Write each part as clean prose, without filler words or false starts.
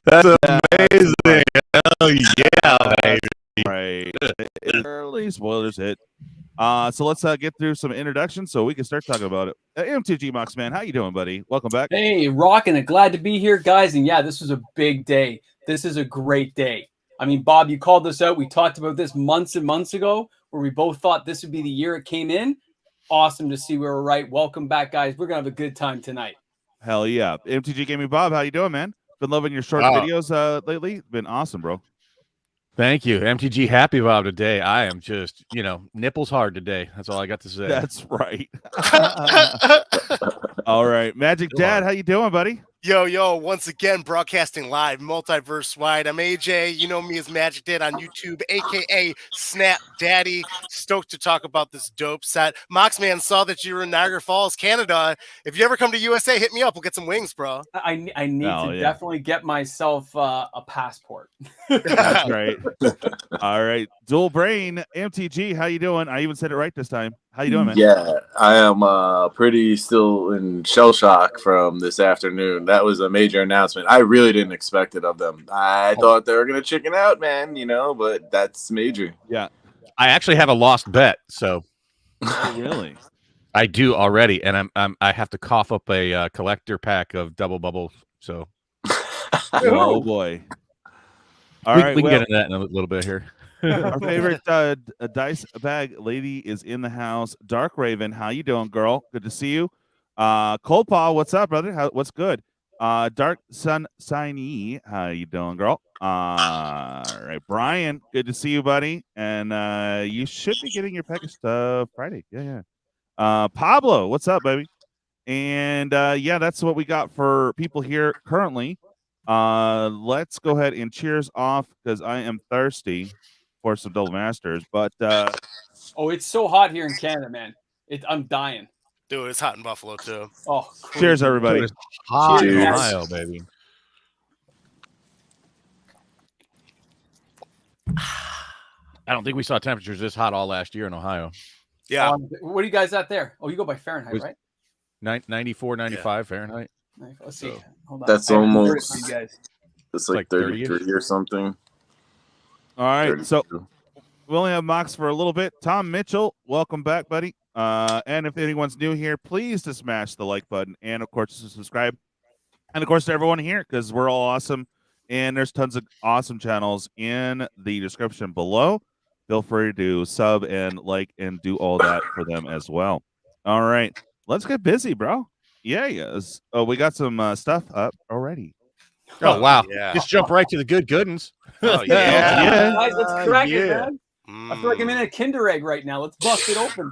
That's amazing. Oh yeah, baby. Right. Early spoilers hit. So let's get through some introductions so we can start talking about it. MTG Mox Man, how you doing, buddy? Welcome back. Hey, rocking it. Glad to be here, guys. And yeah, this was a big day. This is a great day. I mean, Bob, you called this out. We talked about this months and months ago, where we both thought this would be the year it came in. Awesome to see we were right. Welcome back, guys. We're gonna have a good time tonight. Hell yeah. MTG Gamingbob, how you doing, man? Been loving your short videos lately. Been awesome, bro. Thank you. MTG Happy Bob today. I am just, nipples hard today. That's all I got to say. That's right. All right. Magic Dad, how you doing, buddy? Yo, once again, broadcasting live, multiverse wide. I'm AJ. You know me as Magic Dad on YouTube, a.k.a. Snap Daddy. Stoked to talk about this dope set. Moxman saw that you were in Niagara Falls, Canada. If you ever come to USA, hit me up. We'll get some wings, bro. I need to definitely get myself a passport. That's right. All right. Dual Brain MTG, how you doing? I even said it right this time. How you doing, man? Yeah, I am pretty still in shell shock from this afternoon. That was a major announcement. I really didn't expect it of them. I thought they were going to chicken out, man, but that's major. Yeah. I actually have a lost bet, so. Oh, really? I do already, and I have to cough up a collector pack of double bubbles, so. Oh, boy. All right, we can get into that in a little bit here. Our favorite dice bag lady is in the house. Dark Raven, how you doing, girl? Good to see you. Cold Paw, what's up, brother? What's good? Dark Sun Siney, how you doing, girl? All right, Brian, good to see you, buddy. And you should be getting your package Friday. Yeah. Pablo, what's up, baby? And yeah, that's what we got for people here currently. Let's go ahead and cheers off because I am thirsty for some double masters. But oh, it's so hot here in Canada, man. I'm dying. Dude, it's hot in Buffalo too. Oh, crazy. Cheers, everybody. It's hot in Cheers. Ohio, baby. I don't think we saw temperatures this hot all last year in Ohio. Yeah. What are you guys at there? Oh, you go by Fahrenheit, right? 94, 95 Fahrenheit. Let's see. Hold on. That's almost, you guys. it's like 33 or something. All right, 32. so we only have Mox for a little bit. Tom Mitchell, welcome back, buddy. And if anyone's new here, please to smash the like button and, of course, to subscribe. And, of course, to everyone here, because we're all awesome. And there's tons of awesome channels in the description below. Feel free to sub and like and do all that for them as well. All right, let's get busy, bro. Yes. Oh, we got some stuff up already. Oh, wow. Yeah. Just jump right to the good goodness. Oh, yeah. Guys, let's crack it, yeah. man. I feel like I'm in a Kinder Egg right now. Let's bust it open.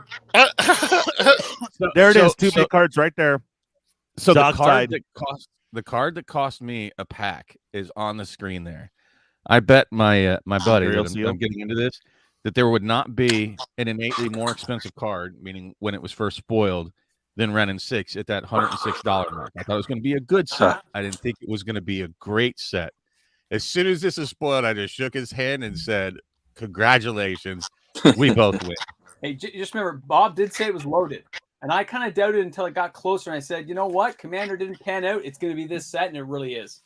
There it is. Two big cards right there. So the Dog card side. that cost me a pack is on the screen there. I bet my buddy Real that seal. I'm getting into this that there would not be an innately more expensive card, meaning when it was first spoiled, than Ren and 6 at that $106 mark. I thought it was going to be a good set. I didn't think it was going to be a great set. As soon as this is spoiled, I just shook his hand and said, "Congratulations, we both win." Hey, just remember, Bob did say it was loaded. And I kind of doubted it until it got closer. And I said, you know what? Commander didn't pan out. It's going to be this set, and it really is.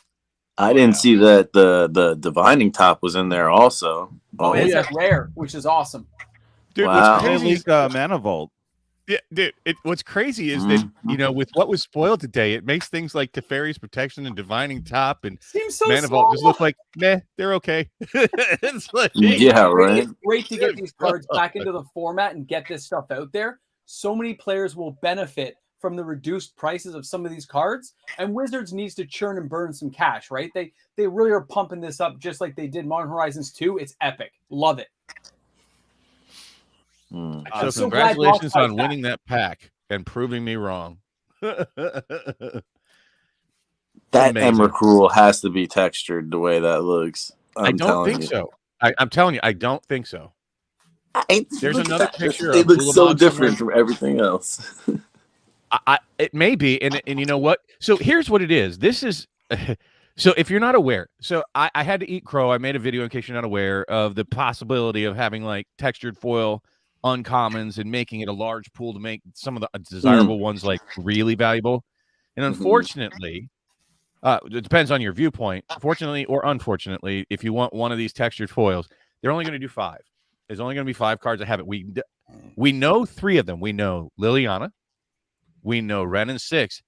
I didn't see that the divining top was in there also. Oh, it's a rare, which is awesome. Dude, Wow. what's crazy is, Mana Vault. yeah, dude, what's crazy is that, with what was spoiled today, it makes things like Teferi's Protection and Divining Top and Seems so Mana small. Vault just look like, meh, they're okay. It's like, Yeah, right. It's great to get these cards back into the format and get this stuff out there. So many players will benefit from the reduced prices of some of these cards, and Wizards needs to churn and burn some cash, right? They really are pumping this up just like they did Modern Horizons 2. It's epic. Love it. So congratulations on winning that pack and proving me wrong. That Amazing. Emrakul has to be textured the way that looks. I don't think so. I'm telling you, I don't think so. There's another picture. It looks so Boulevard different somewhere. from everything else. It may be, and you know what? So here's what it is. This is so if you're not aware, so I had to eat crow. I made a video in case you're not aware of the possibility of having like textured foil uncommons and making it a large pool to make some of the desirable ones like really valuable. And unfortunately, It depends on your viewpoint. Fortunately or unfortunately, if you want one of these textured foils, they're only going to do 5. There's only going to be 5 cards that have it. We know 3 of them. We know Liliana, we know Ren and 6,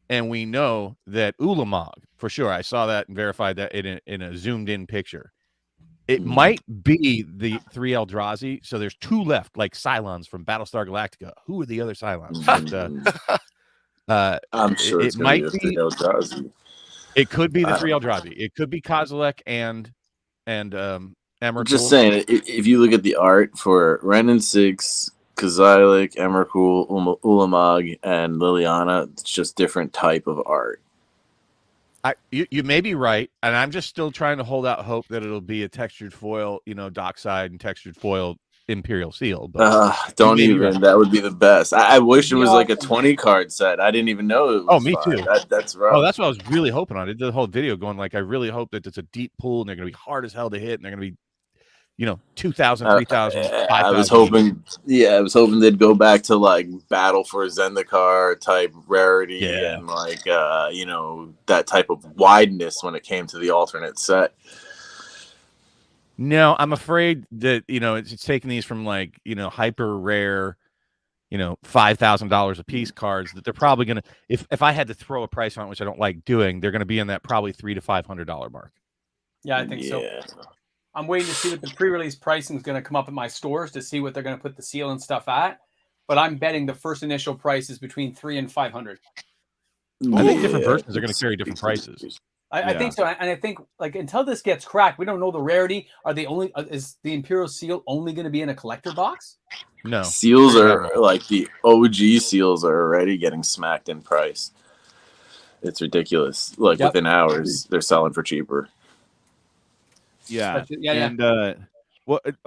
and we know that Ulamog for sure. I saw that and verified that in a zoomed in picture. It might be the 3 Eldrazi. So there's 2 left, like Cylons from Battlestar Galactica. Who are the other Cylons? I'm sure it might be Eldrazi. It could be the 3 Eldrazi. It could be Kozilek and Emrakul. Just saying, if you look at the art for Ren and 6, Kozilek, Emrakul, Ulamog, and Liliana, it's just different type of art. You may be right, and I'm just still trying to hold out hope that it'll be a textured foil, dockside and textured foil Imperial Seal. But don't even. Right. That would be the best. I wish it was like a 20 card set. I didn't even know it was. Oh, me too. That's right. Oh, that's what I was really hoping on. I did the whole video going like, I really hope that it's a deep pool and they're going to be hard as hell to hit and they're going to be 2,000, 3,000, 5,000. I was hoping they'd go back to like Battle for Zendikar type rarity and like that type of wideness when it came to the alternate set. No, I'm afraid that it's taking these from like hyper rare, $5,000 a piece cards that they're probably gonna. If I had to throw a price on it, which I don't like doing, they're gonna be in that probably $300 to $500 mark. Yeah, I think so. I'm waiting to see what the pre-release pricing is going to come up at my stores to see what they're going to put the seal and stuff at. But I'm betting the first initial price is between $300 and $500. I think different versions are going to carry different prices. I think so, and I think like until this gets cracked, we don't know the rarity. Are they only? Is the Imperial Seal only going to be in a collector box? No, seals are like the OG seals are already getting smacked in price. It's ridiculous. Like within hours, they're selling for cheaper. Yeah.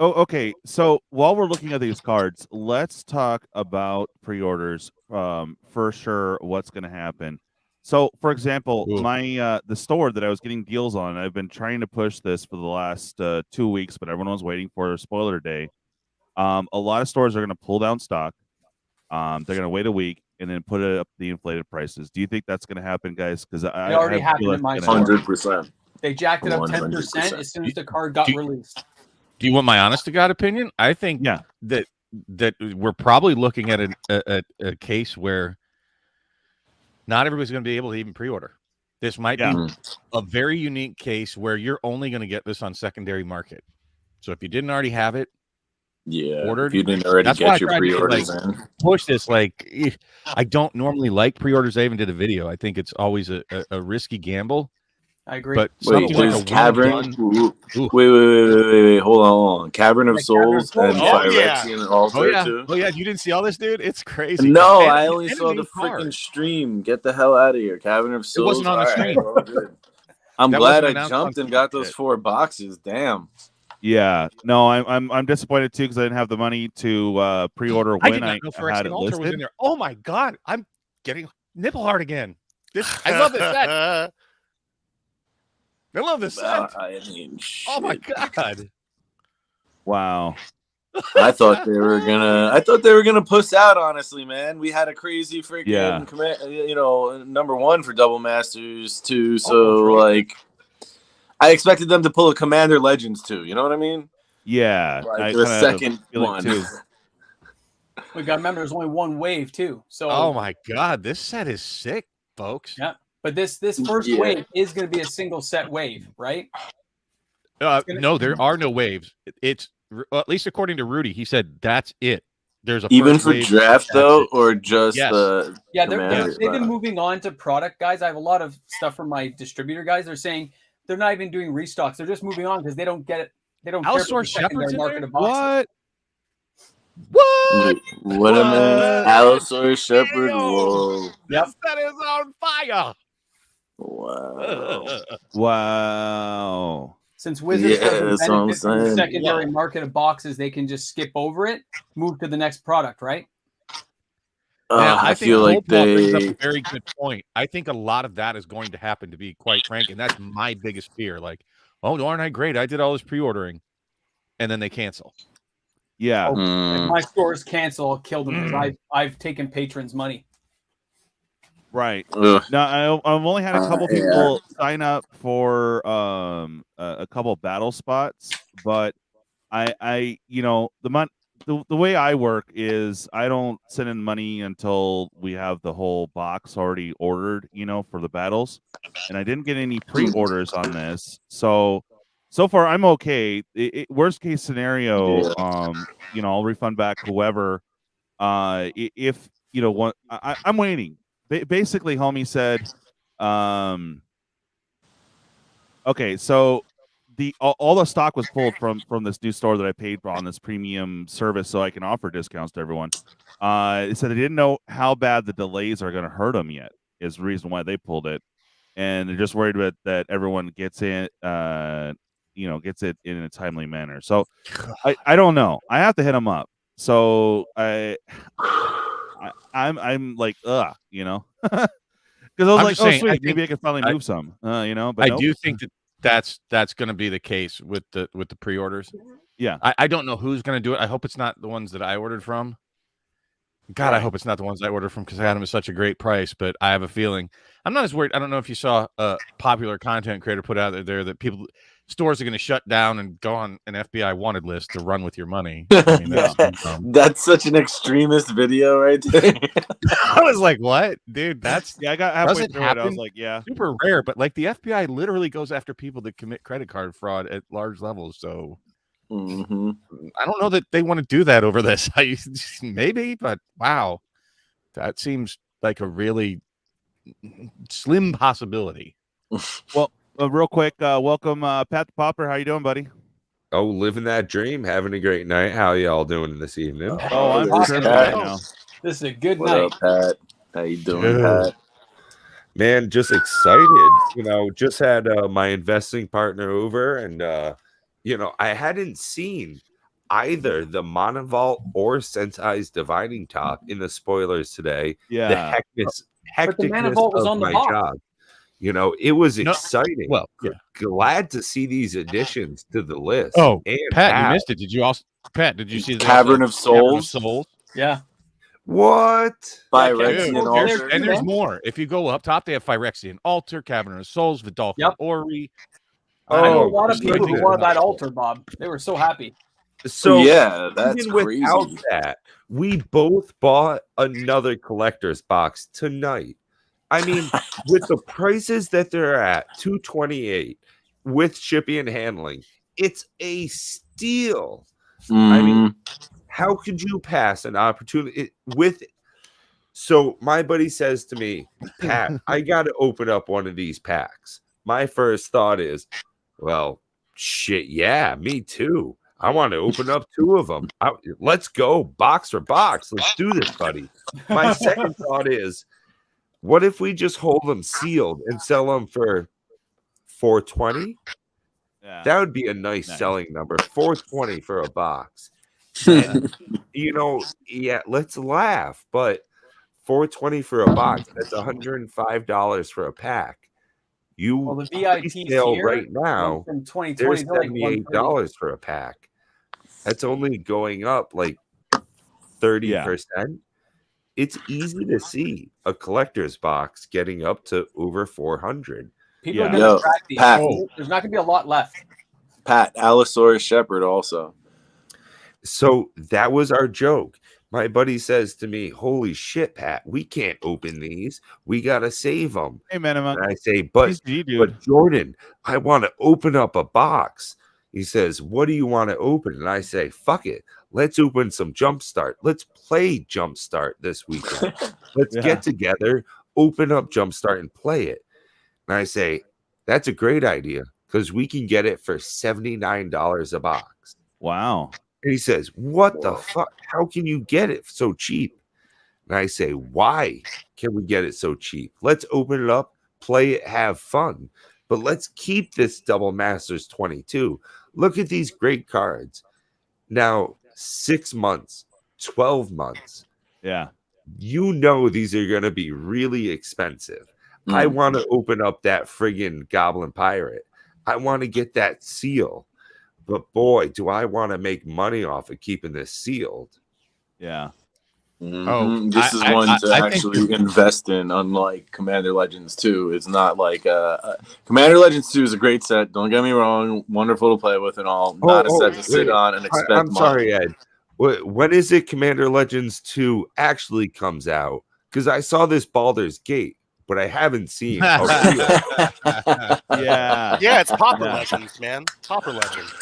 Okay. So while we're looking at these cards, let's talk about pre-orders. For sure, what's going to happen. So, for example, my the store that I was getting deals on, I've been trying to push this for the last 2 weeks, but everyone was waiting for spoiler day. A lot of stores are going to pull down stock. They're going to wait a week and then put it up the inflated prices. Do you think that's going to happen, guys? Because I already happened in my store. 100%. They jacked it up 10% as soon as the card got released. Do you want my honest to God opinion? I think that we're probably looking at a case where not everybody's going to be able to even pre-order. This might be a very unique case where you're only going to get this on secondary market. So if you didn't already have it, ordered. If you didn't already get your pre-orders in. Push this. Like, I don't normally like pre-orders. I even did a video. I think it's always a risky gamble. I agree. But wait, there's Cavern. Wait, hold on. Cavern of Souls and Phyrexian Altar too. Oh yeah, you didn't see all this, dude? It's crazy. No, I only saw the freaking stream. Get the hell out of here. Cavern of Souls. It wasn't on the stream. Right, I'm glad I jumped and got those 4 boxes. Damn. Yeah, no, I'm disappointed too because I didn't have the money to pre-order when I had it listed. Was in there. Oh my god, I'm getting nipple hard again. I love this set. I love this set. Oh my god! Wow. I thought they were gonna puss out. Honestly, man, we had a crazy freaking #1 for Double Masters too. So like, I expected them to pull a Commander Legends too. You know what I mean? Yeah, like the second one. Too. We got to remember there's only one wave too. So oh my god, this set is sick, folks. Yeah. But this first wave is going to be a single set wave, right? No, there are no waves. It's at least according to Rudy. He said that's it. There's a even for draft though, or just the they've been moving on to product, guys. I have a lot of stuff from my distributor guys. They're saying they're not even doing restocks. They're just moving on because they don't get it. They don't Alastair care Shepard's in there? What? What a man! Alastair Shepard. Whoa. Yep. That is on fire. Wow. Since Wizards doesn't benefit from the secondary Yeah. market of boxes, they can just skip over it, move to the next product, right? Now, I think feel like brings up they. a very good point. I think a lot of that is going to happen, to be quite frank, and that's my biggest fear. Like, oh, aren't I great? I did all this pre-ordering, and then they cancel. Yeah. If my stores cancel, I'll kill them because I've taken patrons' money. Right. Ugh. No, I've only had a couple Yeah. people sign up for a couple battle spots, but I the way I work is I don't send in money until we have the whole box already ordered, for the battles. And I didn't get any pre-orders on this. So far I'm okay. Worst case scenario, I'll refund back whoever if what I'm waiting. Basically, homie said, okay, so all the stock was pulled from this new store that I paid for on this premium service, so I can offer discounts to everyone. It said they didn't know how bad the delays are going to hurt them yet. Is the reason why they pulled it, and they're just worried about that everyone gets it, gets it in a timely manner. So I don't know. I have to hit them up. So I'm like, because I was like, oh sweet, maybe I can finally move some, But I nope. do think that's going to be the case with the pre-orders. Yeah, I don't know who's going to do it. I hope it's not the ones that I ordered from. God, I hope it's not the ones I ordered from because I had them at such a great price. But I have a feeling I'm not as worried. I don't know if you saw a popular content creator put out there that stores are going to shut down and go on an FBI wanted list to run with your money. I mean, that's such an extremist video right there. I was like, what, dude? That's I got halfway doesn't through it. I was like, yeah, super rare. But like the FBI literally goes after people that commit credit card fraud at large levels. So I don't know that they want to do that over this. Maybe, but wow, that seems like a really slim possibility. Well, real quick, welcome, Pat the Pauper. How you doing, buddy? Oh, living that dream, having a great night. How y'all doing this evening? Oh, I'm awesome right now. This is a good What night. up, Pat? How you doing, Pat? Man, just excited. Just had my investing partner over, and I hadn't seen either the Monovault or Sensei's Dividing Top in the spoilers today. Yeah, the But the hecticness Monovault was of on the my box. job. It was exciting. Well, yeah. Glad to see these additions to the list. Oh, and Pat, you missed it. Did you also, Pat? Did you see the Cavern of Souls? Yeah. What? Phyrexian Altar. And there's more. If you go up top, they have Phyrexian Altar, Cavern of Souls, Vidalcan Ori. I know a Oh, lot of people who goodness. wanted that altar, Bob. They were so happy. So yeah, that's even crazy. without that, we both bought another collector's box tonight. I mean, with the prices that they're at, $228 with shipping and handling, it's a steal. I mean, how could you pass an opportunity with? So my buddy says to me, Pat, I got to open up one of these packs. My first thought is, well, shit, yeah, me too. I want to open up 2 of them. Let's go box for box. Let's do this, buddy. My second thought is, what if we just hold them sealed and sell them for $420? yeah. That would be a nice selling number. $420 for a box. And, yeah, let's laugh, but $420 for a box, that's $105 for a pack. Well, the VIP sale right now, from 2020 there's to like $78 for a pack. That's only going up like 30%. It's easy to see a collector's box getting up to over 400. People are going to track these. Pat. There's not going to be a lot left. Pat, Alastair Shepard also. So that was our joke. My buddy says to me, holy shit, Pat, we can't open these. We got to save them. Hey, man, and I say, but Jordan, I want to open up a box. He says, what do you want to open? And I say, fuck it. Let's open some Jumpstart. Let's play Jumpstart this weekend. Let's get together, open up Jumpstart and play it. And I say, that's a great idea because we can get it for $79 a box. Wow. And he says, what the fuck? How can you get it so cheap? And I say, why can we get it so cheap? Let's open it up, play it, have fun. But let's keep this Double Masters 22. Look at these great cards. Now, 6 months, 12 months. Yeah. These are going to be really expensive. I want to open up that friggin' Goblin Pirate. I want to get that seal. But boy, do I want to make money off of keeping this sealed. Yeah. This is one to actually invest in, unlike Commander Legends 2. It's not like Commander Legends 2 is a great set. Don't get me wrong, wonderful to play with and all. Not a set to sit on and expect. I'm sorry, Ed. When is it Commander Legends 2 actually comes out? Because I saw this Baldur's Gate, but I haven't seen. Yeah, Yeah, it's Pauper Legends, man. Pauper Legends.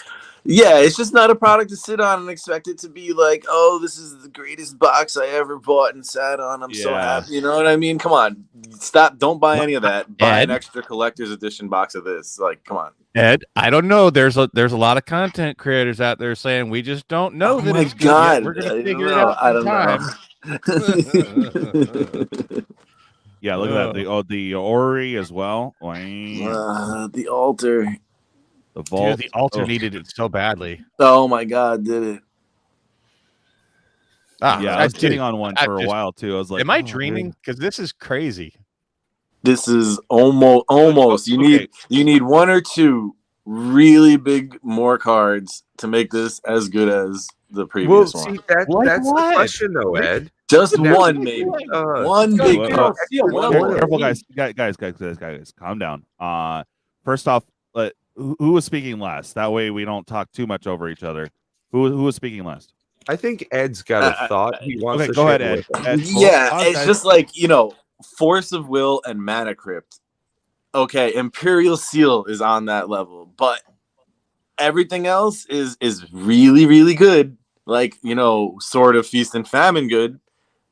Yeah, it's just not a product to sit on and expect it to be like, oh, this is the greatest box I ever bought and sat on. I'm so happy. You know what I mean? Come on. Stop. Don't buy any of that. Buy an extra collector's edition box of this. Like, come on. Ed, I don't know. There's a lot of content creators out there saying we just don't know that it's good yet. We're going to figure it out in time. Yeah, look at that. The Ori as well. The altar. The vault. Dude, the altar needed it so badly. Oh my God, did it? Yeah, I was getting on one for a while too. I was like, am I dreaming? Because this is crazy. This is almost. You need one or two really big more cards to make this as good as the previous one. See, that's the question, though, Ed. Just one, maybe. One big card. Careful, guys. Calm down. First off, who was speaking last? That way we don't talk too much over each other. Who was speaking last? I think Ed's got a thought he wants to go ahead, Ed. Yeah, it's just like, Force of Will and Mana Crypt. Okay, Imperial Seal is on that level, but everything else is really, really good. Like, sort of Feast and Famine good,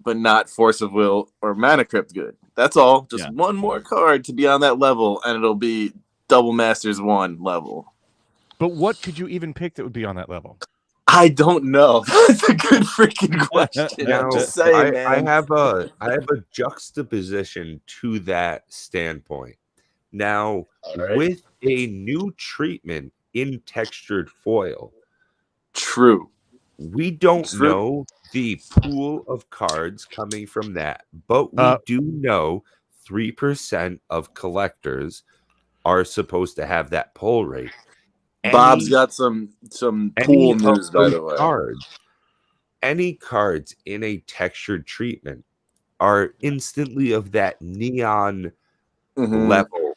but not Force of Will or Mana Crypt good. That's all. Just one more card to be on that level, and it'll be Double Masters 1 level. But what could you even pick that would be on that level? I don't know. That's a good freaking question. I'm just saying, man. I have a juxtaposition to that standpoint. Now, with a new treatment in textured foil, true. We don't know the pool of cards coming from that, but we do know 3% of collectors are supposed to have that pull rate. Bob's got some pool news, by the way. Any cards in a textured treatment are instantly of that neon level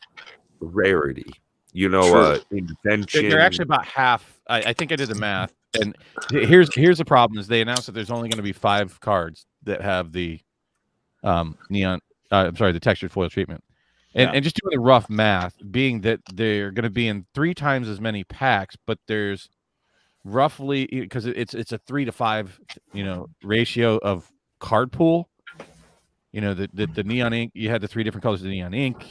rarity. Invention. They're actually about half. I think I did the math. And here's the problem: is they announced that there's only going to be 5 cards that have the the textured foil treatment. And just doing the rough math, being that they're going to be in 3 times as many packs, but there's roughly, because it's a 3 to 5 ratio of card pool. The neon ink, you had the 3 different colors of neon ink,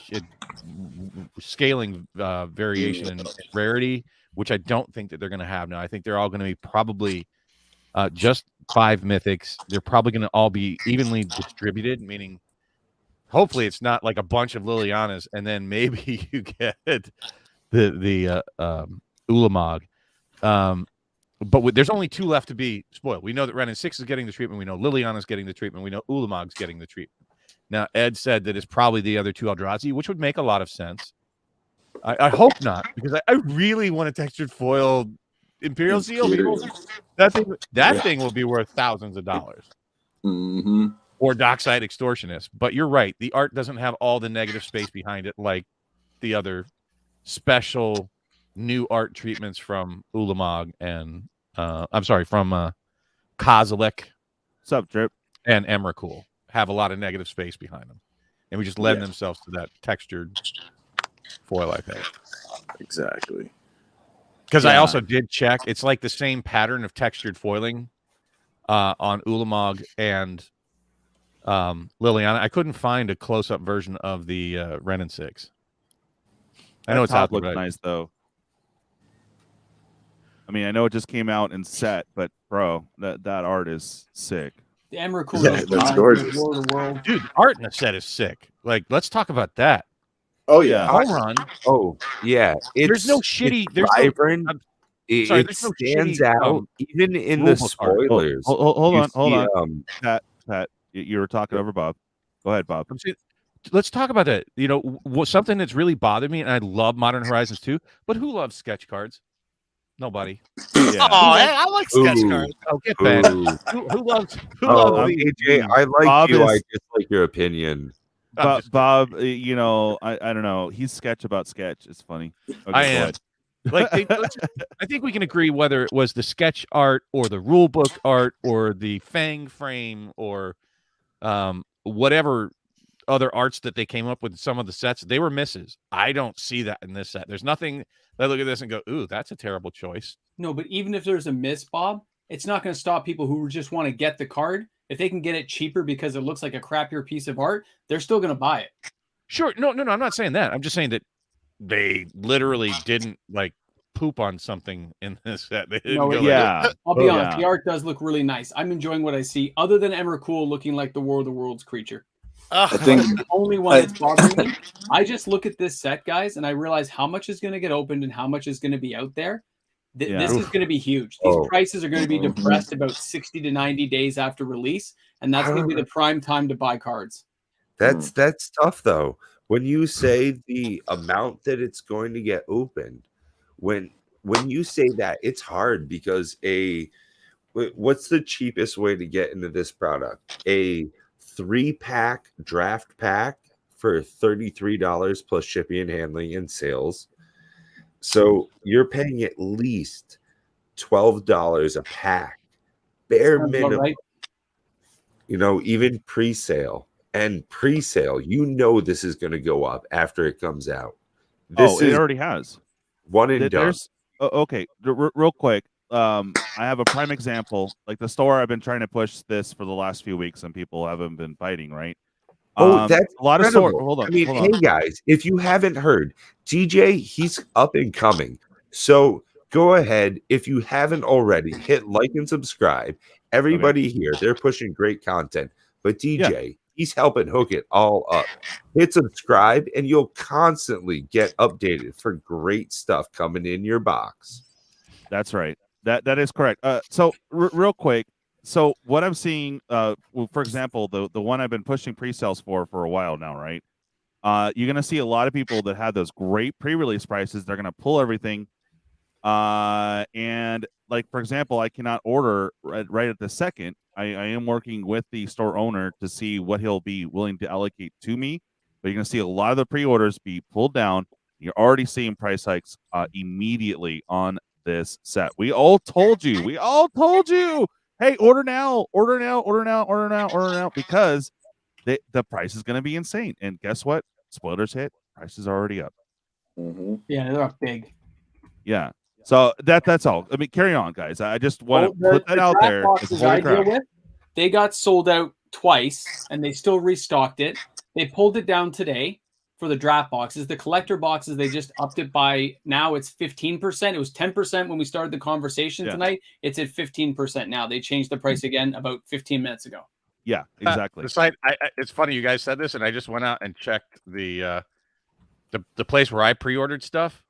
scaling variation and rarity, which I don't think that they're going to have now. I think they're all going to be probably just 5 mythics. They're probably going to all be evenly distributed, meaning hopefully it's not like a bunch of Lilianas and then maybe you get the Ulamog. But there's only 2 left to be spoiled. We know that Renin 6 is getting the treatment. We know Liliana's getting the treatment. We know Ulamog's getting the treatment. Now, Ed said that it's probably the other 2 Eldrazi, which would make a lot of sense. I hope not, because I really want a textured foil Imperial Seal. That thing will be worth thousands of dollars. Or Dockside Extortionist. But you're right. The art doesn't have all the negative space behind it like the other special new art treatments from Ulamog and from Kozilek. Sup, Drip? And Emrakul have a lot of negative space behind them. And we just lend themselves to that textured foil, I think. Exactly. Because I also did check. It's like the same pattern of textured foiling on Ulamog and Liliana. I couldn't find a close-up version of the Renin 6. I know it's out there, looks nice though. I mean, I know it just came out in set, but bro, that art is sick. The Emrakul, that's gorgeous. Dude, art in the set is sick. Like, let's talk about that. Oh yeah, Home Run. Oh yeah, there's no shitty. There's vibrant. It stands out even in the spoilers. Hold on. Pat, you were talking over Bob. Go ahead, Bob. Let's talk about that. Something that's really bothered me, and I love Modern Horizons 2, but who loves sketch cards? Nobody. Yeah. Oh, hey, I like sketch Ooh. cards. Oh, get Ben. Ooh. Who loves Oh, the AJ, I like Bob you. I is- dislike your opinion. I'm But just- Bob, you know, I don't know. He's sketch about sketch. It's funny. Okay, I go am. ahead. Like I think we can agree whether it was the sketch art or the rule book art or the Fang frame or whatever other arts that they came up with, some of the sets, they were misses. I don't see that in this set. There's nothing that I look at this and go, ooh, that's a terrible choice. No, but even if there's a miss, Bob, it's not going to stop people who just want to get the card. If they can get it cheaper because it looks like a crappier piece of art, they're still going to buy it. Sure. No, I'm not saying that. I'm just saying that they literally didn't like poop on something in this set. They didn't No, go like, Yeah. I'll be honest, Yeah. the art does look really nice. I'm enjoying what I see, other than Emrakul looking like the War of the Worlds creature. I think The only one that's bothering me. I just look at this set, guys, and I realize how much is going to get opened and how much is going to be out there. Yeah. This is going to be huge. These Oh. prices are going to be depressed about 60 to 90 days after release, and that's going to be the prime time to buy cards. That's tough though. When you say the amount that it's going to get opened, when you say that, it's hard because what's the cheapest way to get into this product? A 3-pack draft pack for $33 plus shipping and handling and sales. So you're paying at least $12 a pack, bare Sounds about minimum. right. You know, even pre-sale. And pre-sale, you know this is going to go up after it comes out. This It is already has. one and done. There's okay, real quick. I have a prime example. Like the store, I've been trying to push this for the last few weeks, and people haven't been biting. Right? That's a lot of store. incredible. Hold on. I mean, hold hey on. guys, if you haven't heard, DJ, he's up and coming. So go ahead. If you haven't already, hit like and subscribe. Everybody here, they're pushing great content. But DJ, he's helping hook it all up. Hit subscribe, and you'll constantly get updated for great stuff coming in your box. That's right. That is correct. So real quick. So what I'm seeing, for example, the one I've been pushing pre-sales for a while now, right? You're gonna see a lot of people that had those great pre-release prices. They're gonna pull everything, and like for example, I cannot order right at the second. I am working with the store owner to see what he'll be willing to allocate to me. But you're gonna see a lot of the pre-orders be pulled down. You're already seeing price hikes immediately on this set. We all told you. Hey, order now, because the price is going to be insane. And guess what? Spoilers hit. Price is already up. Yeah, they're up big. Yeah. So that's all. I mean, carry on, guys. I just want to put that out draft there. boxes It's holy I deal crap. with, they got sold out twice, and they still restocked it. They pulled it down today for the draft boxes. The collector boxes, they just upped it by, now it's 15%. It was 10% when we started the conversation tonight. It's at 15% now. They changed the price again about 15 minutes ago. Yeah, exactly. The site. It's funny you guys said this, and I just went out and checked the place where I pre-ordered stuff.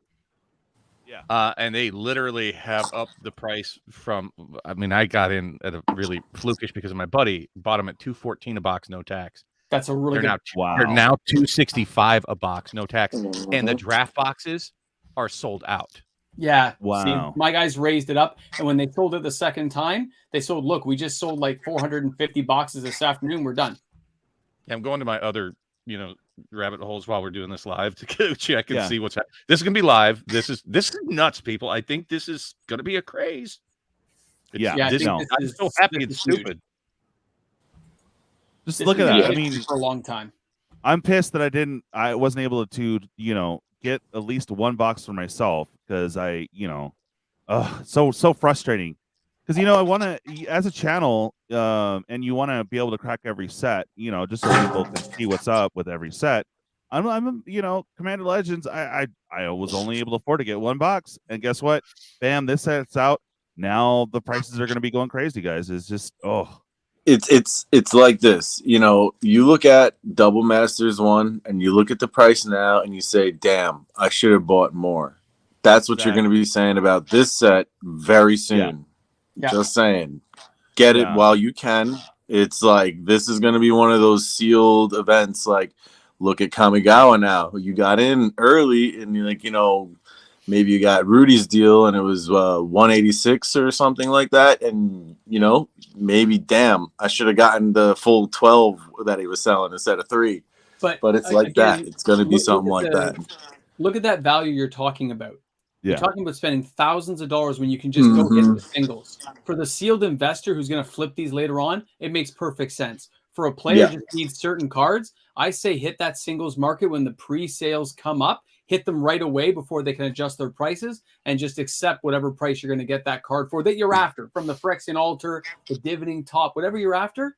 Yeah. And they literally have upped the price from. I mean, I got in at a really flukish because my buddy bought them at $214 a box, no tax. That's a really They're good. now they're now $265 a box, no tax, and the draft boxes are sold out. Yeah. Wow. See, my guys raised it up, and when they sold it the second time, they sold. Look, we just sold like 450 boxes this afternoon. We're done. I'm going to my other, rabbit holes while we're doing this live to go check and Yeah. see what's happening. This is gonna be live. This is nuts, people. I think this is gonna be a craze. Yeah. I this, think I'm this is- so happy this it's is huge. stupid. Just This look at is that. I gonna be mean, for a long time. I'm pissed that I wasn't able to, get at least one box for myself because so frustrating. Because I want to, as a channel, and you want to be able to crack every set, just so people can see what's up with every set. I'm Commander Legends. I was only able to afford to get one box, and guess what? Bam, this set's out. Now the prices are going to be going crazy, guys. It's just It's like this, you look at Double Masters 1 and you look at the price now and you say, damn, I should have bought more. That's what you're going to be saying about this set very soon. Yeah. Just saying. Get it while you can. It's like, this is going to be one of those sealed events. Like, look at Kamigawa now. You got in early and you're like, maybe you got Rudy's deal and it was 186 or something like that, and maybe damn, I should have gotten the full 12 that he was selling instead of 3. But it's like again, that. It's going to be something like that. Look at that value you're talking about. Yeah. You're talking about spending thousands of dollars when you can just go hit the singles. For the sealed investor who's going to flip these later on, it makes perfect sense. For a player who just needs certain cards, I say hit that singles market when the pre-sales come up. Hit them right away before they can adjust their prices, and just accept whatever price you're going to get that card for that you're after. From the Phyrexian Altar, the Divining Top, whatever you're after,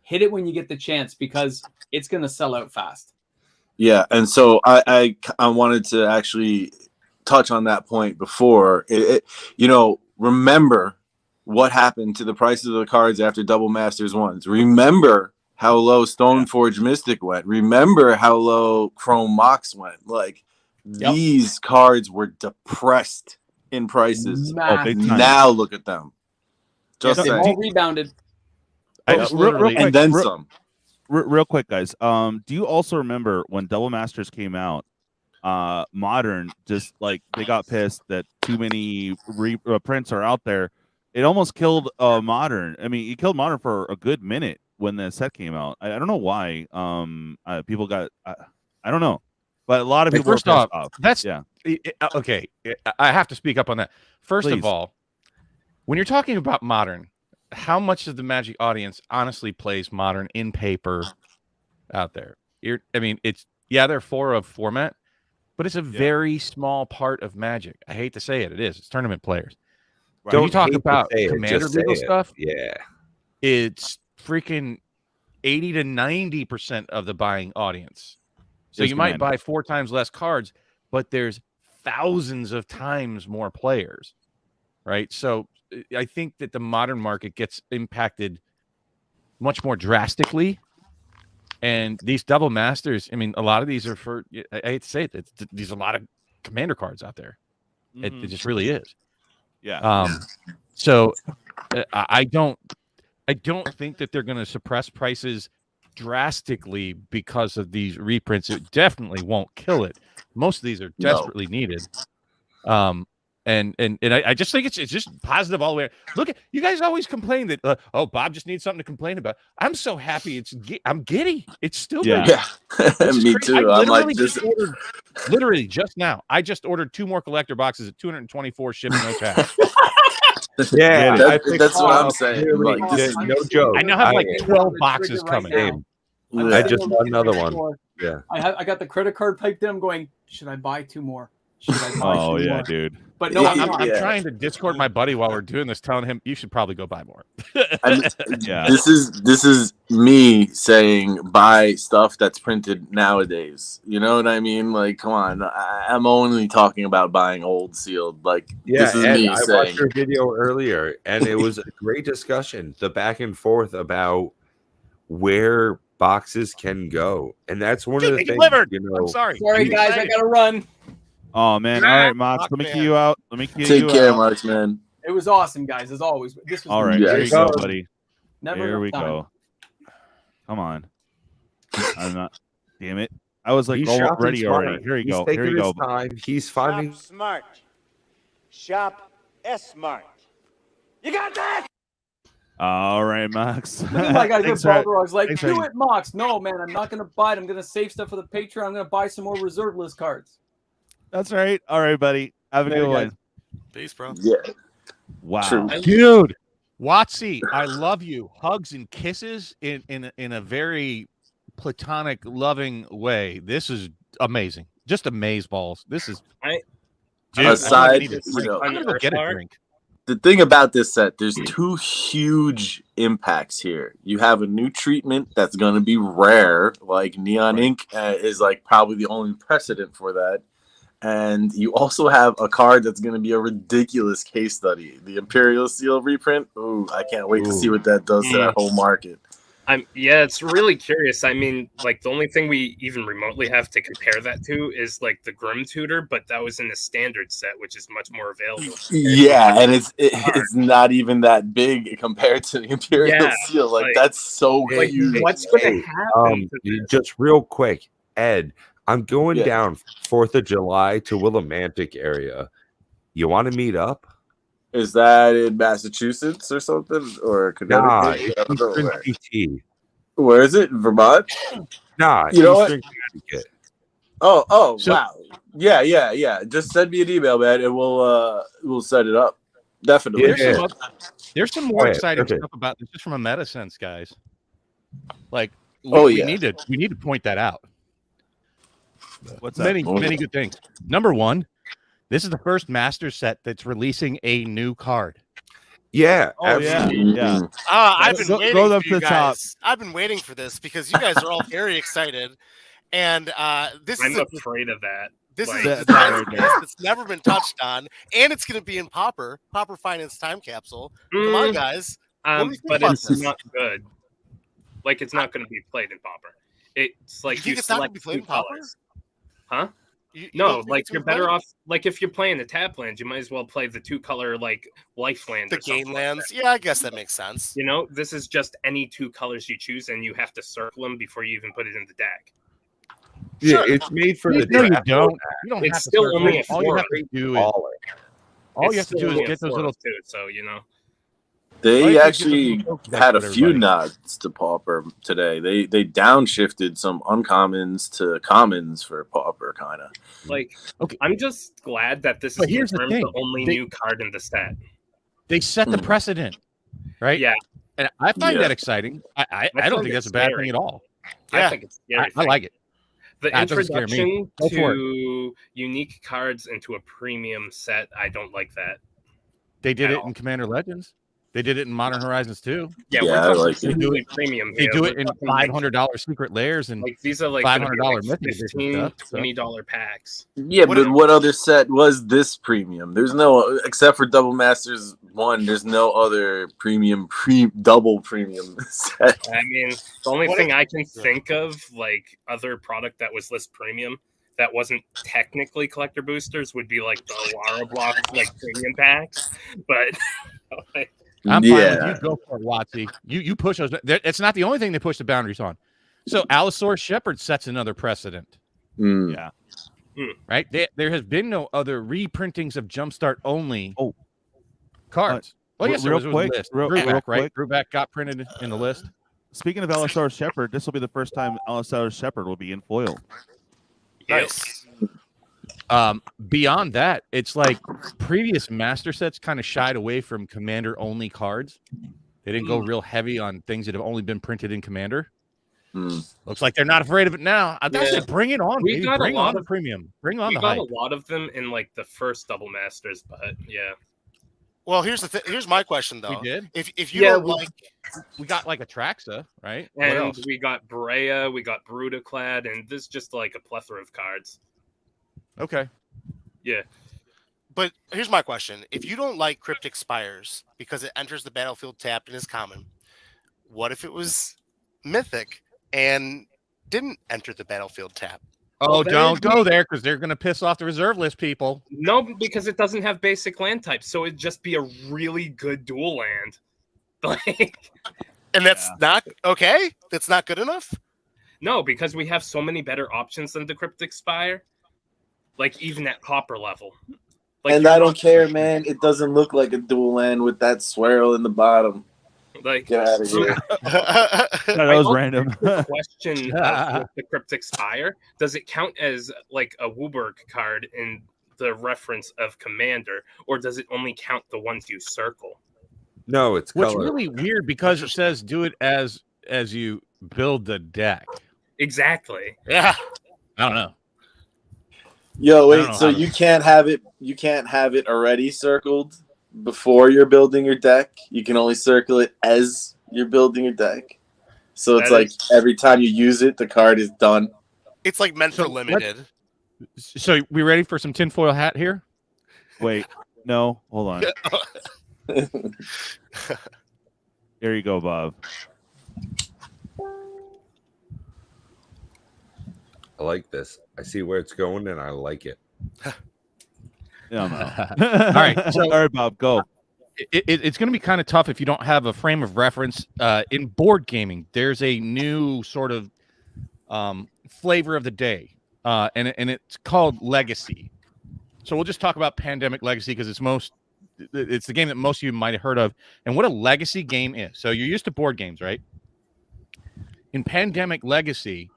hit it when you get the chance because it's going to sell out fast. Yeah, and so I wanted to actually touch on that point before. Remember what happened to the prices of the cards after Double Masters 1s. Remember how low Stoneforge Mystic went. Remember how low Chrome Mox went. Like, these cards were depressed in prices. Now look at them. Just they all rebounded. And then some. Real quick, guys. Do you also remember when Double Masters came out? Modern, just like they got pissed that too many prints are out there. It almost killed Modern. I mean, it killed Modern for a good minute when the set came out. I don't know why. People got. I don't know, but a lot of people. First off, that's okay. I have to speak up on that. First Please. of all, when you're talking about Modern, how much of the Magic audience honestly plays Modern in paper out there? It's they're for a format, but it's a very small part of Magic. I hate to say it, it is. It's tournament players. Right. Don't you talk about Commander legal stuff? Yeah, it's freaking 80 to 90% of the buying audience. So you might buy 4 times less cards, but there's thousands of times more players, right? So I think that the Modern market gets impacted much more drastically. And these Double Masters, a lot of these are for, I hate to say it, there's a lot of Commander cards out there. It just really is. Yeah. So I don't think that they're going to suppress prices drastically because of these reprints. It definitely won't kill it. Most of these are desperately needed. And I just think it's just positive all the way. Look, you guys always complain that Bob just needs something to complain about. I'm so happy. I'm giddy. It's still Me too. I'm like literally just now. I just ordered 2 more collector boxes at 224 shipping, no tax. That's what I'm saying. Like, no joke. I now have like 12 boxes coming. I just bought another one. Yeah, I got the credit card piped in. I'm going, should I buy 2 more? Should I buy 2 more? Dude. But no, I'm trying to Discord my buddy while we're doing this, telling him you should probably go buy more. This is me saying buy stuff that's printed nowadays. You know what I mean? Like, come on, I'm only talking about buying old sealed. Like, this is me I saying. watched your video earlier, and it was a great discussion. The back and forth about where boxes can go, and that's one of the things. I'm sorry, guys, I gotta run. Oh man! All right, Mox. Let me key you out. Take care, Mox, man. It was awesome, guys. As always. This was all right. There you go, buddy. There we go. Come on. I'm not. Damn it! I was like ready already. Here you go. Here you go. Time. He's finding smart. Shop smart. You got that? All right, Mox. Look at my guy with Bulldogs. Like, do it, Mox. No, man, I'm not going to buy it. I'm going to save stuff for the Patreon. I'm going to buy some more reserve list cards. That's right. All right, buddy. Have a good one. Peace, bro. Yeah. Wow. True. Dude, Watsy, I love you. Hugs and kisses in a very platonic, loving way. This is amazing. Just amazeballs. This is. Aside, I'm going to go get a drink. The thing about this set, there's 2 huge impacts here. You have a new treatment that's going to be rare, like Neon Ink is like probably the only precedent for that. And you also have a card that's going to be a ridiculous case study. The Imperial Seal reprint. Ooh, I can't wait to see what that does to that whole market. It's really curious. I mean, like, the only thing we even remotely have to compare that to is like the Grim Tutor, but that was in the standard set, which is much more available. Yeah, and it's not even that big compared to the Imperial Seal. Like, that's so huge. What's going to happen? Just real quick, Ed, I'm going Yeah. down 4th of July to Willimantic area. You want to meet up? Is that in Massachusetts or something, or Connecticut? Nah, I don't know Eastern where. PT. Where is it? In Vermont? Nah, You know what? Eastern Connecticut. Oh, So- wow. Yeah. Just send me an email, man, and we'll set it up. Definitely. There's some more Right, exciting okay. stuff about this, just from a meta sense, guys. Like, Oh, we yeah. need to point that out. What's that? Many good things. Number one, this is the first master set that's releasing a new card. Yeah, Oh, yeah. absolutely. Yeah. I've been Go- waiting go for up you to the top. guys. I've been waiting for this because you guys are all very excited, and this I'm is a, afraid of that. this is Like- a That- design that- space that's never been touched on, and it's going to be in Pauper Finance Time Capsule. Come on, guys. What do you think But about it's this? not good. Like it's not going to be played in Pauper. It's like You think it's not gonna be played in Pauper? colors. Huh? You No, don't think like it's you're gonna be better played? off. Like if you're playing the tap land, you might as well play the 2-color like lifeland. The or something game like lands. that. Yeah, I guess that makes sense. You know, this is just any 2 colors you choose, and you have to circle them before you even put it in the deck. Yeah, Sure. it's made for the No, you draft. don't. You don't It's have to still circle only it. a All you have 4. to do is Baller. all you have to do is get those little. too. So you know, all you They have to actually do is get those had a little few everybody. nods to Pauper today. They downshifted some uncommons to commons for Pauper, kind of. like Okay. I'm just glad that this is But here's the confirmed the thing. only They- new card in the set. They set the Hmm. precedent, right? Yeah, And I find Yeah. that exciting. I don't find think it that's a bad scary. thing at all. I Yeah. think it's scary. I like it. The That doesn't scare me. introduction Go for to unique cards into a premium set. I don't like that. They did At it all. in Commander Legends. They did it in Modern Horizons too. Yeah, Yeah, we're I talking like it. truly premium. They here. do We're it in talking, like, $500 secret layers and Like these are like gonna be $500 like Mythic edition $15, stuff, so. $20 packs. Yeah, What but if- what other set was this premium? There's no, except for Double Masters 1, there's no other double premium set. I mean, the only What thing if- I can think of, like other product that was list premium that wasn't technically collector boosters, would be like the Alara block like premium packs. But like, I'm fine Yeah. with you. Go for it, Watsy. You push those. It's not the only thing they push the boundaries on. So Alastair Shepard sets another precedent, Mm. Yeah. right? There has been no other reprintings of Jumpstart only Oh. cards. Well, yes, real there was quick, a list. real Brewback, quick. right? Brewback got printed in the list. Speaking of Alastair Shepard, this will be the first time Alastair Shepard will be in foil. Nice. Beyond that, it's like previous master sets kind of shied away from Commander only cards. They didn't go real heavy on things that have only been printed in Commander. Mm. Looks like they're not afraid of it now. I Yeah. say bring it on, We baby. got a Bring lot on the of- premium. Bring on we the got hype. a lot of them in like the first double masters, but yeah. Well, here's my question though. We did. If you Yeah, don't we- like, We got like a Traxa, right? What And else? we got Brea, we got Brutaclad, and this is just like a plethora of cards. Okay. Yeah. but here's my question: if you don't like Cryptic Spires because it enters the battlefield tapped and is common, what if it was Mythic and didn't enter the battlefield tap? Oh, that don't is- go there because they're going to piss off the reserve list people. No, because it doesn't have basic land types, so it'd just be a really good dual land. Like, And that's not okay. That's not good enough. no, because we have so many better options than the Cryptic Spire. Like even at Pauper level. Like, And you're I don't not- care, man. It doesn't look like a dual land with that swirl in the bottom. Like, Get out of here. That was also random. the question of with the Cryptic Spire, does it count as like a Wooburg card in the reference of Commander, or does it only count the ones you circle? No, it's Which color. really weird because it says do it as you build the deck. Exactly. Yeah. I don't know. Yo, I don't wait. know So how to- you can't have it. You can't have it already circled before you're building your deck. You can only circle it as you're building your deck. So it's That like is- every time you use it, the card is done. It's like meant So for limited. So we ready for some tinfoil hat here? Wait, no, hold on. Here you go, Bob. I like this. I see where it's going, and I like it. Yeah, no. All right, so- all right, Bob, go. It's going to be kind of tough if you don't have a frame of reference. In board gaming, there's a new sort of flavor of the day. and it's called Legacy. So we'll just talk about Pandemic Legacy because it's the game that most of you might have heard of, and what a Legacy game is. So you're used to board games, right? In Pandemic Legacy,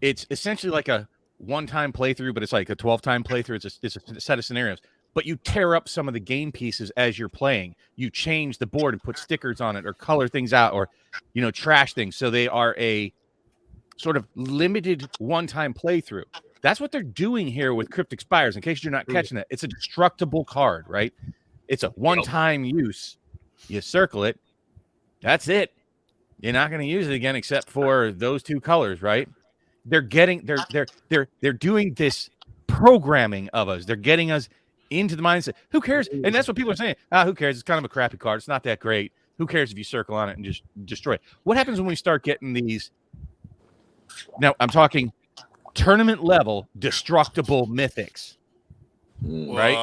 it's essentially like a one-time playthrough, but it's like a 12-time playthrough. It's a set of scenarios. But you tear up some of the game pieces as you're playing. You change the board and put stickers on it or color things out or, trash things. So they are a sort of limited one-time playthrough. That's what they're doing here with Cryptic Spires. In case you're not catching it, it's a destructible card, right? It's a one-time use. You circle it. That's it. You're not going to use it again except for those two colors, right? They're doing this programming of us. They're getting us into the mindset. Who cares? And that's what people are saying. Who cares? It's kind of a crappy card. It's not that great. Who cares if you circle on it and just destroy it? What happens when we start getting these? Now, I'm talking tournament level destructible mythics. Right?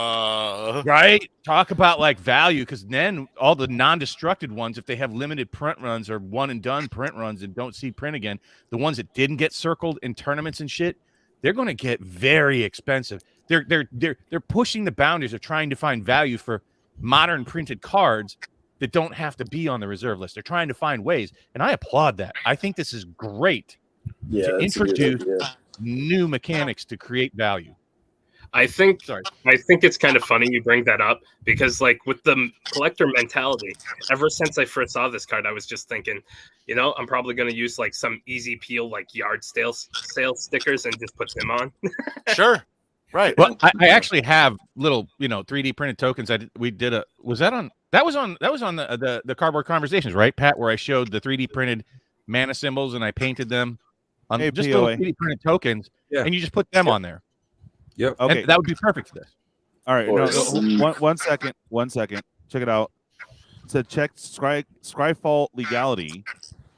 Talk about like value, because then all the non-destructed ones, if they have limited print runs or one and done print runs and don't see print again, the ones that didn't get circled in tournaments and shit, they're going to get very expensive. They're pushing the boundaries of trying to find value for modern printed cards that don't have to be on the reserve list. They're trying to find ways, and I applaud that. I think this is great to introduce new mechanics to create value. I think it's kind of funny you bring that up because, like, with the collector mentality, ever since I first saw this card, I was just thinking, I'm probably going to use like some easy peel, like yard sale stickers and just put them on. Sure. Right. Well, I actually have little, 3D printed tokens. That was on the Cardboard Conversations, right, Pat, where I showed the 3D printed mana symbols and I painted them on just little 3D printed tokens, and you just put them on there. Yep. Okay. And that would be perfect for this. All right. No, one second. Check it out. It said check Scryfall legality,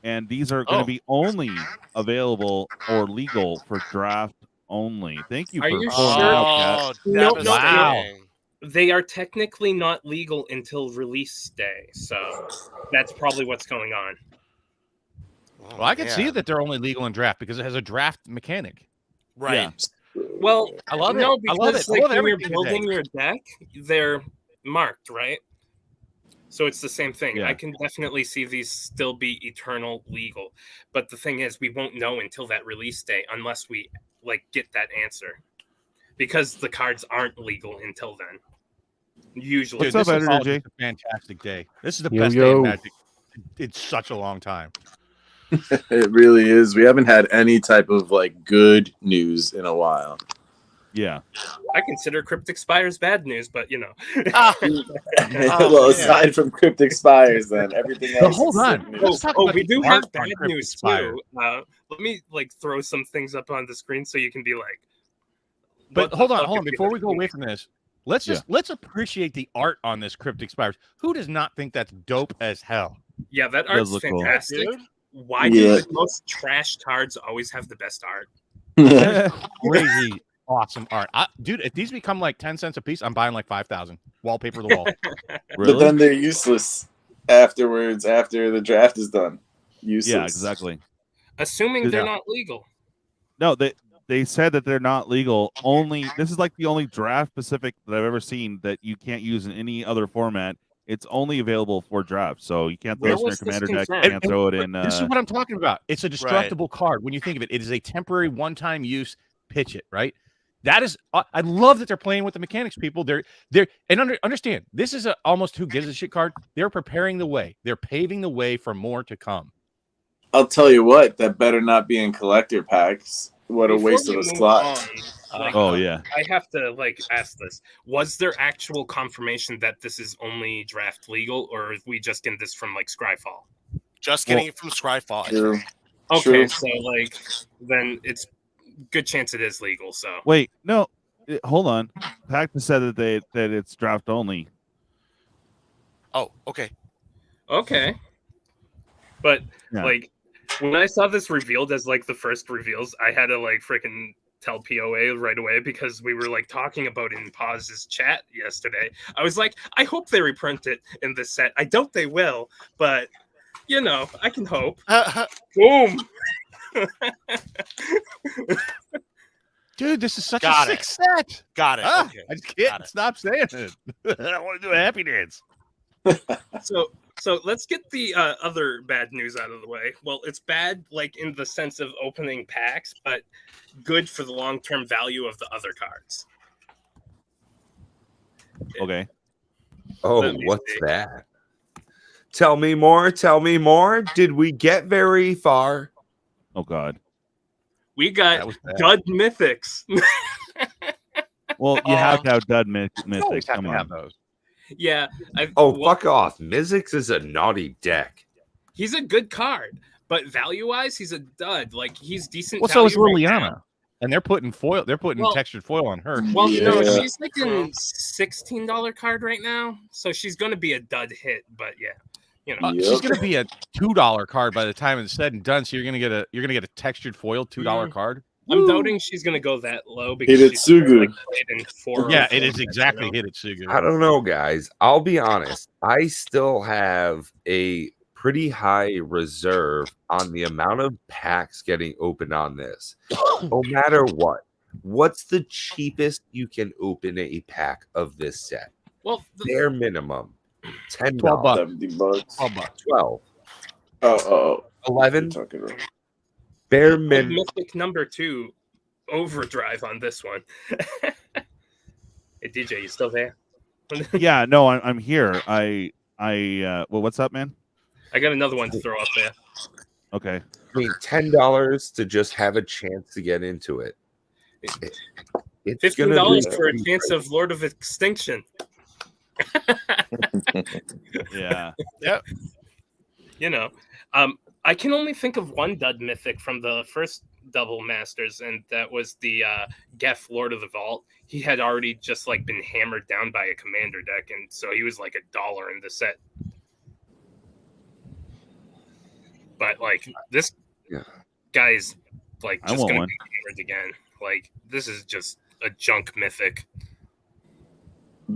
and these are going to be only available or legal for draft only. Thank you. Are for you pulling sure? it out, Kat. No, wow. They are technically not legal until release day, so that's probably what's going on. Well, I can see that they're only legal in draft because it has a draft mechanic. Right. Yeah. Well, I love it. no, I love because it. I love when you're everything building today. your deck, they're marked, right? So it's the same thing. Yeah. I can definitely see these still be eternal legal, but the thing is, we won't know until that release day unless we get that answer, because the cards aren't legal until then. Usually, What's up, this is Editor J? a fantastic day. This is the best day in Magic. It's such a long time. It really is. We haven't had any type of good news in a while. Yeah. I consider Cryptic Spires bad news, but Well, aside from Cryptic Spires, then everything else. But hold on. is Let's talk about we the do art have bad on Cryptic news Spire. too. Let me throw some things up on the screen so you can be like. But what the hold fuck on. is Before we this? go away from this, let's appreciate the art on this Cryptic Spires. Who does not think that's dope as hell? Yeah, that does art's look cool. fantastic. Dude. Why do the most trash cards always have the best art? Crazy, awesome art. Dude, if these become like 10 cents a piece, I'm buying like 5,000. Wallpaper the wall. But then they're useless afterwards, after the draft is done. Useless. Yeah, exactly. Assuming they're not legal. No, they said that they're not legal. This is like the only draft specific that I've ever seen that you can't use in any other format. It's only available for draft, so you can't throw it in your commander deck. You can't throw it in. This is what I'm talking about. It's a destructible card. When you think of it, it is a temporary one-time use. Pitch it, right? That is. I love that they're playing with the mechanics, people. Understand. This is almost who gives a shit card. They're preparing the way. They're paving the way for more to come. I'll tell you what. That better not be in collector packs. What a waste of a slot. Yeah. I have to ask this. Was there actual confirmation that this is only draft legal, or are we just getting this from Scryfall? Just getting it from Scryfall. True. Okay, so then it's good chance it is legal. So Wait, no, hold on. Pact said that it's draft only. Oh, okay. Okay, but Yeah. when I saw this revealed as the first reveals, I had to freaking tell POA right away because we were talking about it in Pawz's chat yesterday. I was like, I hope they reprint it in this set. I doubt they will, but I can hope. Boom. Dude, this is such Got a it. sick set. Got it. Ah, Okay. I just Got can't it. stop saying it. I want to do a happy dance. So let's get the other bad news out of the way. Well, it's bad like in the sense of opening packs, but good for the long-term value of the other cards. Okay. Oh, Let me what's see. that? Tell me more. Tell me more. Did we get very far? Oh God. We That got was bad. Dud Mythics. Well, you have to have Dud Mythic. You always have Come to on. have those. Yeah. Oh, fuck off. Mizzix is a naughty deck. He's a good card, but value-wise, he's a dud. Like he's decent. Well, so is value right now. Liliana. And they're putting foil. They're putting Well- textured foil on her. Well, no, Yeah. she's like a $16 card right now, so she's going to be a dud hit. But yeah, you know, She's gonna be a $2 card by the time it's said and done. So you're gonna get a textured foil $2 card. I'm Woo. doubting she's going to go that low because Hit it, she's Sugu. like played in 4 Yeah, it is exactly hit it, I Sugu. don't know, guys. I'll be honest. I still have a pretty high reserve on the amount of packs getting opened on this. No matter what. What's the cheapest you can open a pack of this set? Well, Bare minimum. $10. $12. $70. $12. 12. Oh. 11. Talking about. Bare Big minimum. Mythic number 2 overdrive on this one. Hey DJ, you still there? Yeah, no, I'm here. Well, what's up, man? I got another one to throw up there. Okay. I mean, $10 to just have a chance to get into it. It's gonna $15 be for a chance of Lord of Extinction. Yeah. You know, I can only think of one dud mythic from the first double masters, and that was the Geth Lord of the Vault. He had already just like been hammered down by a commander deck, and so he was like $1 in the set. But like this Yeah. guy's like I just want gonna one. be hammered again. Like this is just a junk mythic.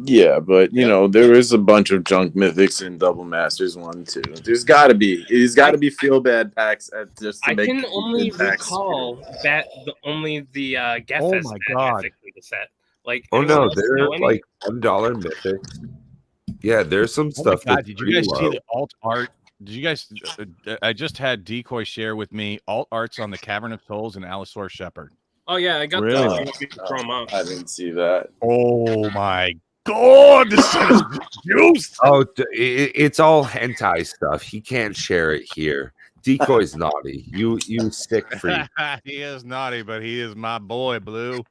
Yeah, but you know there is a bunch of junk mythics in Double Masters 1 2. There's got to be. It's got to be feel bad packs at just to I make can the only good packs. recall that only the Geth Oh has my bad God. mythic for the set. Like Oh anyone no, else they're know any? like $1 mythics. Yeah, there's some Oh my stuff. God, that's did you guys pretty see low. the alt art? Did you guys? I just had Decoy share with me alt arts on the Cavern of Souls and Alastair Shepard. Oh yeah, I got Really? those. You want me to throw 'em out? I didn't see that. Oh my God, this set is juiced. Oh, it's all hentai stuff. He can't share it here. Decoy's naughty. You sick freak. He is naughty, but he is my boy, Blue.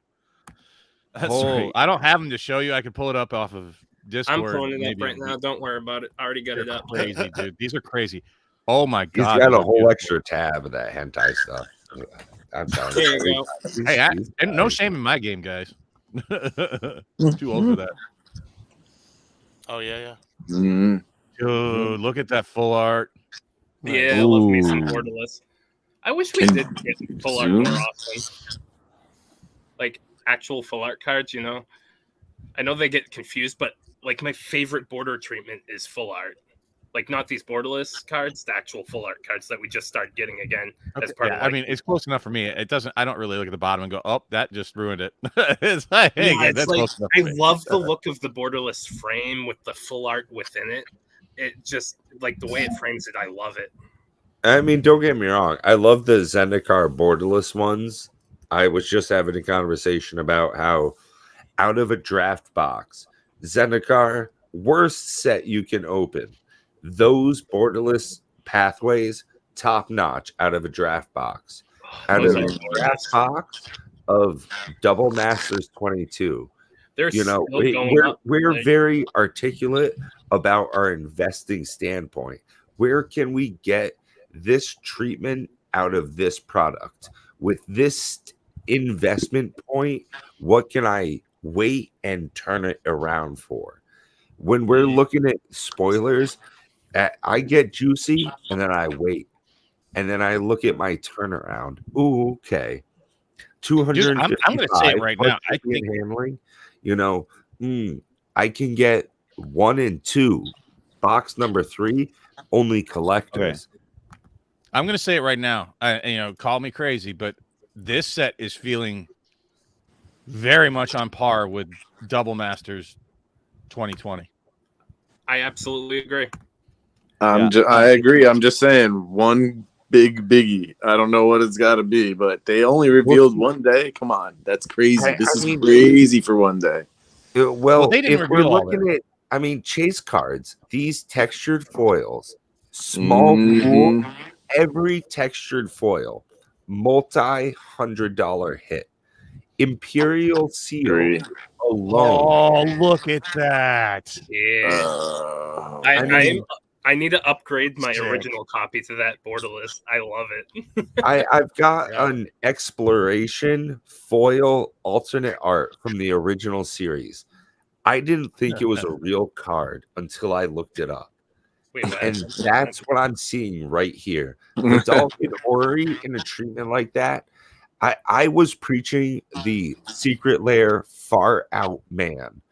That's Oh, right. I don't have him to show you. I could pull it up off of Discord. I'm pulling it up maybe. right now. Don't worry about it. I already got They're it up. crazy, dude. These are crazy. Oh my He's God, got these a are whole beautiful. extra tab of that hentai stuff. I'm telling There you. you go. Hey, He's- and no shame in my game, guys. Too old for that. Oh yeah. Mhm. Dude, look at that full art. Yeah, I love me some Ooh. Borderless. I wish we Can did get full art zoom? more often. Like actual full art cards, you know. I know they get confused, but like my favorite border treatment is full art. Like not these borderless cards, the actual full art cards that we just started getting again as part Yeah, of. I Like, mean, it's close enough for me. It doesn't. I don't really look at the bottom and go, "Oh, that just ruined it." It's like, hey, yeah, it's that's like close enough. I for me. love the look of the borderless frame with the full art within it. It just like the way it frames it. I love it. I mean, don't get me wrong. I love the Zendikar borderless ones. I was just having a conversation about how out of a draft box, Zendikar, worst set you can open. Those borderless pathways, top notch out of a draft box. Out Those of are a draft box of Double Masters 22. They're You know, still going we're up. Like, very articulate about our investing standpoint. Where can we get this treatment out of this product with this investment point? What can I wait and turn it around for? When we're looking at spoilers, I get juicy and then I wait, and then I look at my turnaround. Ooh, okay, Dude, I'm going to say it right now. I think handling. You know, I can get 1 and 2. Box number 3, only collectors. I'm going to say it right now. Call me crazy, but this set is feeling very much on par with Double Masters 2020. I absolutely agree. I agree. I'm just saying one big biggie. I don't know what it's got to be, but they only revealed one day. Come on, that's crazy. This is crazy for one day. Well, they didn't if we're reveal all looking at, I mean, chase cards, these textured foils, small pool, every textured foil, multi-$100 hit. Imperial Seal alone. Oh, look at that. Yeah. I need to upgrade my original copy to that borderless. I love it. I've got an exploration foil alternate art from the original series. I didn't think it was a real card until I looked it up. Wait, what? And that's what I'm seeing right here. The Dolphin Ori in a treatment like that. I was preaching the secret lair far out man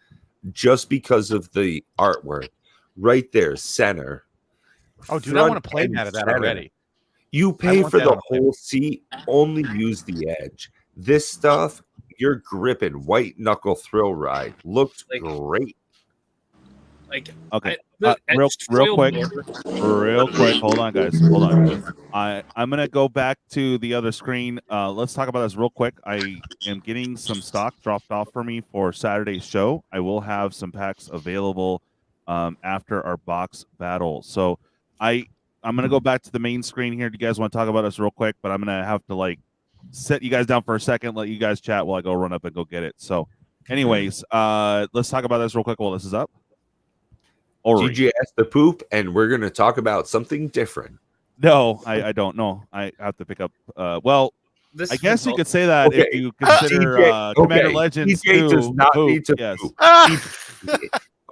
just because of the artwork. Right there, center. Oh, dude, I want to play that already. You pay for the whole seat, only use the edge. This stuff, you're gripping white knuckle thrill ride. Looked great. Like, okay, real quick. Hold on, guys. Hold on. I'm gonna go back to the other screen. Let's talk about this real quick. I am getting some stock dropped off for me for Saturday's show. I will have some packs available after our box battle. So I'm gonna go back to the main screen here. Do you guys want to talk about this real quick? But I'm gonna have to like set you guys down for a second, let you guys chat while I go run up and go get it. So, anyways, let's talk about this real quick while this is up. GG asked the poop, and we're gonna talk about something different. No, I don't know. I have to pick up. Well, I guess you could say that if you consider Commander Legends. DJ does not need to poop.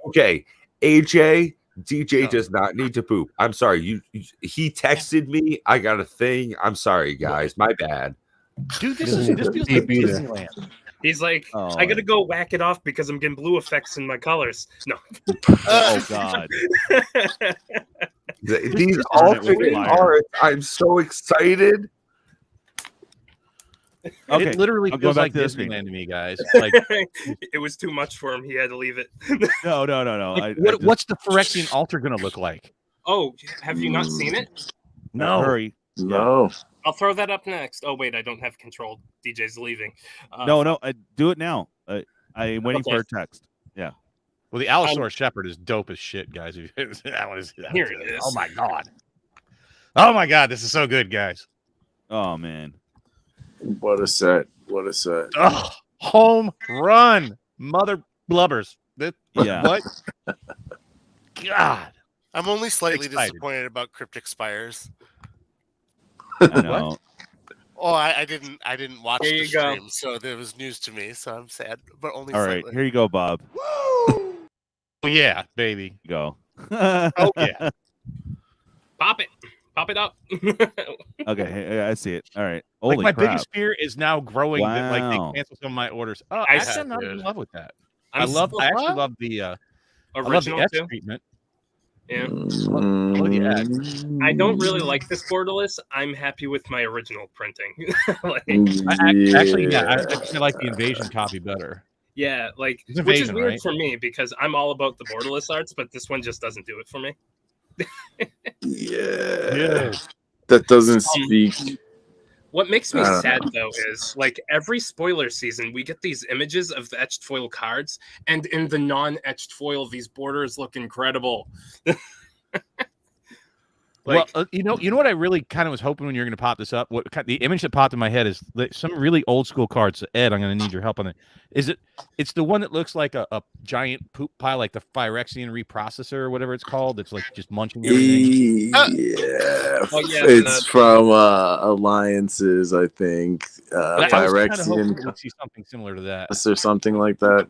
Okay, AJ, DJ does not need to poop. I'm sorry. He texted me. I got a thing. I'm sorry, guys. My bad. Dude, this feels like Disneyland. He's like, I gotta go whack it off because I'm getting blue effects in my colors. No. Oh God. These alternate arts. I'm so excited. Okay. It literally feels like Disneyland to me, guys. Like it was too much for him. He had to leave it. No. Like, what's the Phyrexian altar gonna look like? Oh, have you not seen it? No. Hurry. No. I'll throw that up next. Oh wait, I don't have control. DJ's leaving. No. Do it now. I'm waiting for a text. Yeah. Well, the Alastair Shepard is dope as shit, guys. That one is. Here it is. Oh my god. Oh my god, this is so good, guys. Oh man. What a set. What a set. Oh, home run. Mother blubbers. Yeah. What? God. I'm only slightly disappointed about Cryptic Spires. I know. Oh, I didn't watch There the you go. stream, so there was news to me, so I'm sad. But only All right, slightly. here you go, Bob. Oh, yeah, baby. Go. Oh yeah. Pop it up. Okay, I see it. All right. Like Holy my crap. biggest fear is now growing that like Wow. they cancel some of my orders. Oh, I I'm not in love with that. I I'm actually love the original X too. treatment. Yeah. Love the X. I don't really like this borderless. I'm happy with my original printing. Actually, I actually like the invasion copy better. Yeah, like It's which is invasion, weird right? for me because I'm all about the borderless arts, but this one just doesn't do it for me. Yeah. That doesn't speak. What makes me sad though is like every spoiler season we get these images of the etched foil cards, and in the non-etched foil, these borders look incredible. Like, well, you know what I really kind of was hoping when you're going to pop this up. The image that popped in my head is some really old school cards. Ed, I'm going to need your help on it. It's the one that looks like a giant poop pile, like the Phyrexian reprocessor or whatever it's called. It's like just munching everything. Yeah. Oh, yeah, It's from Alliances, I think. I was kind of hoping Phyrexian we'd see something similar to that. or something like that.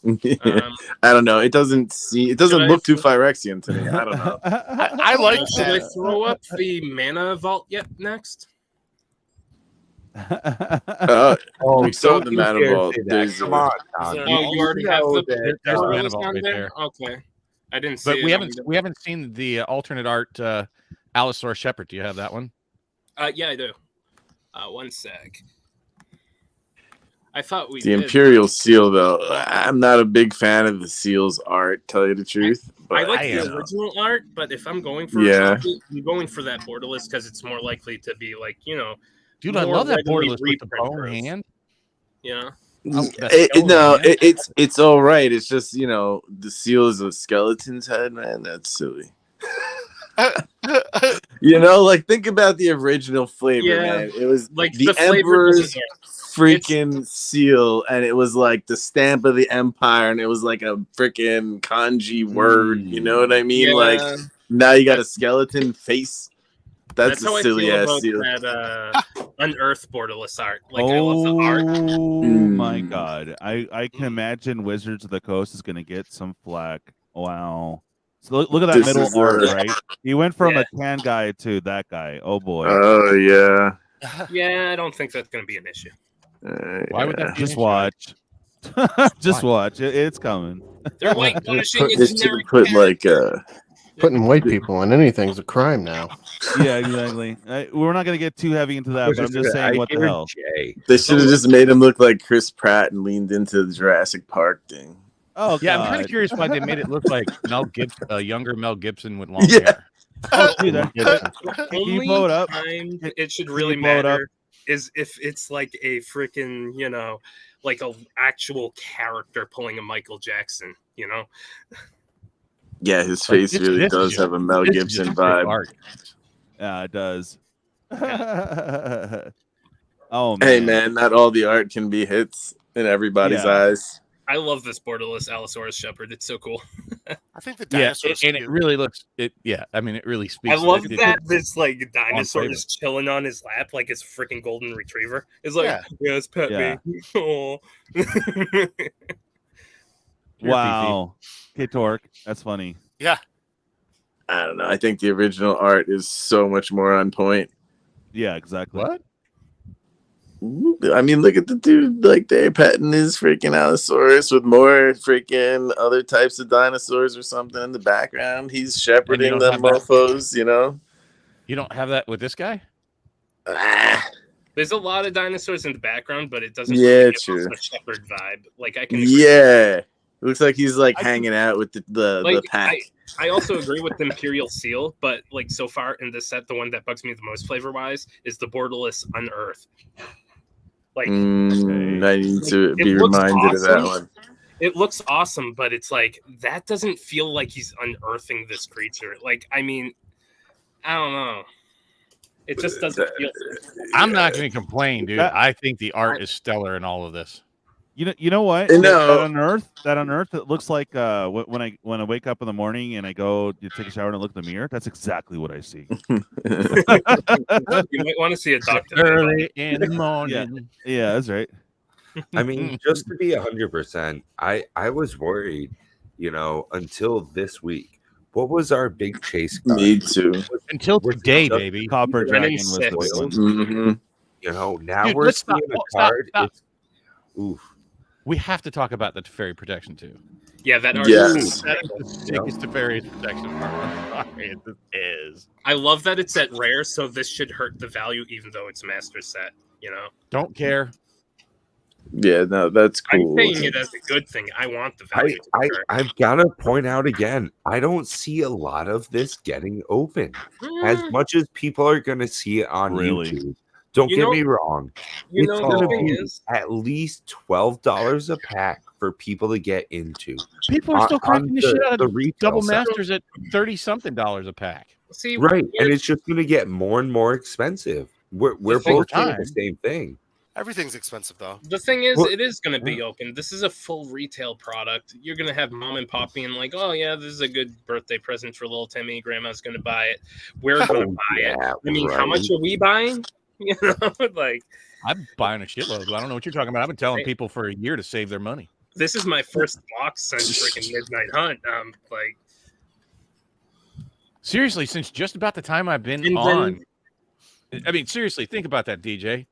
I don't know. It doesn't look too Phyrexian to me. I don't know. I like should I that. throw up the mana vault yet next? We saw the mana vault. Come on, Tom. Oh, you already have the There's the mana borderless vault down right there? there. Okay, I didn't see But it. we haven't seen the alternate art Alastair Shepard. Do you have that one? Yeah, I do. One sec. I thought we The did. Imperial Seal, though, I'm not a big fan of the Seal's art, tell you the truth. I But like I the am. original art, but if I'm going for Yeah. a copy, I'm going for that borderless because it's more likely to be like, you know, Dude, I more love that readily borderless with the reprint bone proof. hand. you know. It's all right. It's just, you know, the seal is a skeleton's head, man. That's silly. You know, like think about the original flavor, Yeah, man. It was like the the flavor Emperor's doesn't- freaking seal, and it was like the stamp of the Empire, and it was like a freaking kanji word. You know what I mean? Like Yeah. now you got a skeleton face. That's a how I silly feel ass about seal. that unearthed borderless art. Like I love the art. Oh my Mm. god. I can imagine Wizards of the Coast is gonna get some flack. Wow. So look at that This middle is, art, right? He went from Yeah. a tan guy to that guy. Oh boy. Oh yeah. Yeah, I don't think that's going to be an issue. Why would that be? Just an issue? watch. Just Why? watch. It's coming. They're like punishing a They should generic put character. like Putting white people on anything's a crime now. Yeah, exactly. We're not gonna get too heavy into that, but I'm just saying, what the hear hell? Jay. they should have just made him look like Chris Pratt and leaned into the Jurassic Park thing. Oh, Yeah, I'm kind God. of curious why they made it look like Mel Gibson, a younger Mel Gibson with long Yeah. hair. Oh, dude, that, The Can you only blow it up? time it should Can really you blow it up? matter is if it's like a freaking, you know, like a actual character pulling a Michael Jackson, you know? Yeah, his Like, face this- really this is does just- have a Mel This is Gibson just great vibe. art. yeah, it does. Oh man. Hey man, not all the art can be hits in everybody's Yeah. eyes. I love this borderless Alastair Shepard. It's so cool. I think the Yeah, dinosaurs. and it really looks it. Yeah, I mean, it really speaks. I love it- that this like dinosaur flavor. is chilling on his lap like it's freaking golden retriever. It's like, Yeah. yes, pet Yeah. me. Aw. Wow. Okay, Torque. That's funny. I don't know. I think the original art is so much more on point. Yeah, exactly. What? I mean, look at the dude. Like they're petting his freaking Allosaurus with more freaking other types of dinosaurs or something in the background. He's shepherding don't them have that? mofos, you know. You don't have that with this guy? Ah, There's a lot of dinosaurs in the background, but it doesn't Yeah, really give true. off a shepherd vibe. Like I can agree. yeah. Looks like he's like I hanging out with the Like, pack. I also agree with the Imperial Seal, but like so far in this set, the one that bugs me the most flavor wise is the borderless Unearthed. Like I need to It be looks reminded of that awesome. one. it looks awesome, but it's like that doesn't feel like he's unearthing this creature. Like, I mean, I don't know. It just doesn't feel. I'm not going to complain, dude. That- I think the art is stellar in all of this. You know what? No. That unearth that looks like when I wake up in the morning and I go to take a shower and I look in the mirror, that's exactly what I see. You might want to see a doctor. Early in the morning. Yeah, that's right. I mean, just to be 100%, I was worried, you know, until this week. What was our big chase card? Me too. Until We're today, just- baby. Copper Ren Dragon and was six. the big one. hmm You know, now Dude, we're let's seeing stop. a Stop, card. stop. It's, oof. We have to talk about the Teferi protection, too. Yeah, that art. Yes. That is the sickest Teferi protection part. I'm sorry, it just is. I love that it's at rare, so this should hurt the value, even though it's master set. You know, Don't care. Yeah, no, that's cool. I'm saying it as a good thing. I want the value. to hurt. I've got to point out again, I don't see a lot of this getting open as much as people are going to see it on Really? YouTube. Don't You get know- me wrong. You It's know, going the to thing be is, at least $12 a pack for people to get into. People are still On cracking the shit out the of retail double side. masters at $30-something a pack. see, Right. And here's- it's just going to get more and more expensive. We're thing- both doing Time. the same thing. Everything's expensive though. the thing is, Well- it is going to be open. This is a full retail product. You're going to have mom and pop being like, "Oh yeah, this is a good birthday present for little Timmy. Grandma's going to buy it. We're going to buy it." yeah, I mean, how much right. are we buying? You know, like I'm buying a shitload. I don't know what you're talking about. I've been telling Hey. people for a year to save their money. this is my first box since freaking Midnight Hunt. Like, Seriously, since just about the time I've been And on. I mean, seriously, think about that, DJ.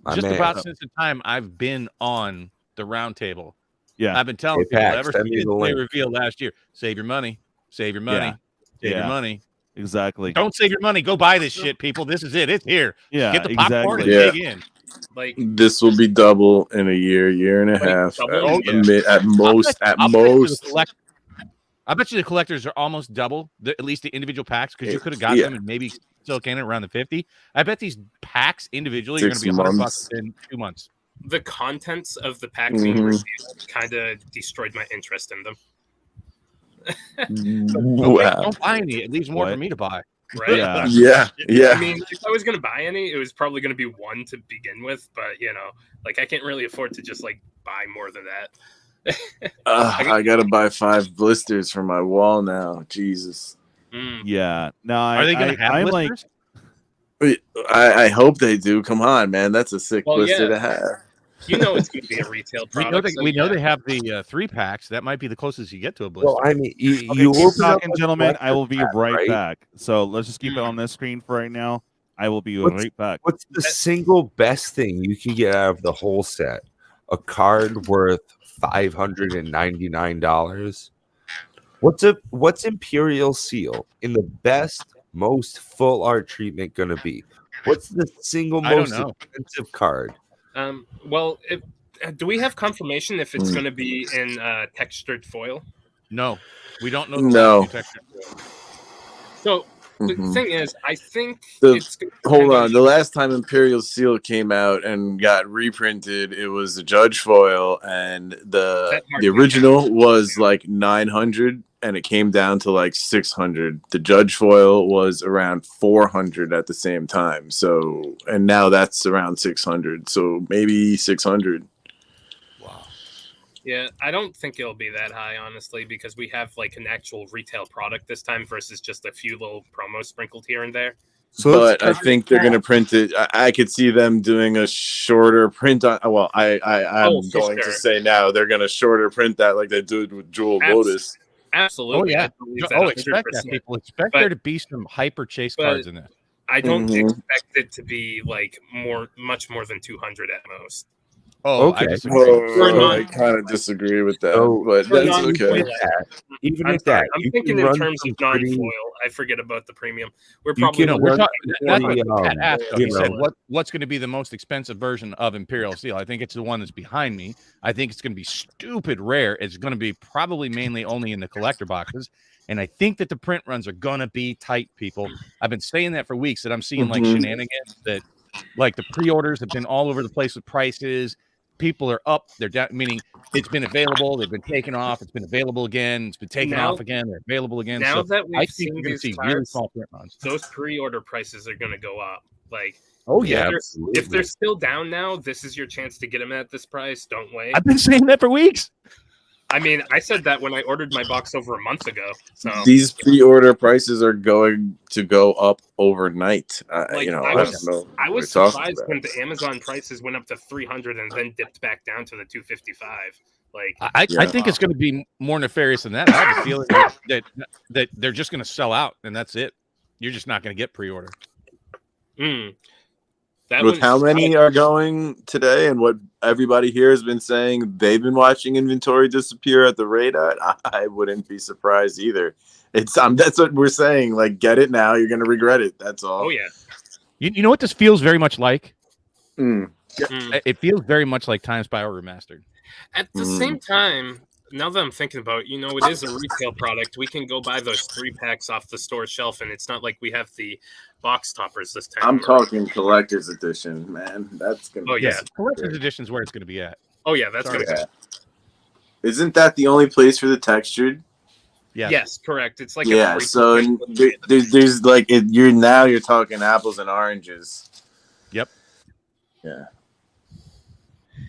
My Just man. about since the time I've been on the round table. Yeah. I've been telling Hey, people Pax, ever send me since the they link. revealed last year, save your money, save your money, save Yeah. your money. Exactly. Don't save your money. Go buy this shit, people. This is it. It's here. Yeah, Get the popcorn exactly. and Yeah. dig in. Like This will be double in a year and a Like, half double? at most. I bet you the collectors are almost double, at least the individual packs, because you could have got Yeah. them and maybe still can around the 50. I bet these packs individually are going 6 to be $100 months. in 2 months. the contents of the pack being revealed kind of destroyed my interest in them. Wow. Don't buy any. It leaves more for What? me to buy. Right? Yeah. Yeah. I mean, if I was going to buy any, it was probably going to be one to begin with. But, like I can't really afford to just like buy more than that. I gotta buy 5 blisters for my wall now. Jesus. Yeah. No, Are they going to have I'm blisters? Wait, I hope they do. Come on, man. That's a sick Well, blister yeah. to have. It's going to be a retail product. we know they have the 3 packs. That might be the closest you get to a blister. Well, I mean, you Okay, keep open up talking, a gentlemen. I will collector be right pack, back. So let's just keep it on this screen for right now. I will be right back. What's the single best thing you can get out of the whole set? A card worth $599. What's Imperial Seal in the best, most full art treatment gonna be? What's the single I don't most know. expensive card? Well, do we have confirmation if it's going to be in textured foil? No, we don't know. No. So the thing is, I think The- it's gonna Hold depend on. The last time Imperial Seal came out and got reprinted, it was the Judge foil, and the original was like 900, and it came down to like 600. The Judge foil was around 400 at the same time. So, and now that's around 600. So maybe 600. Yeah, I don't think it'll be that high, honestly, because we have like an actual retail product this time versus just a few little promos sprinkled here and there. So But I think they're going to print it. I could see them doing a shorter print on. Well, I'm going to say now they're going to shorter print that like they did with Jewel Lotus. Absolutely. Oh yeah. I believe that Expect that. 100%. People expect there to be some hyper chase cards in this. I don't expect it to be like much more than 200 at most. Oh, okay. I kind of disagree with that, but that's okay. Even I'm at that, I'm you thinking can in run terms some of non-foil. pretty- I forget about the premium. We're You probably can We're run talking. That's what 20, Pat asked. Though. He you said, know. "What's going to be the most expensive version of Imperial Seal?" I think it's the one that's behind me. I think it's going to be stupid rare. It's going to be probably mainly only in the collector boxes, and I think that the print runs are going to be tight. People, I've been saying that for weeks. That I'm seeing like shenanigans that, like the pre-orders have been all over the place with prices. People are up, they're down, meaning it's been available, they've been taken off, it's been available again, it's been taken off again, they're available again. Now So that we've I seen think you're going to these see really cards, small print runs. those pre-order prices are going to go up. Like, Oh yeah, if they're still down now, this is your chance to get them at this price. Don't wait. I've been saying that for weeks. I mean, I said that when I ordered my box over a month ago. So These pre-order prices are going to go up overnight. like, I I don't was, know. I was what we're talking surprised about. when the Amazon prices went up to 300 and then dipped back down to the 255. Like, I think it's going to be more nefarious than that. I have a feeling that they're just going to sell out, and that's it. You're just not going to get pre-order. With how many are going today, and what everybody here has been saying, they've been watching inventory disappear at the rate at. I wouldn't be surprised either. It's that's what we're saying. Like, get it now, you're gonna regret it. That's all. Oh yeah. You know what this feels very much like? Mm. It feels very much like Time Spiral Remastered. At the same time, now that I'm thinking about it, it is a retail product. We can go buy those 3-packs off the store shelf, and it's not like we have the box toppers this time. I'm talking collector's edition, man. That's gonna. Oh, yeah. Collector's edition is where it's going to be at. Oh yeah, that's Sorry. good. Isn't that the only place for the textured? Yes, correct. It's like Yeah. So there's like you're talking apples and oranges. Yep. Yeah.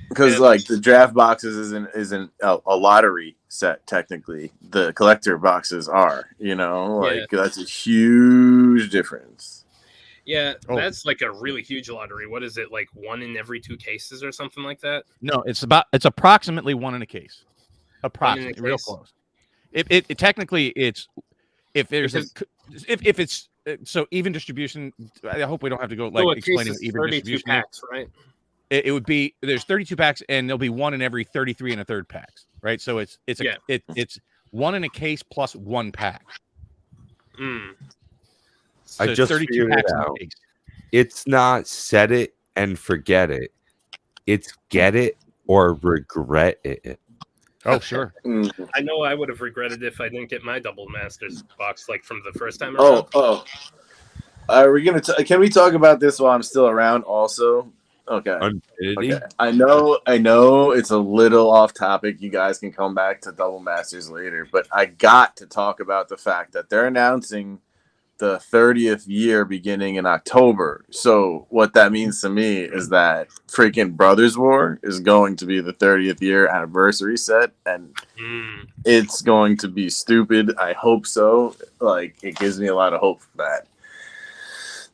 Because like the draft boxes isn't a lottery set technically. The collector boxes are. That's a huge difference. Yeah, that's like a really huge lottery. What is it, like 1 in every 2 cases or something like that? No, it's approximately 1 in a case. Approximately, real close. It technically it's if there's if it's so even distribution. I hope we don't have to go like explaining even 32 distribution. packs, right? It would be there's 32 packs and there'll be 1 in every 33 1/3 packs, right? So it's 1 in a case plus 1 pack. I just figured it out. It's not set it and forget it. It's get it or regret it. Oh, sure. I know I would have regretted if I didn't get my double masters box like from the first time around. Are we gonna? Can we talk about this while I'm still around? Also, okay. Okay. I know it's a little off topic. You guys can come back to double masters later, but I got to talk about the fact that they're announcing the 30th year beginning in October. So what that means to me is that freaking Brothers War is going to be the 30th year anniversary set, and it's going to be stupid. I hope so. Like, it gives me a lot of hope for that.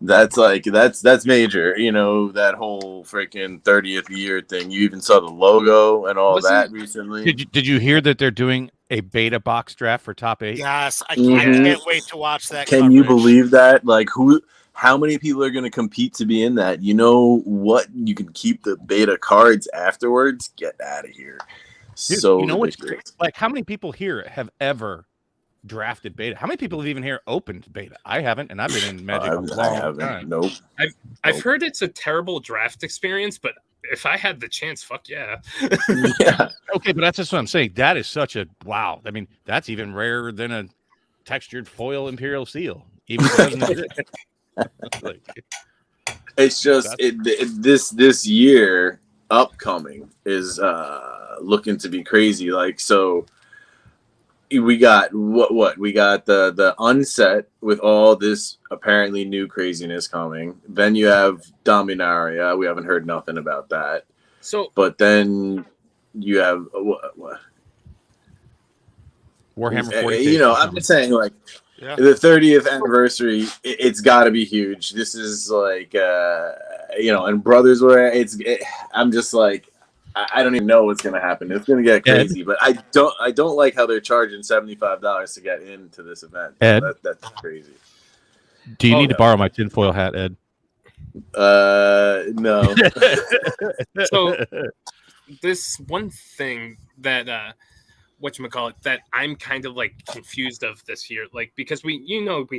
That's major, you know, that whole freaking 30th year thing. You even saw the logo and all that recently. Did you hear that they're doing a beta box draft for top 8? Yes, I can't wait to watch that. Can you believe that? Like, how many people are going to compete to be in that? You know what? You can keep the beta cards afterwards. Get out of here. Dude, So you know what's ridiculous. like? How many people here have ever drafted beta? How many people have even here opened beta? I haven't, and I've been in Magic a long time. Nope. I've heard it's a terrible draft experience, but if I had the chance, fuck yeah. Yeah. Okay, but that's just what I'm saying. That is such a wow. I mean, that's even rarer than a textured foil Imperial Seal. Even if it doesn't exist. Like, It's just this year upcoming is looking to be crazy. Like, so we got what we got the unset with all this apparently new craziness coming. Then you have Dominaria. We haven't heard nothing about that. So, but then you have what? Warhammer 40K. You know, I'm just saying, like, the 30th anniversary, it's got to be huge. This is like, you know, and Brothers War. I'm just like, I don't even know what's gonna happen. It's gonna get crazy, but I don't like how they're charging $75 to get into this event. Ed? That's crazy. Do you need to borrow my tinfoil hat, Ed? No. So this one thing that whatchamacallit, that I'm kind of like confused of this year, like, because we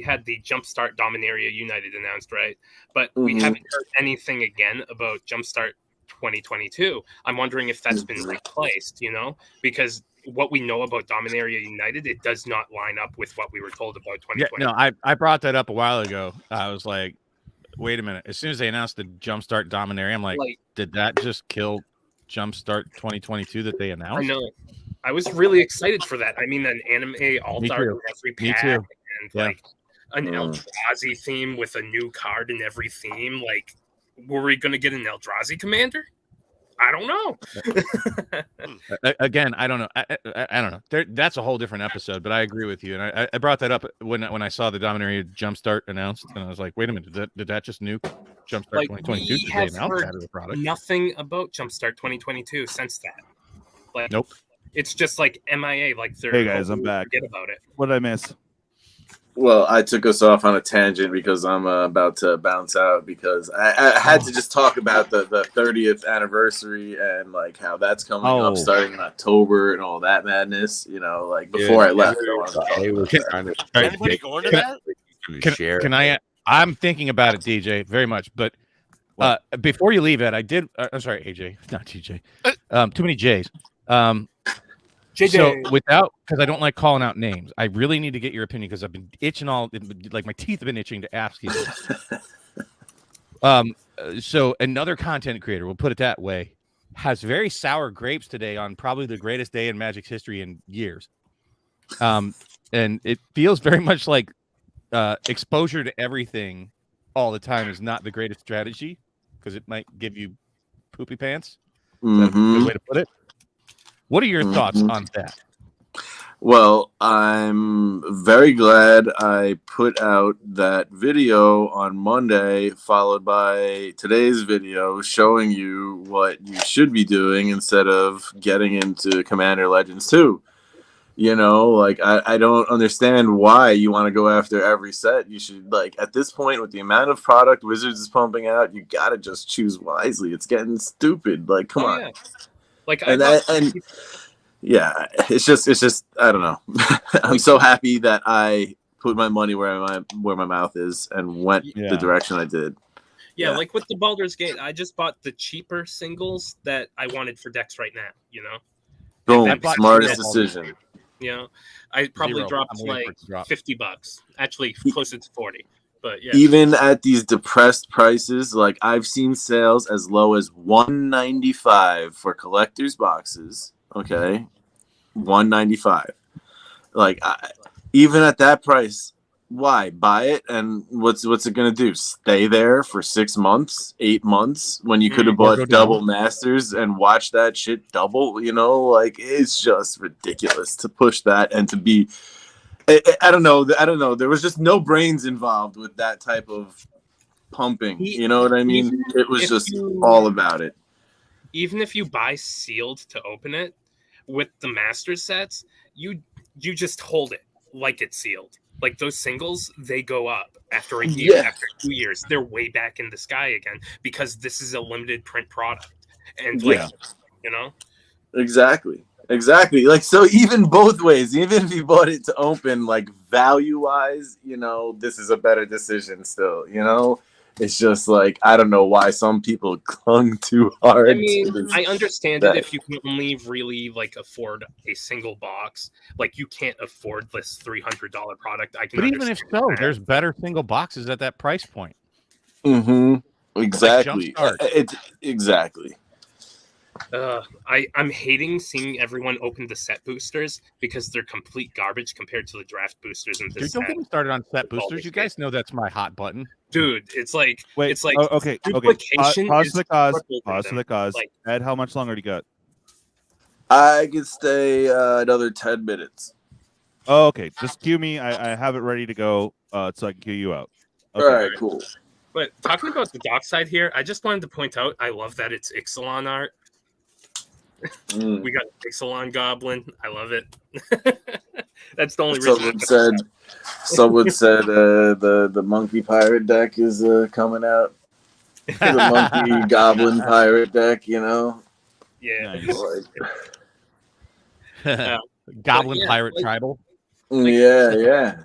had the Jumpstart Dominaria United announced, right? But we haven't heard anything again about Jumpstart 2022. I'm wondering if that's been replaced, you know, because what we know about Dominaria United, it does not line up with what we were told about 2020. Yeah, no, I brought that up a while ago. I was like, wait a minute. As soon as they announced the Jumpstart Dominaria, I'm like, did that just kill Jumpstart 2022 that they announced? I know. I was really excited for that. I mean, an anime alt-art in every pack, and like an Eldrazi theme with a new card in every theme. Like, were we going to get an Eldrazi commander? I don't know. Again, I don't know. I don't know. That's a whole different episode, but I agree with you. And I brought that up when I saw the Dominaria Jumpstart announced, and I was like, wait a minute, did that just nuke Jumpstart Like, 2022? we Did they have announce heard that as a product? nothing about Jumpstart 2022 since that. Like, nope. It's just like MIA. Like, they're Hey guys, I'm back. Forget about it. What did I miss? Well, I took us off on a tangent because I'm about to bounce out, because I had to just talk about the 30th anniversary and like how that's coming up starting in October and all that madness. You know, like before I left, I wanted to talk about that. Anybody going to that? Can I? I'm thinking about it, DJ, very much. But before you leave, Ed, I did. I'm sorry, AJ, not TJ. Too many J's. JJ. So because I don't like calling out names, I really need to get your opinion because I've been itching like my teeth have been itching to ask you. So another content creator, we'll put it that way, has very sour grapes today on probably the greatest day in Magic's history in years. And it feels very much like exposure to everything all the time is not the greatest strategy because it might give you poopy pants. Is that a good way to put it? What are your thoughts on that? Well, I'm very glad I put out that video on Monday, followed by today's video showing you what you should be doing instead of getting into Commander Legends 2. You know, like, I don't understand why you want to go after every set. You should, like, at this point, with the amount of product Wizards is pumping out, you got to just choose wisely. It's getting stupid. Like, come on. Yeah. Like, yeah, it's just I don't know. I'm so happy that I put my money where my mouth is and went the direction I did. Yeah, like with the Baldur's Gate, I just bought the cheaper singles that I wanted for decks right now, you know? Boom, then- smartest decision. You know, I probably Zero. dropped I'm waiting for like it to drop. $50, actually closer to 40. But yeah, Even at these depressed prices, like I've seen sales as low as $195 for collector's boxes. Okay, $195. Like even at that price, why buy it? And what's it gonna do? Stay there for 6 months, 8 months when you could have Or go bought double down. masters and watch that shit double? You know, like it's just ridiculous to push that and to be. I don't know. There was just no brains involved with that type of pumping. You know what I mean? Even It was if just you- all about it. even if you buy sealed to open it with the master sets, you just hold it like it's sealed. Like those singles, they go up after a year, Yeah. after 2 years, they're way back in the sky again because this is a limited print product. And like, you know, Exactly. Like, so even both ways, even if you bought it to open, like value wise, you know, this is a better decision still, you know? It's just like, I don't know why some people clung too hard. I mean, to this. I understand it if you can only really like afford a single box. Like you can't afford this $300 product. I can But even if understand so, that. there's better single boxes at that price point. Exactly. Jumpstart. It's exactly. I'm hating seeing everyone open the set boosters because they're complete garbage compared to the draft boosters in this Dude, don't set. get me started on set boosters. Baldur's You guys know that's my hot button. Dude, it's like Wait, it's like okay. duplication Pause is for the cause. triple for Pause for them. the cause. Like, Ed, how much longer do you got? I could stay another 10 minutes. Oh, okay. Just cue me. I have it ready to go so I can cue you out. Okay. All right, cool. but talking about the dock side here, I just wanted to point out I love that it's Ixalan art. We got Ixalan Goblin. I love it. That's the only reason. Someone said the monkey pirate deck is coming out. The monkey goblin pirate deck, you know. Yeah. Nice. Goblin yeah, Pirate like- Tribal. Yeah.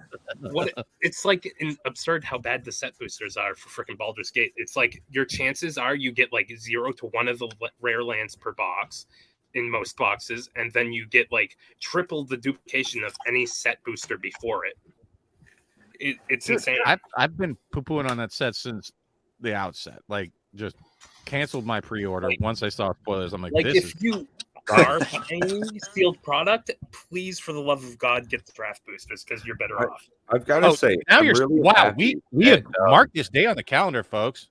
It's like absurd how bad the set boosters are for freaking Baldur's Gate. It's like your chances are you get like 0 to 1 of the rare lands per box in most boxes, and then you get like triple the duplication of any set booster before it. It's insane. I've been poo-pooing on that set since the outset. Like, just canceled my pre-order once I saw spoilers. I'm like, Like this if you are buying sealed product, please, for the love of God, get the draft boosters because you're better off. I've got to say, now I'm you're really wow. happy We that, marked this day on the calendar, folks.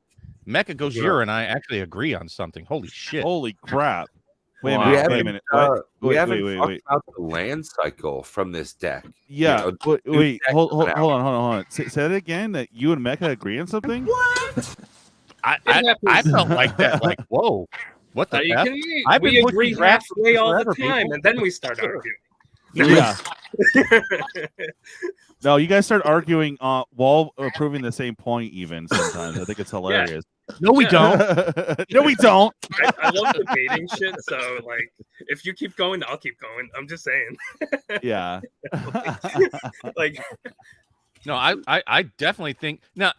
Mecha Goes Yeah. Your and I actually agree on something. Holy shit! Holy crap! Wait a we minute. haven't, Wait a minute. What? we haven't wait. talked about the land cycle from this deck. Yeah. You know, Wait. new Wait deck hold coming on. out. Hold on. Say that again. That you and Mecha agree on something? I felt like that. Like, whoa, what the Are you F? kidding me? I've We been agree pushing draft halfway all the forever, time, people. and then we start arguing. Yeah. No, you guys start arguing while proving the same point. Even sometimes I think it's hilarious. No, we don't. No, we don't. I love debating shit, so like if you keep going, I'll keep going. I'm just saying. Yeah. Like No, I definitely think now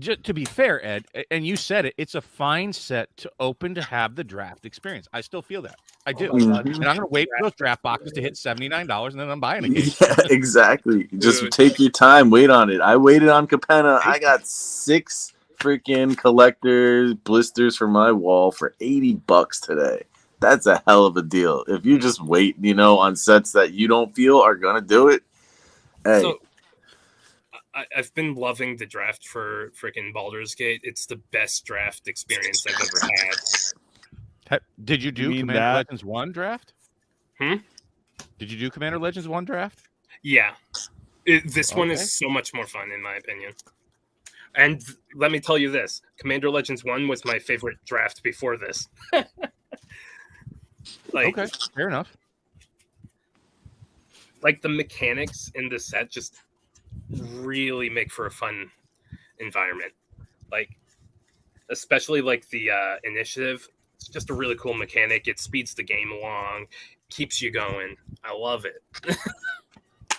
to be fair, Ed, and you said it, it's a fine set to open to have the draft experience. I still feel that. I do. And I'm gonna wait for those draft boxes to hit $79 and then I'm buying again. Yeah, exactly. Just Dude. take your time, wait on it. I waited on Capenna. I got 6 freaking collectors blisters for my wall for $80 today. That's a hell of a deal. If you just wait, you know, on sets that you don't feel are gonna do it. Hey, so I've been loving the draft for freaking Baldur's Gate. It's the best draft experience I've ever had. Did you do mean Commander that? Legends 1 draft? Did you do Commander Legends 1 draft? Yeah. This one Okay. is so much more fun, in my opinion. And let me tell you this. Commander Legends 1 was my favorite draft before this. Like, Okay, fair enough. like the mechanics in this set just really make for a fun environment. Like, especially like the initiative. It's just a really cool mechanic. It speeds the game along, keeps you going. I love it.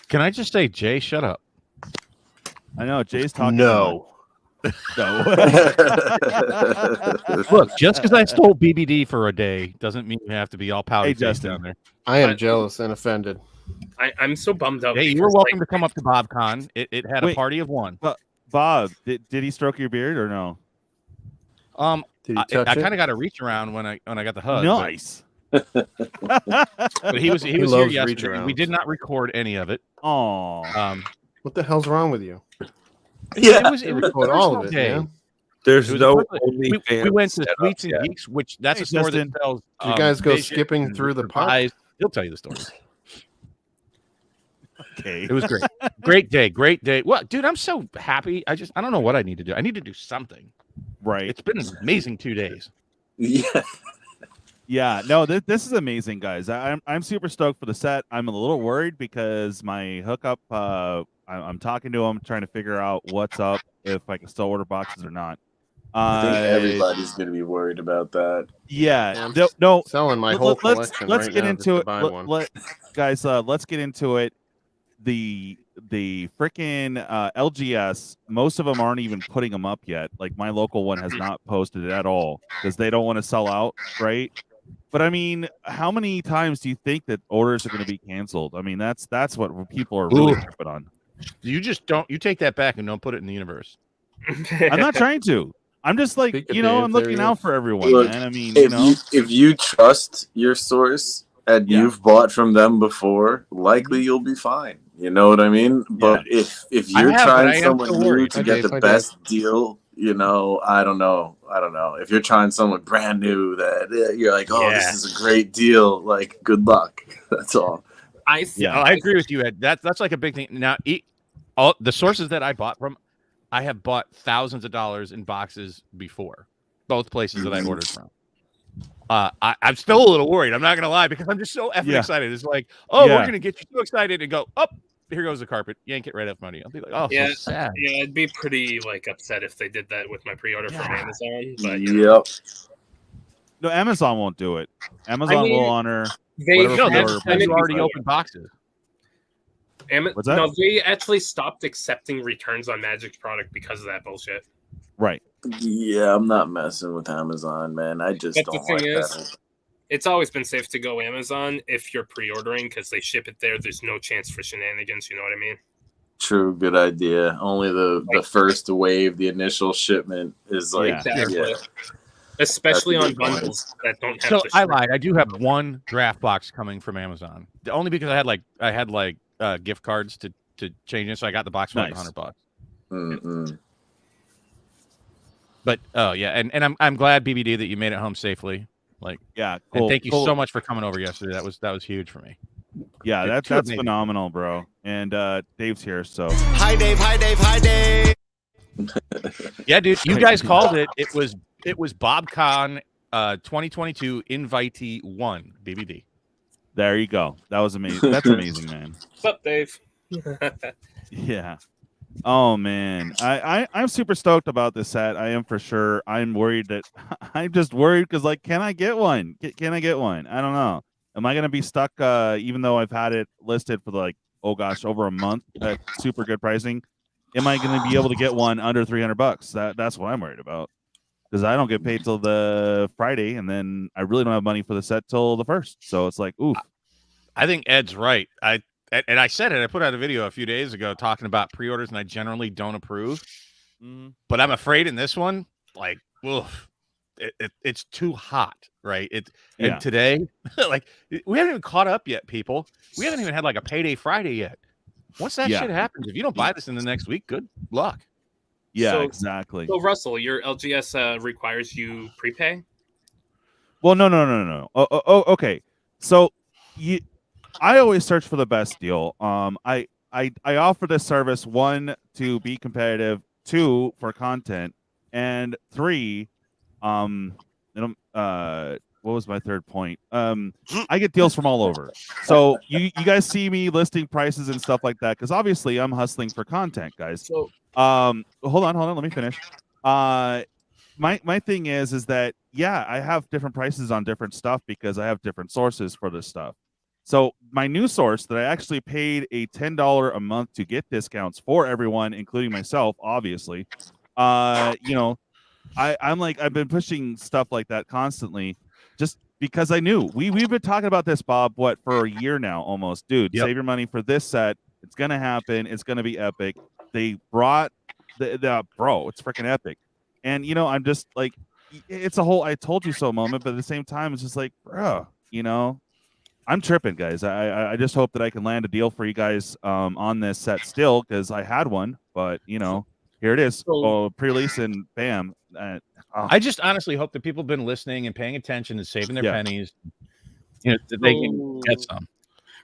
Can I just say, Jay, shut up? I know Jay's talking. No. No. Look, just because I stole BBD for a day doesn't mean you have to be all pouty Hey, faced Justin. down there. I am jealous and offended. I'm so bummed out. Hey, you because, were welcome like, to come up to BobCon. It had a Wait. party of one. Bob, did he stroke your beard or no? Did he I touch it? kind of got a reach around when I got the hug. Nice. But he was here loves reach yesterday. We arounds. did not record any of it. Oh. What the hell's wrong with you? It was Record all of it, day. man. There's It was no a- we OnlyFans went to set up Sweets and yet. Geeks, which that's Hey, a store Justin. that sells. Did you guys go Vision skipping and through the park? pies. He'll tell you the story. Okay. It was great. Great day. Well, dude, I'm so happy. I don't know what I need to do. I need to do something. Right. It's been an amazing 2 days. Yeah. Yeah, no, this is amazing, guys. I'm super stoked for the set. I'm a little worried because my hookup, I'm talking to him, trying to figure out what's up, if I can still order boxes or not. I think everybody's going to be worried about that. Yeah, I'm no. Selling my whole collection Let's right get now into just it, to buy one. guys. Let's get into it. The freaking LGS, most of them aren't even putting them up yet. Like my local one has not posted it at all because they don't want to sell out, right? But I mean, how many times do you think that orders are going to be canceled? I mean, that's what people are really tripping on. You just don't. You take that back and don't put it in the universe. I'm not trying to. I'm just like, Speak of you know, Dave, I'm there looking he out is. for everyone, Look, man. I mean, you know, If you trust your source and Yeah. you've bought from them before, likely you'll be fine. You know what I mean? But if I you're have, but I trying am someone still new worried. to I get did, the I did. best deal, you know, I don't know. If you're trying someone brand new that you're like, oh, this is a great deal, like, good luck. That's all. I agree with you, Ed. That's like a big thing. Now, all the sources that I bought from, I have bought thousands of dollars in boxes before, both places that I ordered from. I'm still a little worried. I'm not gonna lie because I'm just so effing excited. It's like, oh, we're gonna get you so excited and go, oh, here goes the carpet, yank it right off money. I'll be like, oh, Yeah, so sad. yeah, I'd be pretty like upset if they did that with my pre-order from Amazon. But you know, Yep. no, Amazon won't do it. Amazon I mean, will honor. they whatever No, pre-order that's price you you already put. opened boxes. What's that? No, they actually stopped accepting returns on Magic's product because of that bullshit. Right. Yeah, I'm not messing with Amazon, man. I just But the don't thing like is, that. it's always been safe to go Amazon if you're pre-ordering because they ship it there. There's no chance for shenanigans. You know what I mean? True, good idea. Only the first wave, the initial shipment is like, Exactly. yeah. Especially That's a on good point. bundles that don't have. So the I ship. lied. I do have one draft box coming from Amazon, only because I had like gift cards to change it, so I got the box for like Nice. $100. Mm-mm. But oh yeah, and I'm glad BBD that you made it home safely. Like, Yeah. and Cool. thank you cool. so much for coming over yesterday. That was huge for me. Yeah, You're that's too amazing. phenomenal, bro. And Dave's here, so Hi, Dave. Hi, Dave. Hi, Dave. Yeah, dude, you guys called it. It was BobCon 2022 Invitee 1 BBD. there you go. That was amazing. That's amazing, man. What's up, Dave? Yeah. Oh man, I'm super stoked about this set. I am for sure. I'm worried that I'm just worried because like, can I get one? Can I get one? I don't know. Am I gonna be stuck? Even though I've had it listed for like, oh gosh, over a month at super good pricing. Am I gonna be able to get one under $300? That's what I'm worried about. Because I don't get paid till the Friday, and then I really don't have money for the set till the 1st. So it's like, oof. I think Ed's right. And I said it. I put out a video a few days ago talking about pre-orders, and I generally don't approve. But I'm afraid in this one, like, oof, it's too hot, right? And today, like, we haven't even caught up yet, people. We haven't even had like a payday Friday yet. Once that shit happens, if you don't buy this in the next week, good luck. Yeah, So- exactly. So Russell, your LGS requires you prepay. Well, no. Oh, okay. So I always search for the best deal. I offer this service, 1, to be competitive, 2, for content, and 3, what was my third point? I get deals from all over. So you guys see me listing prices and stuff like that because obviously I'm hustling for content, guys. So Hold on, let me finish. My thing is that I have different prices on different stuff because I have different sources for this stuff. So my new source that I actually paid a $10 a month to get discounts for everyone, including myself, obviously, you know, I'm like, I've been pushing stuff like that constantly, just because I knew we've been talking about this, Bob, what, for a year now almost, dude. Yep. Save your money for this set. It's gonna happen. It's gonna be epic. They brought the bro. It's freaking epic. And you know, I'm just like, it's a whole "I told you so" moment, but at the same time, it's just like, bro, you know, I'm tripping, guys. I just hope that I can land a deal for you guys on this set still, because I had one, but you know, here it is. Oh, pre-release and bam. I just honestly hope that people have been listening and paying attention and saving their pennies. You know, that they can get some.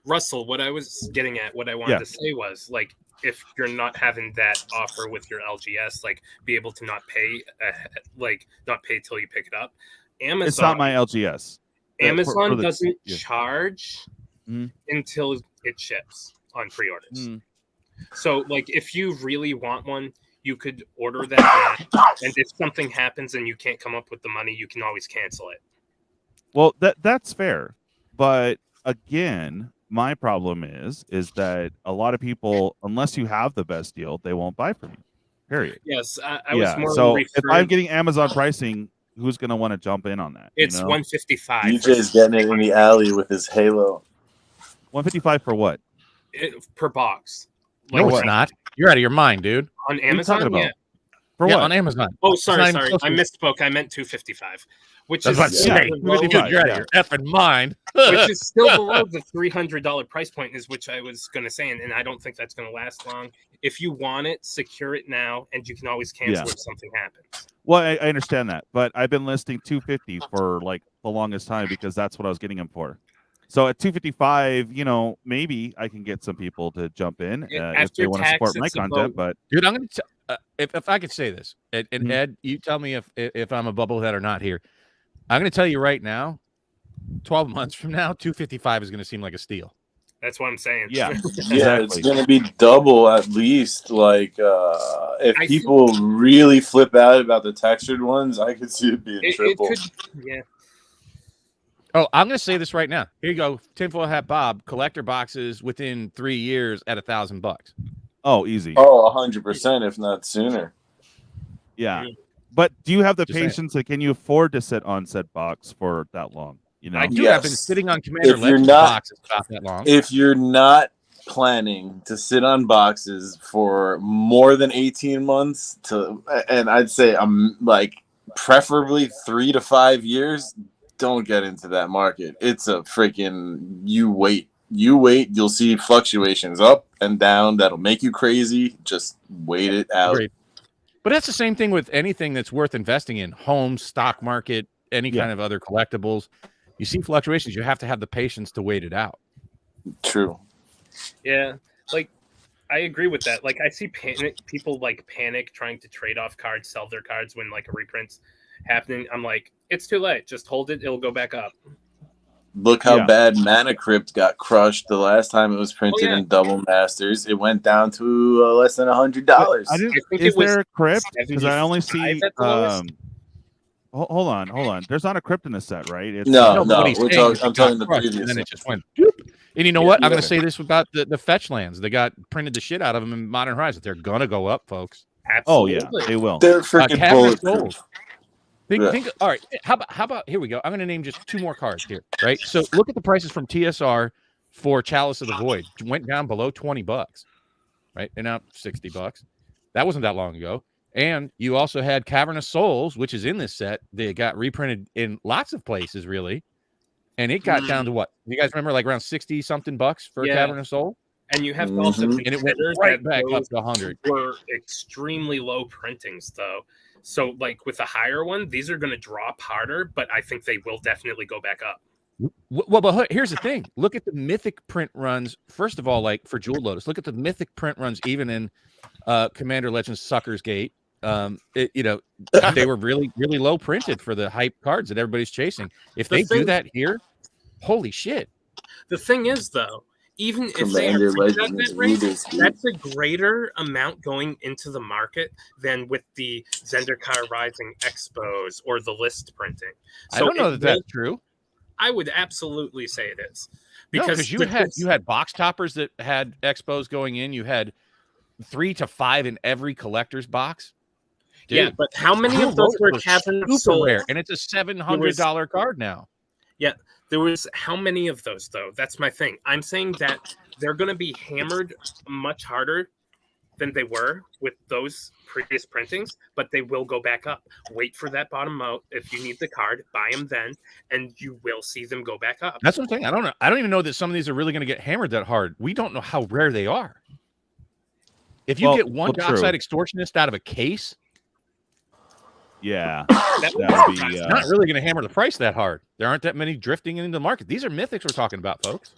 Russell, what I was getting at, what I wanted to say was, like, if you're not having that offer with your LGS, like, be able to not pay till you pick it up. Amazon, it's not my LGS. Amazon doesn't charge until it ships on pre-orders. So, like, if you really want one, you could order that, and if something happens and you can't come up with the money, you can always cancel it. Well, that's fair, but again, my problem is that a lot of people, unless you have the best deal, they won't buy from you. Period. Yes, I was more. So if I'm getting Amazon pricing, who's going to want to jump in on that? It's you know? $155. DJ's getting it in the alley with his Halo. $155 for what? Per box. Like, no, it's not. You're out of your mind, dude. On Amazon, yeah. For what? On Amazon. Oh, sorry. I misspoke. I meant $255, which is you're out of your effing mind. Which is still below the $300 price point, is which I was going to say, and I don't think that's going to last long. If you want it, secure it now, and you can always cancel if something happens. Well, I understand that, but I've been listing $250 for like the longest time because that's what I was getting them for. So at $255, you know, maybe I can get some people to jump in if they want to support my content. But dude, I'm going to if I could say this, and Ed, you tell me if I'm a bubblehead or not here. I'm going to tell you right now, 12 months from now, $255 is going to seem like a steal. That's what I'm saying. Yeah, yeah, it's going to be double at least. Like, if people really flip out about the textured ones, I could see it being triple. Yeah. Oh, I'm going to say this right now. Here you go, tinfoil hat Bob. Collector boxes within 3 years at $1,000. Oh, easy. Oh, 100%, if not sooner. Yeah. But do you have the patience, and can you afford to sit on said box for that long? You know, I do. I've been sitting on Commander Legends boxes about that long. If you're not planning to sit on boxes for more than 18 months, and I'd say like preferably 3 to 5 years, don't get into that market. It's a freaking you wait, you'll see fluctuations up and down that'll make you crazy. Just wait it out. Great. But that's the same thing with anything that's worth investing in: homes, stock market, any kind of other collectibles. You see fluctuations, you have to have the patience to wait it out. True. Yeah, like I agree with that. Like I see people panic trying to trade off cards, sell their cards when like a reprint's happening. I'm like, it's too late. Just hold it; it'll go back up. Look how bad Mana Crypt got crushed the last time it was printed in Double Masters. It went down to less than $100. Is there a crypt? Because I only see. Hold on. There's not a crypt in this set, right? No. I'm talking the previous. And then it just went. Doop. And you know what? I'm going to say this about the fetch lands. They got printed the shit out of them in Modern Horizons. They're going to go up, folks. Absolutely. Oh yeah, they will. They're freaking bulletproof. Think, all right, how about here we go. I'm going to name just 2 more cards here, right? So look at the prices from TSR for Chalice of the Void. Went down below $20, right? And now $60. That wasn't that long ago. And you also had Cavern of Souls, which is in this set. They got reprinted in lots of places, really. And it got down to what? You guys remember, like around 60-something bucks for Cavern of Souls? And you have to also consider and it went right back up to 100. Were extremely low printings, though. So, like, with a higher one, these are going to drop harder, but I think they will definitely go back up. Well, but here's the thing. Look at the Mythic print runs. First of all, like, for Jewel Lotus, look at the Mythic print runs even in Commander Legends Sucker's Gate. They were really, really low printed for the hype cards that everybody's chasing. If they do that here, holy shit. The thing is, though, even if they are at that rate, that's a greater amount going into the market than with the Zendikar Rising Expos or the list printing. So I don't know that that's true. I would absolutely say it is. Because you had box toppers that had Expos going in. You had 3 to 5 in every collector's box. Yeah, but how many Blue of those were Roller cavern super sold? rare, and it's a $700 card now. Yeah, there was how many of those though? That's my thing. I'm saying that they're going to be hammered much harder than they were with those previous printings, but they will go back up. Wait for that bottom out. If you need the card, buy them then, and you will see them go back up. That's what I'm saying. I don't know. I don't even know that some of these are really going to get hammered that hard. We don't know how rare they are. If you get one Dockside Extortionist out of a case, yeah, that would be it's not really going to hammer the price that hard. There aren't that many drifting into the market. These are mythics we're talking about, folks.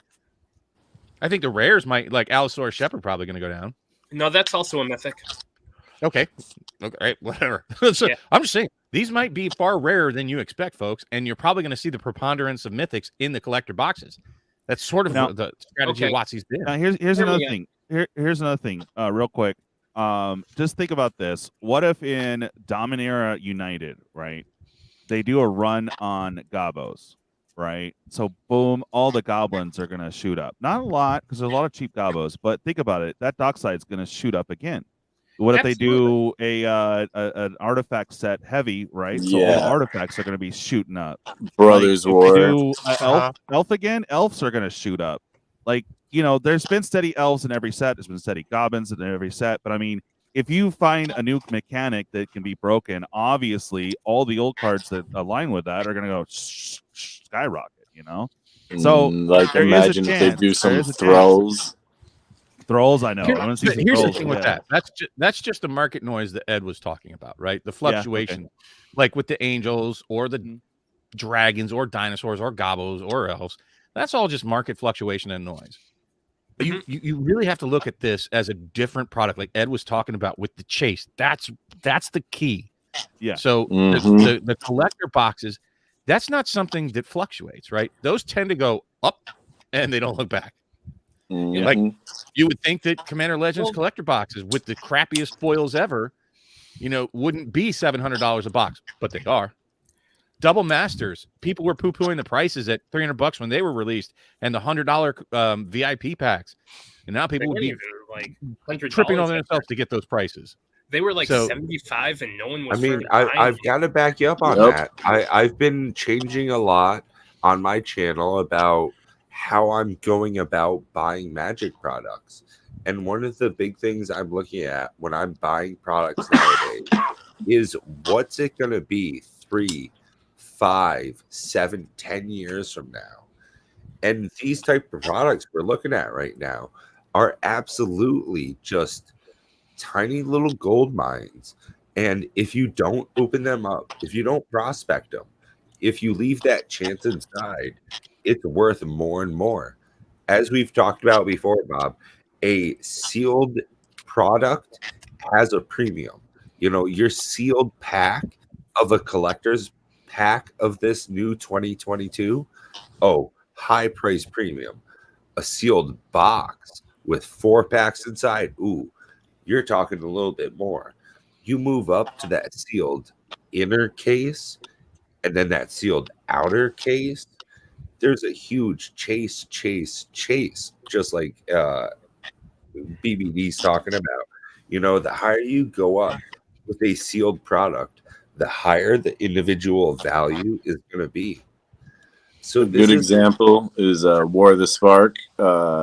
I think the rares might, like Alastair Shepard, probably going to go down. No, that's also a mythic. Okay, right, whatever. So, Yeah. I'm just saying these might be far rarer than you expect, folks, and you're probably going to see the preponderance of mythics in the collector boxes. That's sort of the strategy WotC's been. Now here's another thing. Here's another thing, real quick. Just think about this. What if in Dominaria United, right? They do a run on Gobos, right? So boom, all the goblins are gonna shoot up. Not a lot, because there's a lot of cheap Gobos, but think about it. That Dockside's gonna shoot up again. What if they do an artifact set heavy, right? So all the artifacts are gonna be shooting up. Brothers like, War. If they do elf again, elves are gonna shoot up. Like, you know, there's been steady elves in every set. There's been steady goblins in every set. But I mean, if you find a new mechanic that can be broken, obviously all the old cards that align with that are going to go skyrocket, you know? So, like, imagine if they do some thralls. Thralls, I know. I want to see some Here's the thralls, thing with that. That's just the market noise that Ed was talking about, right? The fluctuation, like with the angels or the dragons or dinosaurs or gobos or elves. That's all just market fluctuation and noise. But you really have to look at this as a different product, like Ed was talking about with the chase. That's the key. Yeah. So the collector boxes, that's not something that fluctuates, right? Those tend to go up and they don't look back. Like you would think that Commander Legends collector boxes with the crappiest foils ever, wouldn't be $700 a box, but they are. Double Masters, people were poo-pooing the prices at $300 when they were released, and the $100 VIP packs, and now people would be like tripping on themselves to get those prices. They were like 75, and no one was. I mean, I've got to back you up on that. I've been changing a lot on my channel about how I'm going about buying Magic products, and one of the big things I'm looking at when I'm buying products nowadays is what's it going to be 3, 5, 7, 10 years from now. And these type of products we're looking at right now are absolutely just tiny little gold mines. And if you don't open them up, if you don't prospect them, if you leave that chance inside, it's worth more and more. As we've talked about before, Bob, a sealed product has a premium. Your sealed pack of a collector's pack of this new 2022, high price premium. A sealed box with 4 packs inside, you're talking a little bit more. You move up to that sealed inner case and then that sealed outer case, there's a huge chase, just like BBD's talking about. The higher you go up with a sealed product, the higher the individual value is going to be. So a good example is War of the Spark,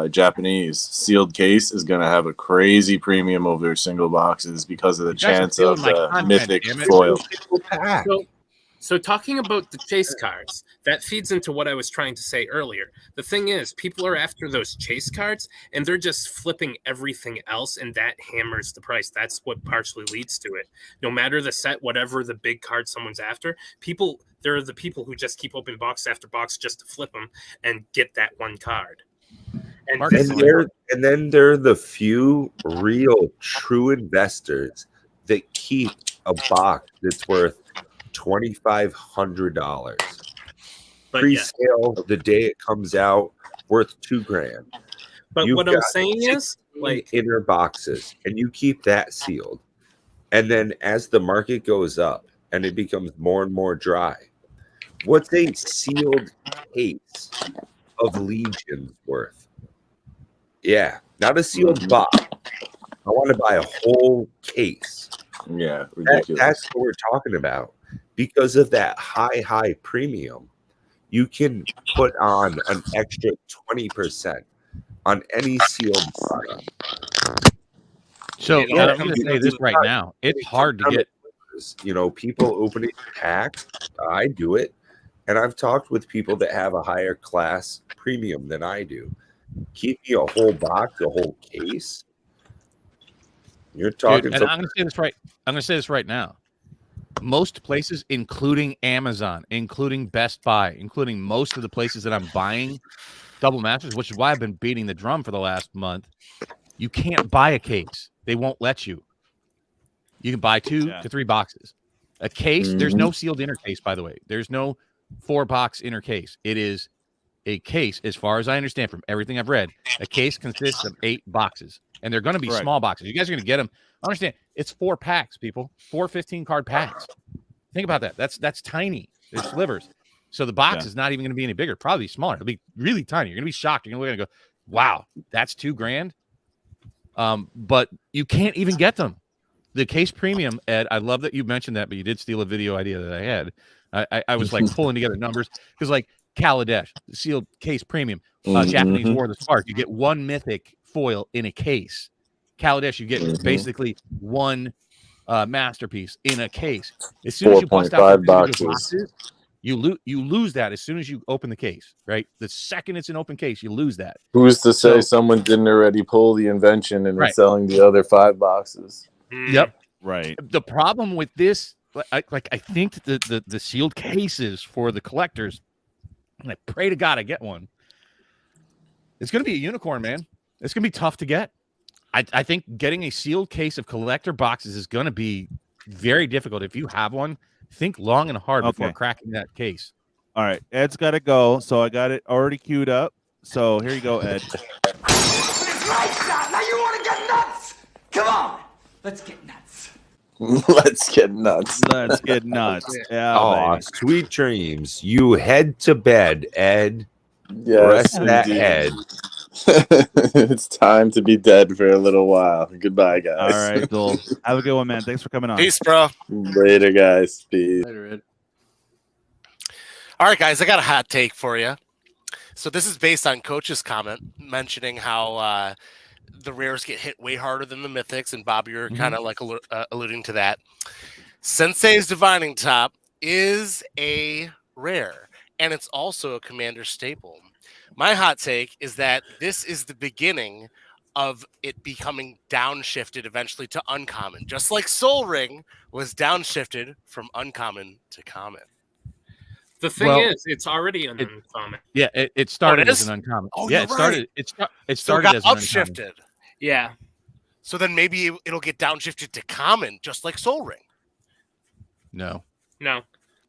Japanese sealed case is going to have a crazy premium over single boxes because of the chance of the mythic foil. So talking about the chase cards, that feeds into what I was trying to say earlier. The thing is, people are after those chase cards, and they're just flipping everything else, and that hammers the price. That's what partially leads to it. No matter the set, whatever the big card someone's after, there are the people who just keep opening box after box just to flip them and get that one card. And then there are the few real true investors that keep a box that's worth $2,500 pre-sale the day it comes out, worth $2,000. But what I'm saying is, like, inner boxes, and you keep that sealed, and then as the market goes up and it becomes more and more dry, what's a sealed case of Legions worth? Yeah, not a sealed box. I want to buy a whole case. Yeah, ridiculous. That's what we're talking about. Because of that high premium, you can put on an extra 20% on any sealed product. So You know, I'm going to say this right now. It's hard to get. You know, people opening packs. I do it. And I've talked with people that have a higher class premium than I do. Keep me a whole box, a whole case. You're talking. Dude, and I'm going to say this right. I'm going to say this right now. Most places, including Amazon, including Best Buy, including most of the places that I'm buying double masters, which is why I've been beating the drum for the last month. You can't buy a case. They won't let you. You can buy 2 to 3 boxes. A case, there's no sealed inner case, by the way. There's no 4-box inner case. It is a case, as far as I understand from everything I've read. A case consists of 8 boxes, and they're going to be small boxes. You guys are going to get them. Understand, it's 4 packs, people. 4 15-card packs. Think about that. That's tiny. They're slivers. So the box is not even going to be any bigger. Probably smaller. It'll be really tiny. You're going to be shocked. You're going to look at it and go, wow, that's $2,000. But you can't even get them. The case premium, Ed, I love that you mentioned that, but you did steal a video idea that I had. I was like pulling together numbers because like Kaladesh, sealed case premium, Japanese War of the Spark, you get 1 mythic foil in a case. Kaladesh, you get basically 1 masterpiece in a case. As soon as you bust out the boxes, you lose that as soon as you open the case, right? The second it's an open case, you lose that. Who's to say someone didn't already pull the invention and is selling the other 5 boxes? Yep. Right. The problem with this, I think the sealed cases for the collectors, and I pray to God I get one. It's going to be a unicorn, man. It's going to be tough to get. I think getting a sealed case of collector boxes is going to be very difficult. If you have one, think long and hard before cracking that case. All right. Ed's got to go, so I got it already queued up. So here you go, Ed. Right shot. Now you want to get nuts? Come on. Let's get nuts. Let's get nuts. Let's get nuts. Yeah. Oh, baby. sweet dreams. You head to bed, Ed. Yes, rest that head. It's time to be dead for a little while. Goodbye, guys. All right, Joel. Have a good one, man. Thanks for coming on. Peace, bro. Later, guys. Peace. Later, Ed. All right, guys, I got a hot take for you. So this is based on Coach's comment mentioning how the rares get hit way harder than the mythics, and Bob, you're kind of like alluding to that. Sensei's Divining Top is a rare, and it's also a commander staple. My hot take is that this is the beginning of it becoming downshifted eventually to uncommon, just like Soul Ring was downshifted from uncommon to common. The thing is, it's already an uncommon. Yeah, it started as an uncommon. Oh, yeah, it started. It So it started got as an upshifted. uncommon. Yeah. So then maybe it'll get downshifted to common, just like Soul Ring. No.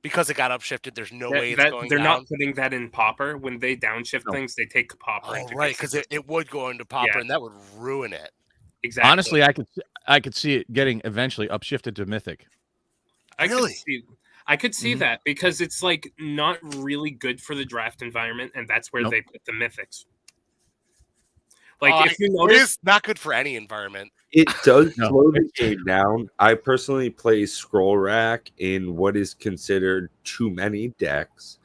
Because it got upshifted, there's no way it's going they're down. not putting that in Pauper. When they downshift things, they take Pauper. Oh, right, because it would go into Pauper, and that would ruin it. Exactly. Honestly, I could see it getting eventually upshifted to Mythic. I could see that because it's like not really good for the draft environment, and that's where they put the mythics. Like if you notice, it's not good for any environment. It does slow the game down. I personally play Scroll Rack in what is considered too many decks,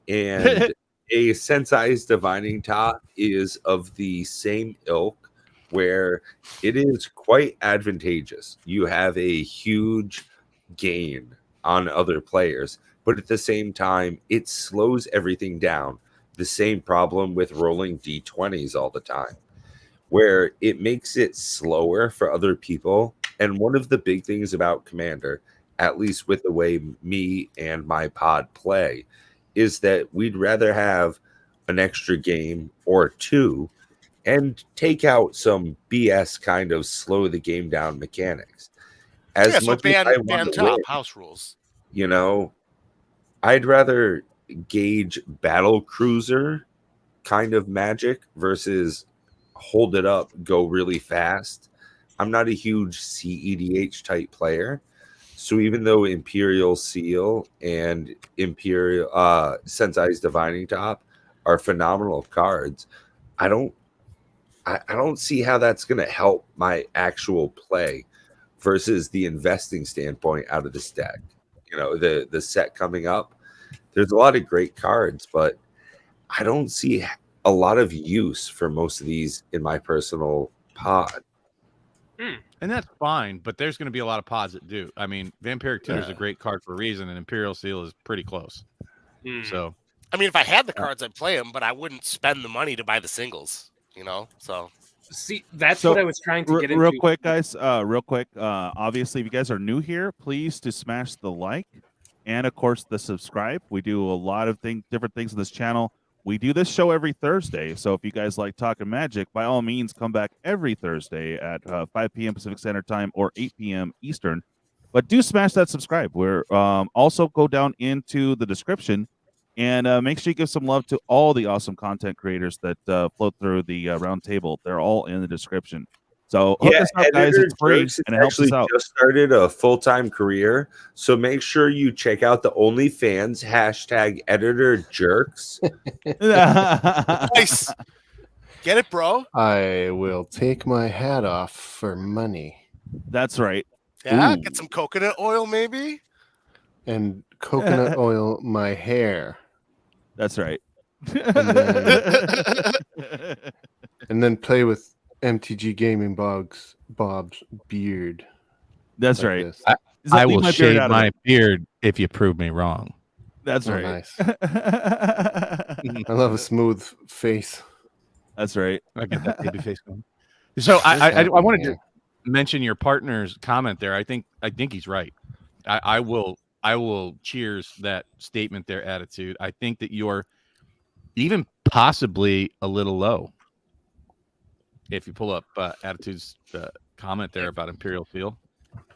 and a Sensei's Divining Top is of the same ilk, where it is quite advantageous. You have a huge gain on other players, but at the same time, it slows everything down. The same problem with rolling D20s all the time, where it makes it slower for other people. And one of the big things about Commander, at least with the way me and my pod play, is that we'd rather have an extra game or two and take out some BS kind of slow the game down mechanics. As much as I want to win, house rules. You know, I'd rather gauge battle cruiser kind of magic versus hold it up, go really fast. I'm not a huge CEDH type player. So even though Imperial Seal and Imperial Sensei's Divining Top are phenomenal cards, I don't see how that's going to help my actual play versus the investing standpoint out of this deck. You know, the set coming up, there's a lot of great cards, but I don't see a lot of use for most of these in my personal pod. And that's fine, but there's going to be a lot of pods that do. I mean, Vampiric Tutor is a great card for a reason, and Imperial Seal is pretty close. So, I mean, if I had the cards, I'd play them, but I wouldn't spend the money to buy the singles, you know? So, see, that's what I was trying to get into. Real quick, guys, obviously, if you guys are new here, please to smash the like and, of course, the subscribe. We do a lot of different things on this channel. We do this show every Thursday, so if you guys like talking Magic, by all means, come back every Thursday at 5 p.m. Pacific Standard Time or 8 p.m. Eastern. But do smash that subscribe. We're also go down into the description and make sure you give some love to all the awesome content creators that float through the round table. They're all in the description. So hook us up, guys. It's free and it helps us out. Just started a full-time career, so make sure you check out the OnlyFans hashtag Editor Jerks. nice. Get it, bro? I will take my hat off for money. That's right. Yeah, get some coconut oil, maybe. And coconut oil my hair. That's right. And then play with MTG Gamingbob Bob's beard. That's like right. this. I will shave my beard if you prove me wrong. That's right. Nice. I love a smooth face. That's right. I get that baby face going. So I wanted to mention your partner's comment there. I think he's right. I will cheers that statement there, Attitude. I think that you're even possibly a little low. If you pull up Attitude's comment there about Imperial Seal.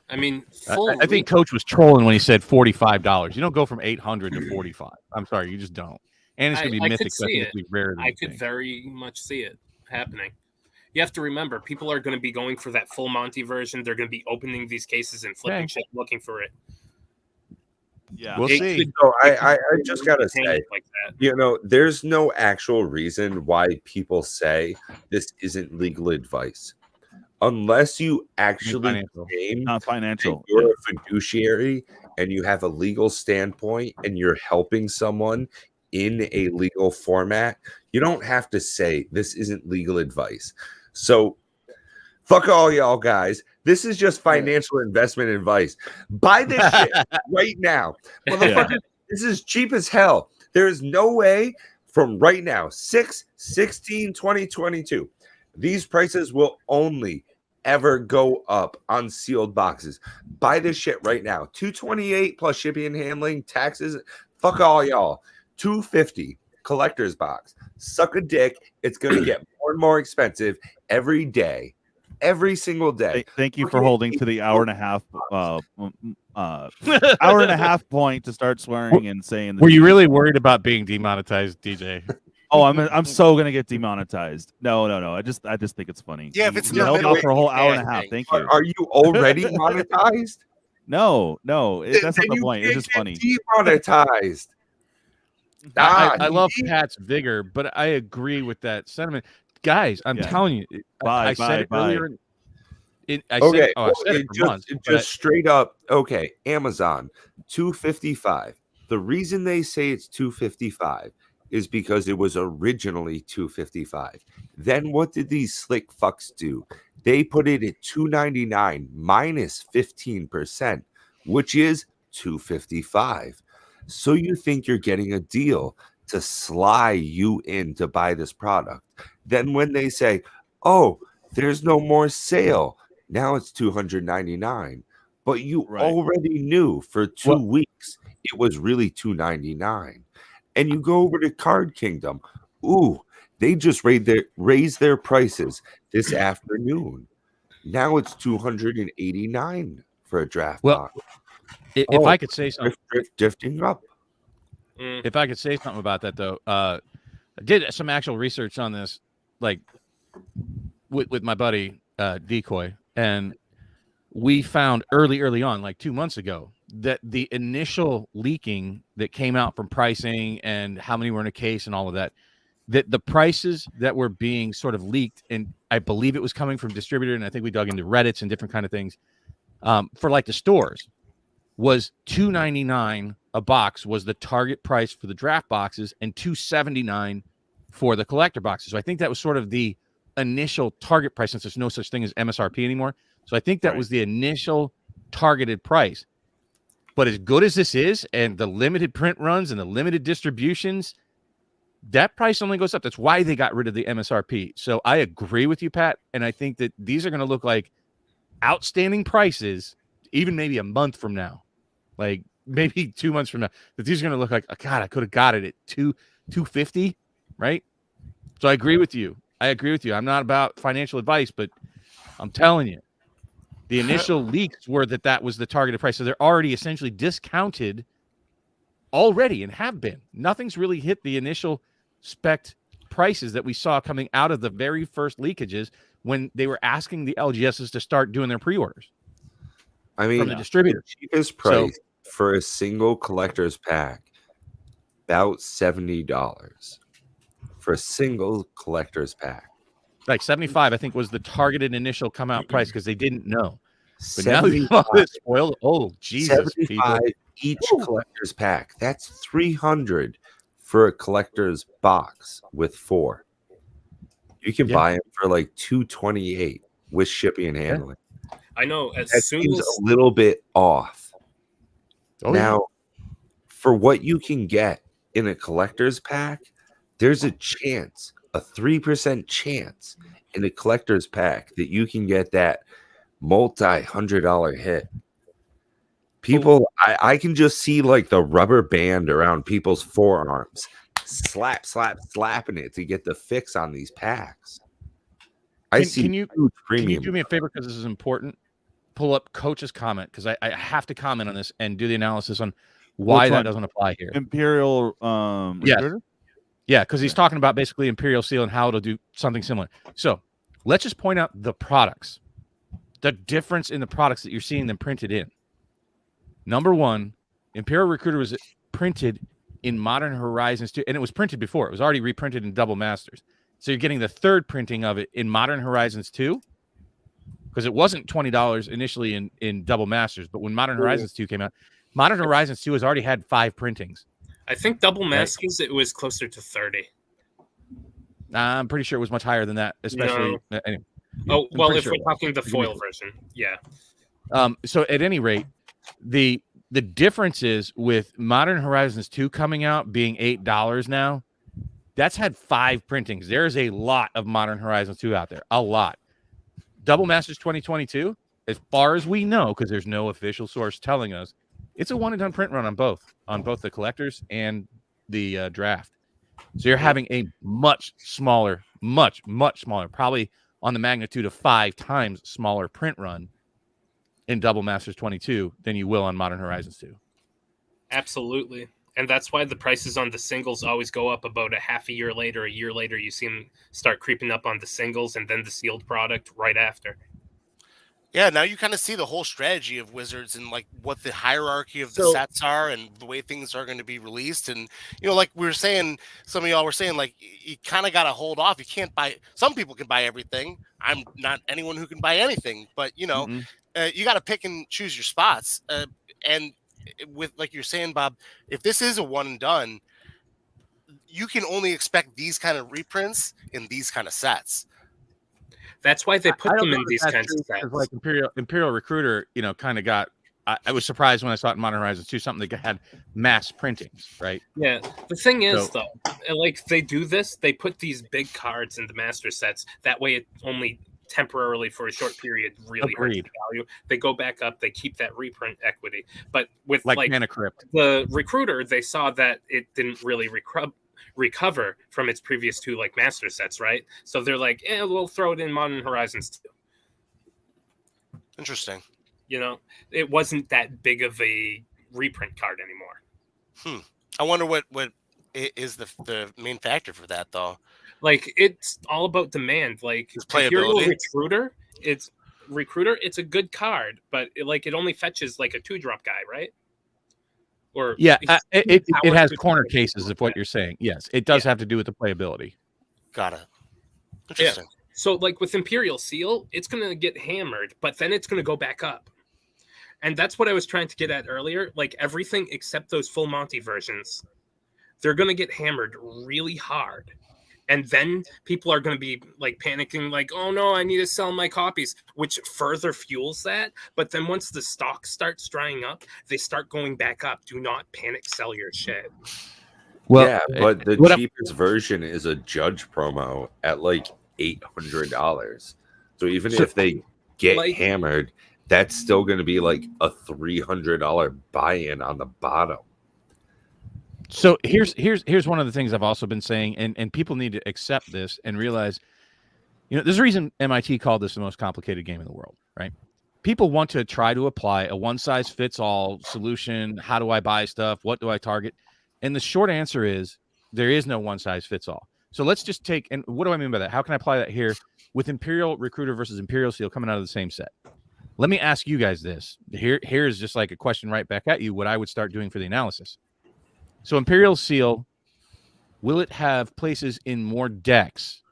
I mean, I think Coach was trolling when he said $45. You don't go from 800 to 45. I'm sorry, you just don't. And it's going to be mythic. So I could very much see it happening. You have to remember, people are going to be going for that full Monty version. They're going to be opening these cases and flipping shit, looking for it. Yeah, we'll see. So I just gotta say, like that. You know, there's no actual reason why people say this isn't legal advice, unless you actually claim not financial. You're a fiduciary and you have a legal standpoint and you're helping someone in a legal format. You don't have to say this isn't legal advice. So fuck all y'all guys. This is just financial investment advice. Buy this shit right now. Motherfucker, this is cheap as hell. There is no way from right now, 6/16/2022, these prices will only ever go up on sealed boxes. Buy this shit right now. $228 plus shipping and handling, taxes. Fuck all y'all. $250 collector's box. Suck a dick. It's going to get more and more expensive every day. Every single day. Thank you for holding to the hour and a half point to start swearing and saying. Were you really worried about being demonetized, DJ? Oh, I'm so gonna get demonetized. No. I just think it's funny. Yeah, if it's you held out for a whole hour and a half. Thank you. Are you already monetized? No. That's not the point. It's just funny. Demonetized. I love Pat's vigor, but I agree with that sentiment. Guys, I'm telling you, I said it earlier. Just straight up. Okay, Amazon, $255. The reason they say it's $255 is because it was originally $255. Then what did these slick fucks do? They put it at $299 minus 15%, which is $255. So you think you're getting a deal to sly you in to buy this product. Then when they say, oh, there's no more sale, now it's $299. But you already knew for 2 weeks it was really $299. And you go over to Card Kingdom. Ooh, they just raised their prices this afternoon. Now it's $289 for a draft box. If I could say something, drifting up. If I could say something about that, though, I did some actual research on this, like with my buddy Decoy, and we found early on, like 2 months ago, that the initial leaking that came out from pricing and how many were in a case and all of that, that the prices that were being sort of leaked, and I believe it was coming from distributor, and I think we dug into Reddits and different kind of things. for like the stores was $2.99 a box was the target price for the draft boxes and $2.79 for the collector boxes. So I think that was sort of the initial target price, since there's no such thing as MSRP anymore. So I think that was the initial targeted price. But as good as this is, and the limited print runs and the limited distributions, that price only goes up. That's why they got rid of the MSRP. So I agree with you, Pat. And I think that these are going to look like outstanding prices, even maybe a month from now, like maybe 2 months from now, that these are going to look like, oh, God, I could have got it at $250, right? So I agree with you. I'm not about financial advice, but I'm telling you, the initial leaks were that was the targeted price. So they're already essentially discounted already and have been. Nothing's really hit the initial spec prices that we saw coming out of the very first leakages when they were asking the LGSs to start doing their pre-orders. I mean, from the distributor. Cheapest price for a single collector's pack, about $70 for a single collector's pack. Like 75, I think, was the targeted initial come out price because they didn't know. But now they've it's spoiled. Oh, Jesus. 75 each collector's pack. That's $300 for a collector's box with 4. You can buy them for like $228 with shipping and handling. I know. As that soon seems as a little bit off. Now, for what you can get in a collector's pack, there's a chance, a 3% chance in a collector's pack that you can get that multi-$100 hit. People, I can just see like the rubber band around people's forearms, slapping it to get the fix on these packs. Can you do me a favor, because this is important? Pull up Coach's comment, because I have to comment on this and do the analysis on why that doesn't apply here. Imperial Recruiter? Yeah, because he's talking about basically Imperial Seal and how it'll do something similar. So let's just point out the products, the difference in the products that you're seeing them printed in. Number one, Imperial Recruiter was printed in Modern Horizons 2, and it was printed before. It was already reprinted in Double Masters. So you're getting the third printing of it in Modern Horizons 2, because it wasn't $20 initially in Double Masters, but when Modern Horizons 2 came out, Modern Horizons 2 has already had 5 printings. I think Double Masters, it was closer to 30. I'm pretty sure it was much higher than that, especially. Anyway, oh, well, if we're talking the foil version, yeah. So at any rate, the difference is with Modern Horizons 2 coming out being $8 now, that's had 5 printings. There's a lot of Modern Horizons 2 out there, a lot. Double Masters 2022, as far as we know, because there's no official source telling us, it's a one and done print run on both the collectors and the draft. So you're having a much smaller, much smaller, probably on the magnitude of 5 times smaller print run in Double Masters 22 than you will on Modern Horizons 2. Absolutely. And that's why the prices on the singles always go up about a year later, you see them start creeping up on the singles and then the sealed product right after. Yeah, now you kind of see the whole strategy of Wizards and like what the hierarchy of the sets are and the way things are going to be released. And, you know, like we were saying, some of y'all were saying, like, you kind of got to hold off. You can't buy, some people can buy everything. I'm not anyone who can buy anything, but, you know, you got to pick and choose your spots. And with, like you're saying, Bob, if this is a one and done, you can only expect these kind of reprints in these kind of sets. That's why they put them in these kinds of sets. Like Imperial Recruiter, you know, kind of got. I was surprised when I saw it in Modern Horizons 2, something that had mass printings, right? Yeah. The thing is, though, like they do this, they put these big cards in the master sets. That way, it only temporarily for a short period really hurts the value. They go back up, they keep that reprint equity. But with like Mana Crypt, the Recruiter, they saw that it didn't really recover from its previous 2 like master sets, right? So they're like, we'll throw it in Modern Horizons 2. Interesting. You know, it wasn't that big of a reprint card anymore. I wonder what is the main factor for that, though. Like, it's all about demand. Like, playability. Recruiter, it's a good card, but it only fetches like a 2-drop guy, right? Or it has corner cases of what you're saying. Yes, it does have to do with the playability. Got it. Interesting. Yeah. So like with Imperial Seal, it's going to get hammered, but then it's going to go back up. And that's what I was trying to get at earlier. Like everything except those full Monty versions, they're going to get hammered really hard. And then people are going to be like panicking, like, oh no, I need to sell my copies, which further fuels that. But then once the stock starts drying up, they start going back up. Do not panic sell your shit. Well, yeah, but the cheapest version is a judge promo at like $800. So even if they get hammered, that's still going to be like a $300 buy-in on the bottom. So here's one of the things I've also been saying, and people need to accept this and realize, there's a reason MIT called this the most complicated game in the world, right? People want to try to apply a one-size-fits-all solution. How do I buy stuff? What do I target? And the short answer is there is no one-size-fits-all. So let's just take, and what do I mean by that? How can I apply that here with Imperial Recruiter versus Imperial Seal coming out of the same set? Let me ask you guys this. Here's just like a question right back at you, what I would start doing for the analysis. So Imperial Seal, will it have places in more decks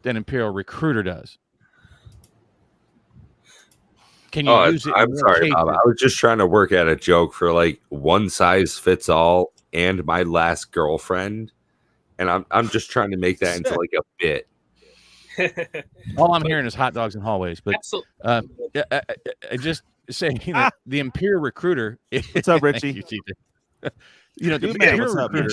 than Imperial Recruiter does? Can you use it? I'm sorry, Bob. I was just trying to work out a joke for like one size fits all and my last girlfriend. And I'm just trying to make that into like a bit. All I'm hearing is hot dogs in hallways. But just saying that the Imperial Recruiter. What's up, Richie? The Imperial Recruiter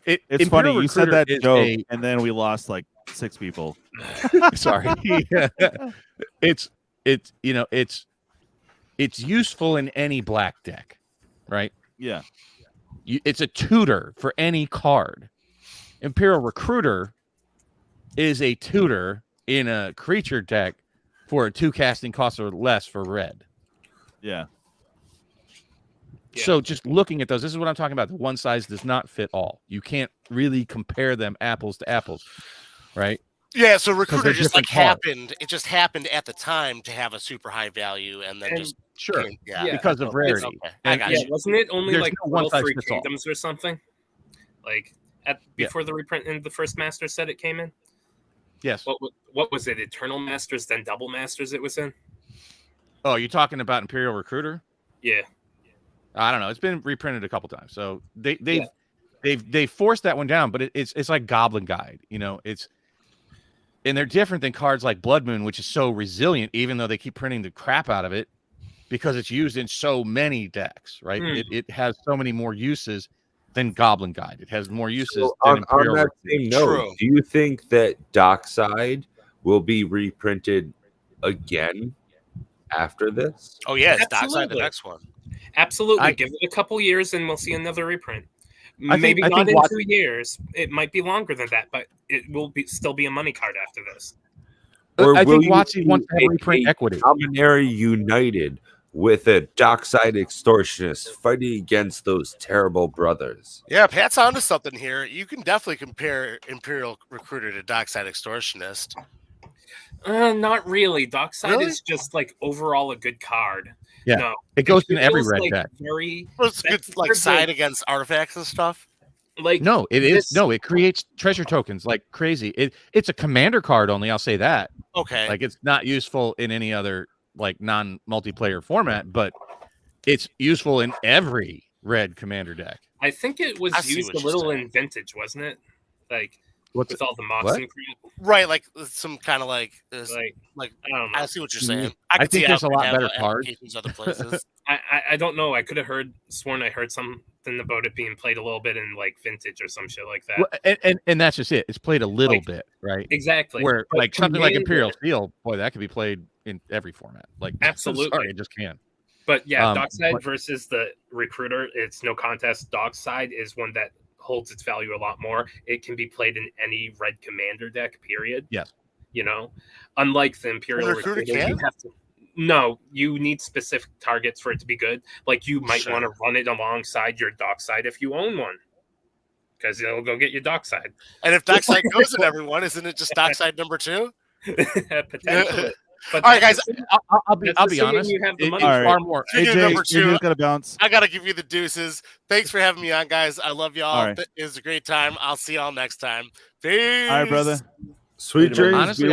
it's funny you said that joke, and then we lost like 6 people. Sorry. It's useful in any black deck, right? Yeah. It's a tutor for any card. Imperial Recruiter is a tutor in a creature deck for a 2 casting cost or less for red. Yeah. So just looking at those, this is what I'm talking about. The one size does not fit all. You can't really compare them apples to apples, right? Yeah, so Recruiter just like happened. It just happened at the time to have a super high value, and then because of rarity. Okay. I got you. Wasn't it only There's like no 3 Kingdoms or something? Like before the reprint in the first Master set it came in? Yes. What was it? Eternal Masters, then Double Masters it was in? Oh, you're talking about Imperial Recruiter? Yeah. I don't know. It's been reprinted a couple times, so they've forced that one down. But it's like Goblin Guide, and they're different than cards like Blood Moon, which is so resilient, even though they keep printing the crap out of it because it's used in so many decks, right? It has so many more uses than Goblin Guide. It has more uses than Imperial. On that same note, do you think that Dockside will be reprinted again after this? Oh yeah, it's Dockside the next one. Absolutely. Give it a couple years and we'll see another reprint. Maybe not in 2 years. It might be longer than that, but it will still be a money card after this. Or I will think WotC wants to have reprint equity. Dominaria united with a Dockside extortionist fighting against those terrible brothers. Yeah, Pat's onto something here. You can definitely compare Imperial Recruiter to Dockside extortionist. Not really. Dockside is just like overall a good card. Yeah, no, it goes in every red deck. It's good, like side against artifacts and stuff. Like no, it is no. It creates treasure tokens like crazy. It's a commander card only. I'll say that. Okay. Like it's not useful in any other like non-multiplayer format, but it's useful in every red commander deck. I think it was used a little in Vintage, wasn't it? Like with all the mods and right, like some kind of like I don't know. I see what you're saying. I think there's a lot better cards. Other places. I don't know. I could have sworn I heard something about it being played a little bit in like Vintage or some shit like that. Well, and that's just it. It's played a little bit, right? Exactly. Where like something like Imperial Steel, boy, that could be played in every format. Like absolutely, sorry, it just can't. But yeah, Dockside versus the Recruiter, it's no contest. Dockside is one that holds its value a lot more. It can be played in any red commander deck, period. Yes. Unlike the Imperial Recruiter, you have to. No, you need specific targets for it to be good. Like you might want to run it alongside your Dockside if you own one, because it'll go get your Dockside. And if Dockside goes in everyone, isn't it just Dockside number 2? Potentially. But all right, guys. I'll be honest. You have the money. Far more. Number 2. Gonna bounce. I gotta give you the deuces. Thanks for having me on, guys. I love y'all. All right. It was a great time. I'll see y'all next time. Peace. All right, brother. Sweet dreams. Honestly,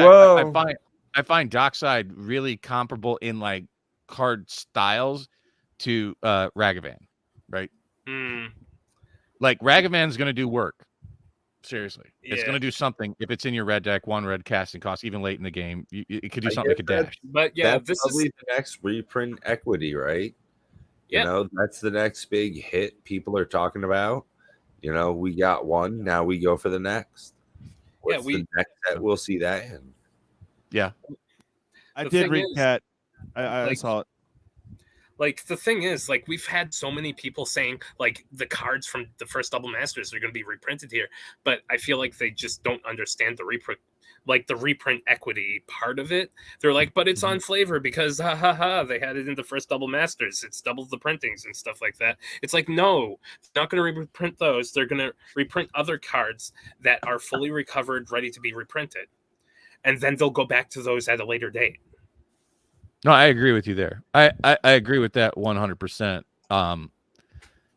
I find Dockside really comparable in like card styles to Ragavan, right? Like Ragavan's going to do work. Seriously, it's going to do something if it's in your red deck. 1 red casting cost, even late in the game, it could do something like a dash. But yeah, that's probably the next reprint equity, right? Yeah. You know, that's the next big hit people are talking about. You know, we got one, now we go for the next. What's the next that we'll see that in? Yeah, I did read Cat. I saw it. Like, the thing is, like, we've had so many people saying, like, the cards from the first Double Masters are going to be reprinted here, but I feel like they just don't understand the reprint equity part of it. They're like, but it's on flavor because, they had it in the first Double Masters. It's double the printings and stuff like that. It's like, no, they're not going to reprint those. They're going to reprint other cards that are fully recovered, ready to be reprinted. And then they'll go back to those at a later date. No, I agree with you there. I agree with that 100%. And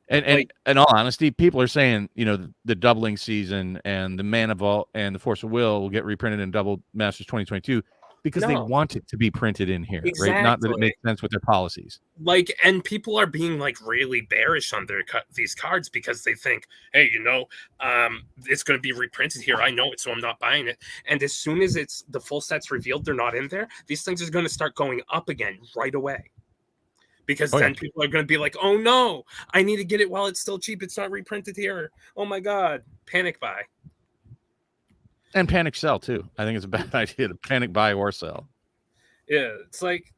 like, in all honesty, people are saying, you know, the doubling season and the Mana Vault and the Force of Will get reprinted in Double Masters 2022 because they want it to be printed in here, right? Not that it makes sense with their policies. Like, and people are being like really bearish on these cards because they think, hey, you know, it's going to be reprinted here. I know it, so I'm not buying it. And as soon as it's the full set's revealed, they're not in there. These things are going to start going up again right away. Because then people are going to be like, oh no, I need to get it while it's still cheap. It's not reprinted here. Oh my God. Panic buy. And panic sell too. I think it's a bad idea to panic buy or sell. Yeah, it's like,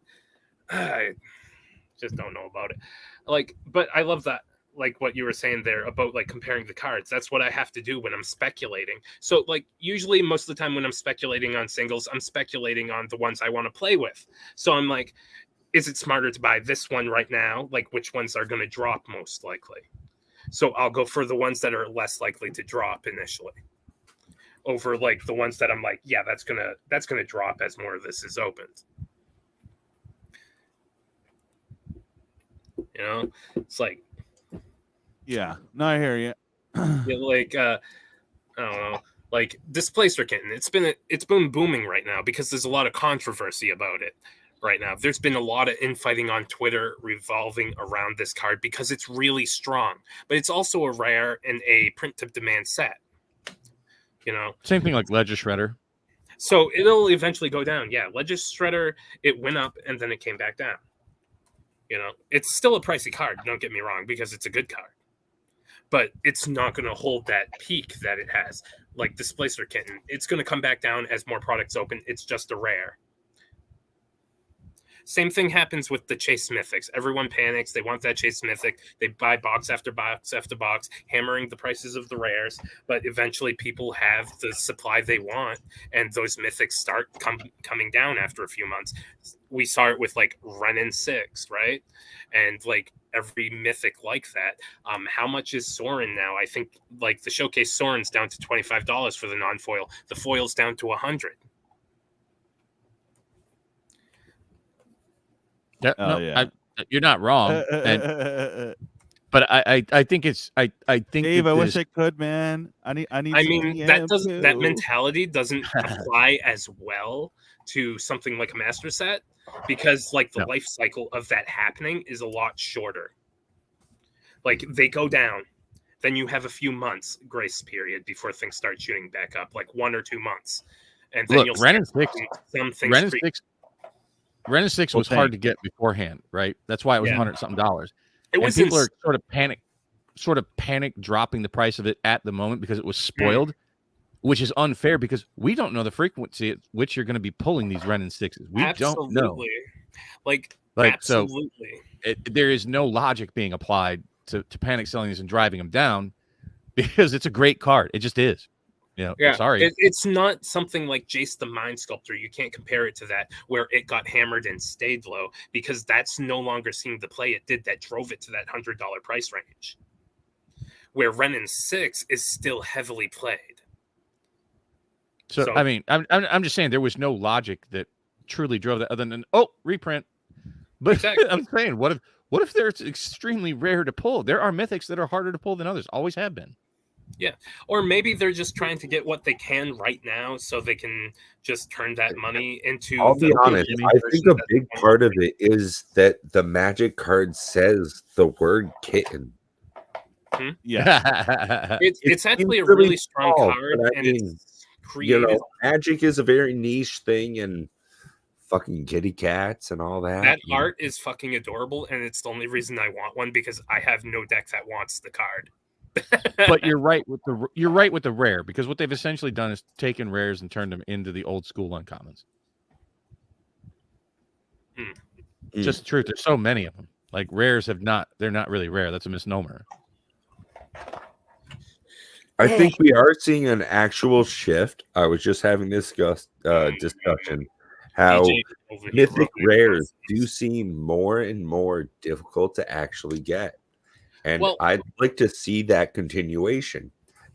I just don't know about it. Like, but I love that, like what you were saying there about like comparing the cards. That's what I have to do when I'm speculating. So like usually most of the time when I'm speculating on singles, I'm speculating on the ones I want to play with. So I'm like, is it smarter to buy this one right now? Like which ones are going to drop most likely? So I'll go for the ones that are less likely to drop initially over like the ones that I'm like, yeah, that's gonna drop as more of this is opened. You know, it's like, yeah, no, I hear you. Like, I don't know, like Displacer Kitten. It's been booming right now because there's a lot of controversy about it right now. There's been a lot of infighting on Twitter revolving around this card because it's really strong, but it's also a rare and a print to demand set. You know, same thing like Ledger Shredder. So it'll eventually go down. Yeah, Ledger Shredder, it went up and then it came back down. You know, it's still a pricey card. Don't get me wrong, because it's a good card, but it's not going to hold that peak that it has. Like Displacer Kitten, it's going to come back down as more products open. It's just a rare. Same thing happens with the Chase Mythics. Everyone panics. They want that Chase Mythic. They buy box after box after box, hammering the prices of the rares. But eventually people have the supply they want, and those Mythics start coming down after a few months. We saw it with like Renin 6, right? And like every Mythic like that. How much is Sorin now? I think like the Showcase Sorin's down to $25 for the non-foil. The foil's down to $100. Yeah, no, yeah. You're not wrong, but I think it's I think Dave, I wish I could, man. I mean, that mentality doesn't apply as well to something like a master set because like the life cycle of that happening is a lot shorter. Like they go down, then you have a few months grace period before things start shooting back up, like 1 or 2 months, and then you'll Renin 6. Some things. Renin 6 was hard to get beforehand, right? That's why it was $100-something. It was people are sort of panic dropping the price of it at the moment because it was spoiled, which is unfair because we don't know the frequency at which you're going to be pulling these Renin 6s. We don't know. Like absolutely. So there is no logic being applied to panic selling these and driving them down because it's a great card. It just is. You know, sorry. It's not something like Jace the Mind Sculptor. You can't compare it to that where it got hammered and stayed low because that's no longer seeing the play it did that drove it to that $100 price range. Where Renin 6 is still heavily played. So I mean, I'm just saying there was no logic that truly drove that other than reprint. But exactly. I'm saying what if they're extremely rare to pull? There are mythics that are harder to pull than others. Always have been. Yeah, or maybe they're just trying to get what they can right now, so they can just turn that money into. I'll be honest. I think a big part of it is that the Magic card says the word kitten. Yeah, it's actually a really strong card, but and it's creative. Magic is a very niche thing, and fucking kitty cats and all that. That art is fucking adorable, and it's the only reason I want one because I have no deck that wants the card. But you're right with the rare, because what they've essentially done is taken rares and turned them into the old school uncommons. Just the truth. There's so many of them. Like rares they're not really rare. That's a misnomer. I think we are seeing an actual shift. I was just having this discussion how mythic rares do seem more and more difficult to actually get. And I'd like to see that continuation.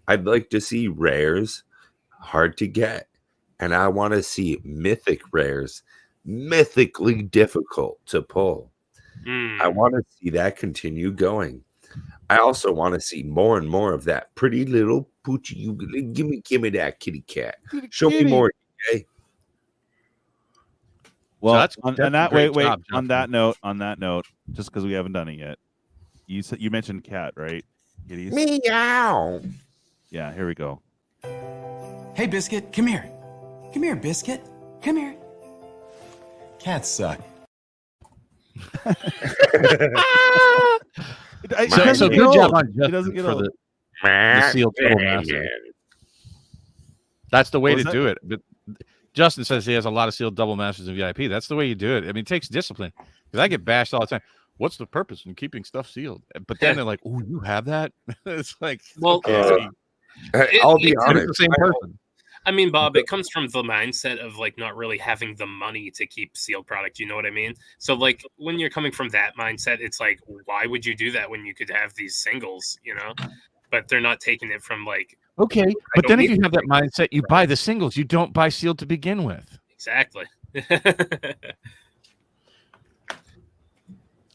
I'd like to see rares hard to get. And I want to see mythic rares mythically difficult to pull. I want to see that continue going. I also want to see more and more of that pretty little poochie. You give me that kitty cat. Show me more. Okay? Well, So on that note, just because we haven't done it yet, you mentioned cat, right? Kitties? Meow. Yeah, here we go. Hey, Biscuit, come here. Come here, Biscuit. Come here. Cats suck. So good job on It doesn't Justin get for old. the sealed double master. That's the way to do it. But Justin says he has a lot of sealed double masters in VIP. That's the way you do it. I mean, it takes discipline. Because I get bashed all the time. What's the purpose in keeping stuff sealed? But then they're like, "Oh, you have that?" It's like, well, I'll be honest. It's the same person. I mean, Bob, it comes from the mindset of like not really having the money to keep sealed product. You know what I mean? So like when you're coming from that mindset, it's like, why would you do that when you could have these singles, you know? But they're not taking it from like, okay. But then if you have that mindset, you buy the singles. You don't buy sealed to begin with. Exactly.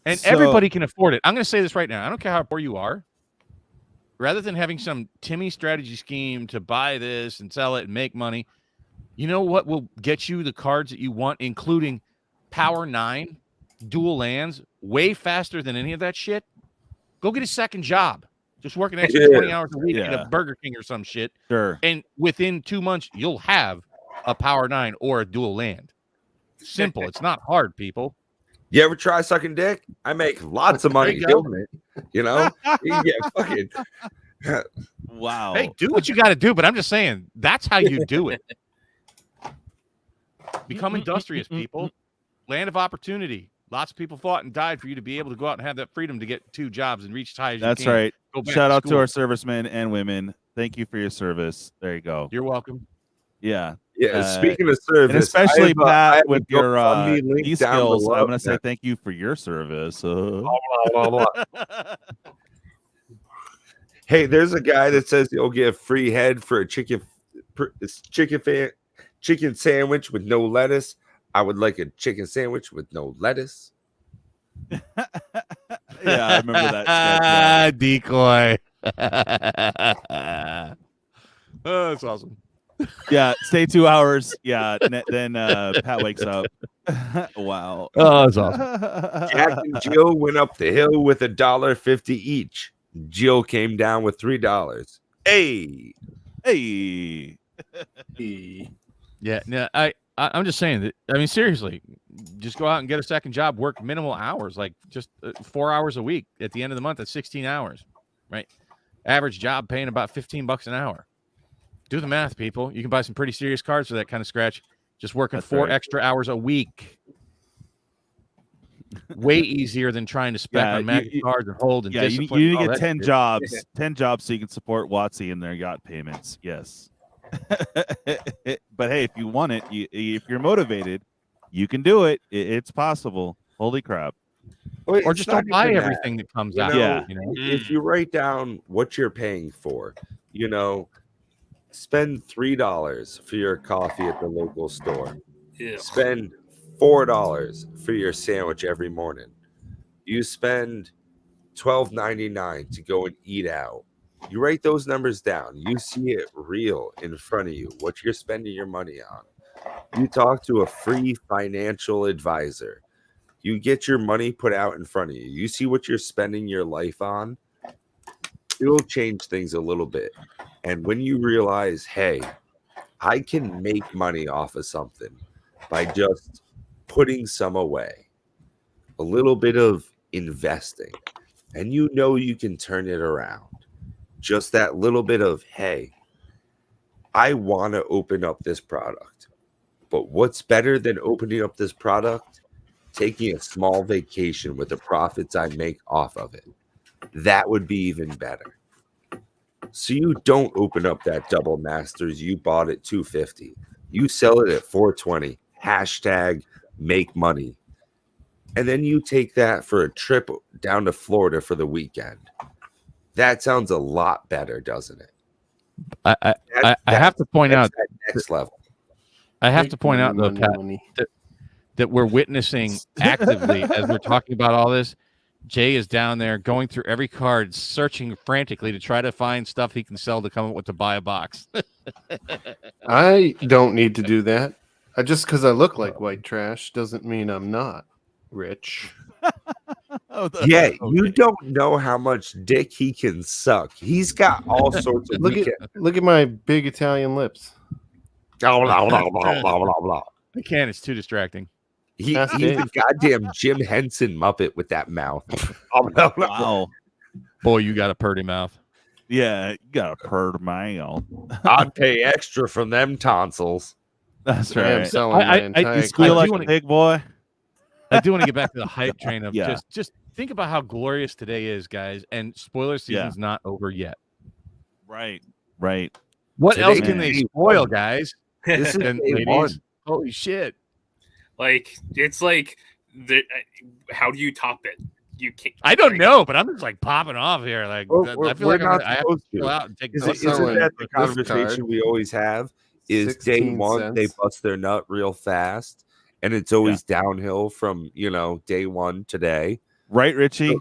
And everybody can afford it. I'm going to say this right now. I don't care how poor you are. Rather than having some Timmy strategy scheme to buy this and sell it and make money, you know what will get you the cards that you want, including Power 9, dual lands, way faster than any of that shit? Go get a second job. Just work an extra 20 hours a week at a Burger King or some shit. Sure. And within 2 months, you'll have a Power 9 or a dual land. Simple. It's not hard, people. You ever try sucking dick? I make lots of money doing it. You know? Yeah, fucking. Wow. Hey, do what you got to do, but I'm just saying that's how you do it. Become industrious, people. Land of opportunity. Lots of people fought and died for you to be able to go out and have that freedom to get 2 jobs and reach as high as you can. That's right. Go back Shout out school. to our servicemen and women. Thank you for your service. There you go. You're welcome. Yeah. Yeah. Speaking of service, and especially I Pat with your link these down skills, below. I'm going to say thank you for your service. Hey, there's a guy that says he'll give free head for a chicken sandwich with no lettuce. I would like a chicken sandwich with no lettuce. Yeah, I remember that. Decoy. Oh, that's awesome. Yeah, stay 2 hours. Yeah, then Pat wakes up. Wow. Oh, that's awesome. Jack and Jill went up the hill with $1.50 each. Jill came down with $3. Hey. Yeah, no, I'm just saying that. I mean, seriously, just go out and get a second job, work minimal hours, like just 4 hours a week. At the end of the month, that's 16 hours, right? Average job paying about $15 an hour. Do the math, people. You can buy some pretty serious cards for that kind of scratch. Just working 4 extra hours a week. Way easier than trying to spec on magic cards and hold and discipline. You need to get 10 jobs. 10 jobs so you can support WotC in their yacht payments. Yes. But hey, if you want it, if you're motivated, you can do it. It's possible. Holy crap. Well, or just don't buy everything that comes out. Yeah. You know? If you write down what you're paying for, you know, spend $3 for your coffee at the local store. Yeah. Spend $4 for your sandwich every morning. You spend $12.99 to go and eat out. You write those numbers down. You see it real in front of you, what you're spending your money on. You talk to a free financial advisor. You get your money put out in front of you. You see what you're spending your life on. It'll change things a little bit. And when you realize, hey, I can make money off of something by just putting some away, a little bit of investing, and you know you can turn it around. Just that little bit of, hey, I want to open up this product. But what's better than opening up this product? Taking a small vacation with the profits I make off of it. That would be even better. So you don't open up that double masters you bought at $250. You sell it at $420. Hashtag make money. And then you take that for a trip down to Florida for the weekend. That sounds a lot better, doesn't it? I have to point out that next level. I have to point out though, Pat, that we're witnessing actively as we're talking about all this. Jay is down there going through every card, searching frantically to try to find stuff he can sell to come up with to buy a box. I don't need to do that. Just because I look like white trash doesn't mean I'm not rich. Yeah, you don't know how much dick he can suck. He's got all sorts of look at my big Italian lips. Blah, blah, blah, blah, blah, blah, blah. I can't. It's too distracting. He's a goddamn Jim Henson Muppet with that mouth. Wow. Boy, you got a purty mouth. Yeah, you got a purty mouth. I'd pay extra from them tonsils. That's I am right. selling my entire You squeal like a big boy. I do want to get back to the hype train of just think about how glorious today is, guys. And spoiler season's not over yet. Right. What Today else can they is spoil, one. guys? This is And day ladies, one. holy shit. Like it's like how do you top it? You can't. I don't know, but I'm just like popping off here. Like I feel like I have to to. go out and take Isn't that the conversation we always have? Is day 16 one they cents. bust their nut real fast, and it's always downhill from day one today. Right, Richie?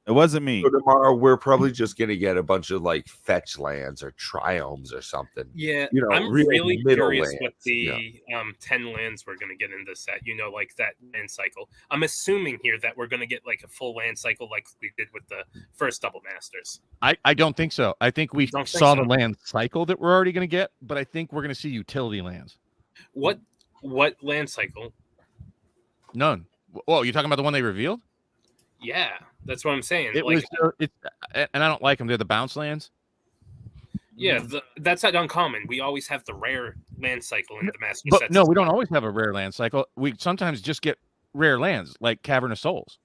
It wasn't me. So tomorrow we're probably just gonna get a bunch of like fetch lands or triomes or something. Yeah, You know, I'm real really middle curious lands, what the 10 lands we're going to get in this set. Like that land cycle. I'm assuming here that we're going to get like a full land cycle like we did with the first Double Masters. I don't think so. I think we Don't think saw so. the land cycle that we're already going to get, but I think we're going to see utility lands. What land cycle? None. Oh, you're talking about the one they revealed? Yeah, that's what I'm saying. It like, was, and I don't like them. They're the bounce lands. yeah, that's not uncommon. We always have the rare land cycle in the master But sets. no, we don't always have a rare land cycle. We sometimes just get rare lands like Cavern of Souls.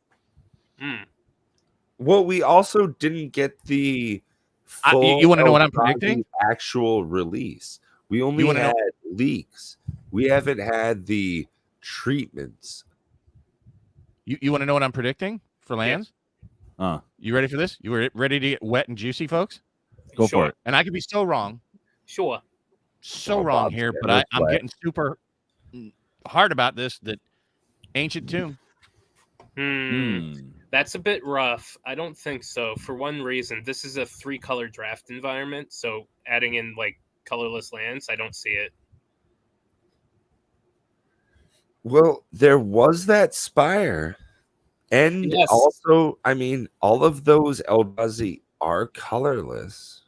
Well, we also didn't get the full you want to know what I'm Eldrazi predicting? actual release. We only had leaks. We haven't had the treatments. You want to know what I'm predicting for lands? You ready for this? You were ready to get wet and juicy, folks? Go for it. And I could be so wrong. Sure. So wrong here, but I'm getting super hard about this. That Ancient Tomb. That's a bit rough. I don't think so. For one reason, this is a 3-color draft environment, so adding in like colorless lands, I don't see it. Well, there was that Spire. And Yes. also, I mean, all of those Eldrazi are colorless.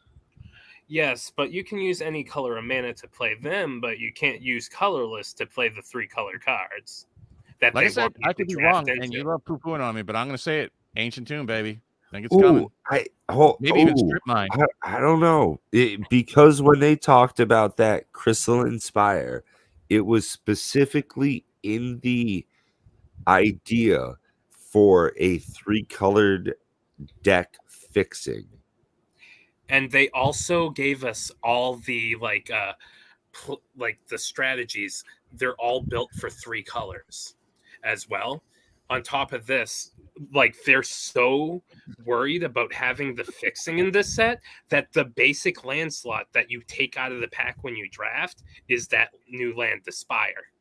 Yes, but you can use any color of mana to play them, but you can't use colorless to play the 3-color cards. That Like I they said, want you I to could be draft wrong, and into. you love poo-pooing on me, but I'm going to say it. Ancient Tomb, baby. I think it's coming. Maybe even Strip Mine. I don't know. Because when they talked about that Crystalline Spire, it was specifically in the idea for a 3-colored deck fixing. And they also gave us all the the strategies. They're all built for 3 colors as well. On top of this, they're so worried about having the fixing in this set that the basic land slot that you take out of the pack when you draft is that new land, the Spire.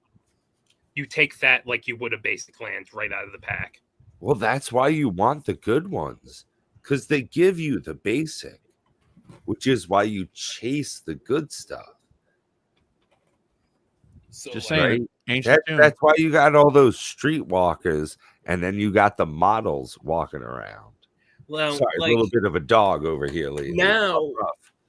You take that like you would a basic land right out of the pack. Well, that's why you want the good ones, because they give you the basic. which is why you chase the good stuff. So, Just like, saying, Right? Ancient Tomb. That's why you got all those streetwalkers, and then you got the models walking around. well, Sorry, a like little bit of a dog over here lately. now,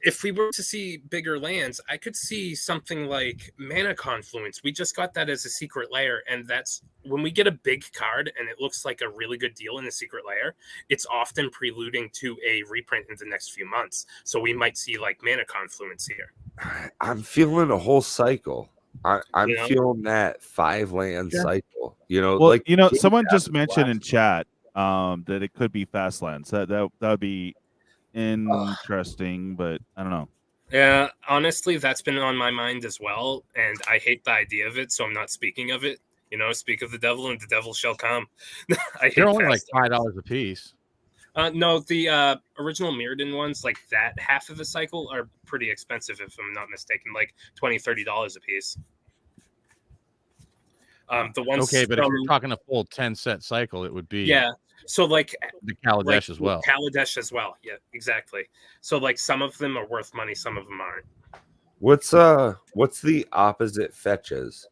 if we were to see bigger lands, I could see something like Mana Confluence. We just got that as a secret layer, and that's when we get a big card and it looks like a really good deal in the secret layer, it's often preluding to a reprint in the next few months. So we might see like Mana Confluence here. I'm feeling a whole cycle. I'm You know? feeling that 5 land cycle. Well, like someone just mentioned in chat that it could be fast lands. That would be interesting, but I don't know. Yeah, honestly, that's been on my mind as well, and I hate the idea of it, so I'm not speaking of it. Speak of the devil, and the devil shall come. I hate They're only like fast $5 a piece. no, the original Mirrodin ones, like that half of the cycle, are pretty expensive, if I'm not mistaken, like $20-$30 a piece. The ones Okay, but if from- you're talking a full 10 set cycle, it would be yeah, so like the Kaladesh as well. Kaladesh as well, yeah, exactly. So like some of them are worth money, some of them aren't. what's the opposite fetches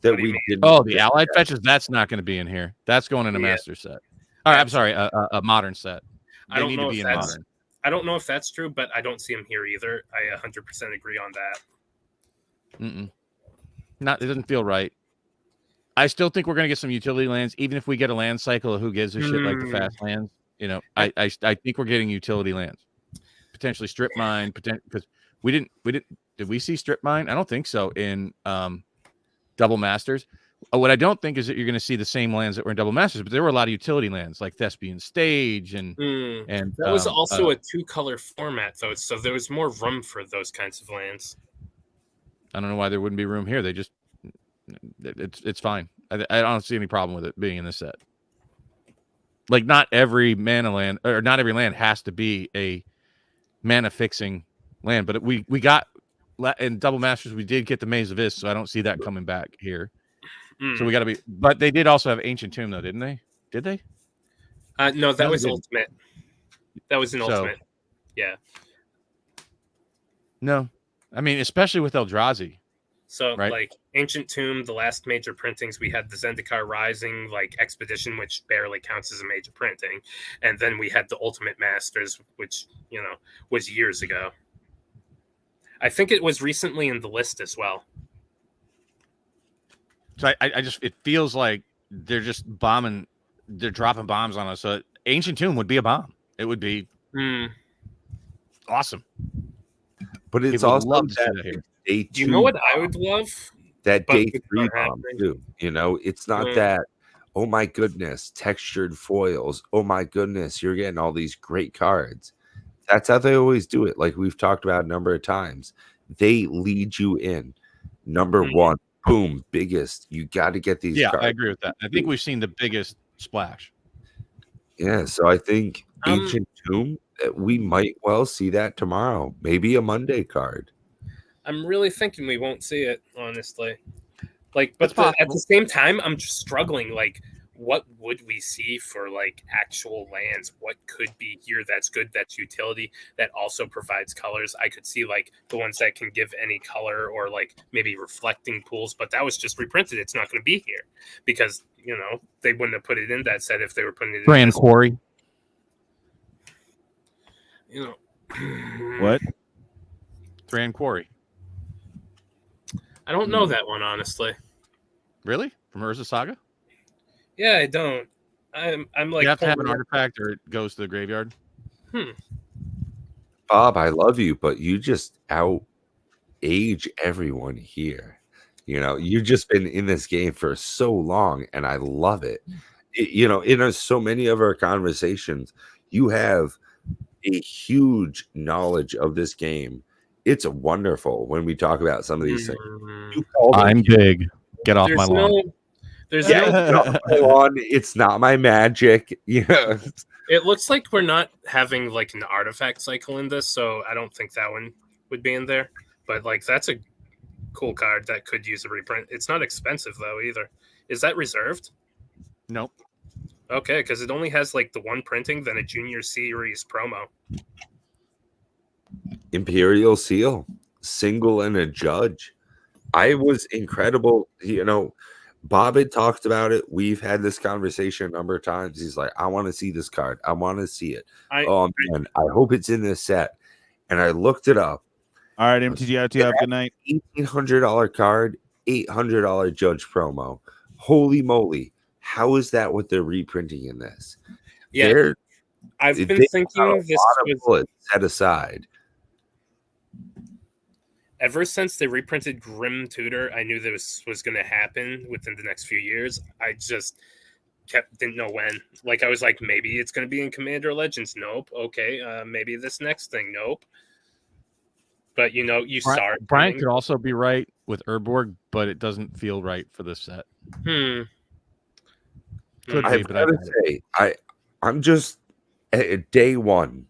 that What do you we mean? didn't? Oh, the allied fetches, that's not going to be in here. That's going in a Yeah. master set. All right, I'm sorry, a modern set. I They don't need know to if be in that's- modern. I don't know if that's true, but I don't see them here either. I 100% agree on that. It doesn't feel right. I still think we're going to get some utility lands, even if we get a land cycle of who gives a shit like the fast lands. I think we're getting utility lands, potentially strip mine, because did we see strip mine? I don't think so in double masters. What I don't think is that you're going to see the same lands that were in double masters, but there were a lot of utility lands like Thespian Stage and That was also a 2-color format though, so there was more room for those kinds of lands. I don't know why there wouldn't be room here. It's fine. I don't see any problem with it being in this set. Like, not every mana land, or not every land has to be a mana fixing land, but we got in double masters, we did get the Maze of Is, so I don't see that coming back here. So we got to be, but they did also have Ancient Tomb though, didn't they? Did they? No, that No, was they didn't. ultimate. That was an So- ultimate. Yeah. No, I mean, especially with Eldrazi. So Right. like Ancient Tomb, the last major printings, we had the Zendikar Rising, like Expedition, which barely counts as a major printing, and then we had the Ultimate Masters, which was years ago. I think it was recently in the list as well. So I just, it feels like they're just bombing, they're dropping bombs on us. So Ancient Tomb would be a bomb. It would be awesome. But it's People would also love to see that that here. day Do you 2 know what I would love? that But day it's 3 not bomb happening. too. It's not that, oh my goodness, textured foils. Oh my goodness, you're getting all these great cards. That's how they always do it. Like we've talked about a number of times. They lead you in. Number one, boom, biggest. You got to get these Yeah, cards. I agree with that. I think we've seen the biggest splash. Yeah, so I think Ancient Tomb, we might well see that tomorrow. Maybe a Monday card. I'm really thinking we won't see it, honestly. Like, but That's at the same time, I'm just struggling. Like, what would we see for like actual lands? What could be here that's good, that's utility, that also provides colors? I could see like the ones that can give any color or like maybe reflecting pools, but that was just reprinted. It's not going to be here because they wouldn't have put it in that set if they were putting it in Grand this. Quarry. What? Grand Quarry. I don't know that one, honestly. Really? From Urza Saga? Yeah, I don't. I'm like, You have to have an artifact or it goes to the graveyard. Bob, I love you, but you just out age everyone here. You've just been in this game for so long, and I love it. In so many of our conversations, you have a huge knowledge of this game. It's wonderful when we talk about some of these things. You call them- I'm big. Get off my lawn. There's Yeah, no. get off my lawn. It's not my magic. It looks like we're not having like an artifact cycle in this, so I don't think that one would be in there. But like, that's a cool card that could use a reprint. It's not expensive though either. Is that reserved? Nope. Okay, because it only has like the one printing, then a junior series promo. Imperial Seal, single and a judge. I was incredible. Bob had talked about it. We've had this conversation a number of times. He's like, I want to see this card. I want to see it. Oh, man, I hope it's in this set. And I looked it up. All right, MTG Attitude, have a good night. $1,800 card, $800 judge promo. Holy moly. How is that what they're reprinting in this? Yeah, I've been thinking this was set aside. Ever since they reprinted Grim Tutor, I knew this was going to happen within the next few years. I just didn't know when. Like, I was like, maybe it's going to be in Commander Legends. Nope. Okay. Maybe this next thing. Nope. But, you saw it. Brian could also be right with Urborg, but it doesn't feel right for this set. Hmm. Could I be, but gotta say, I'm just at day one.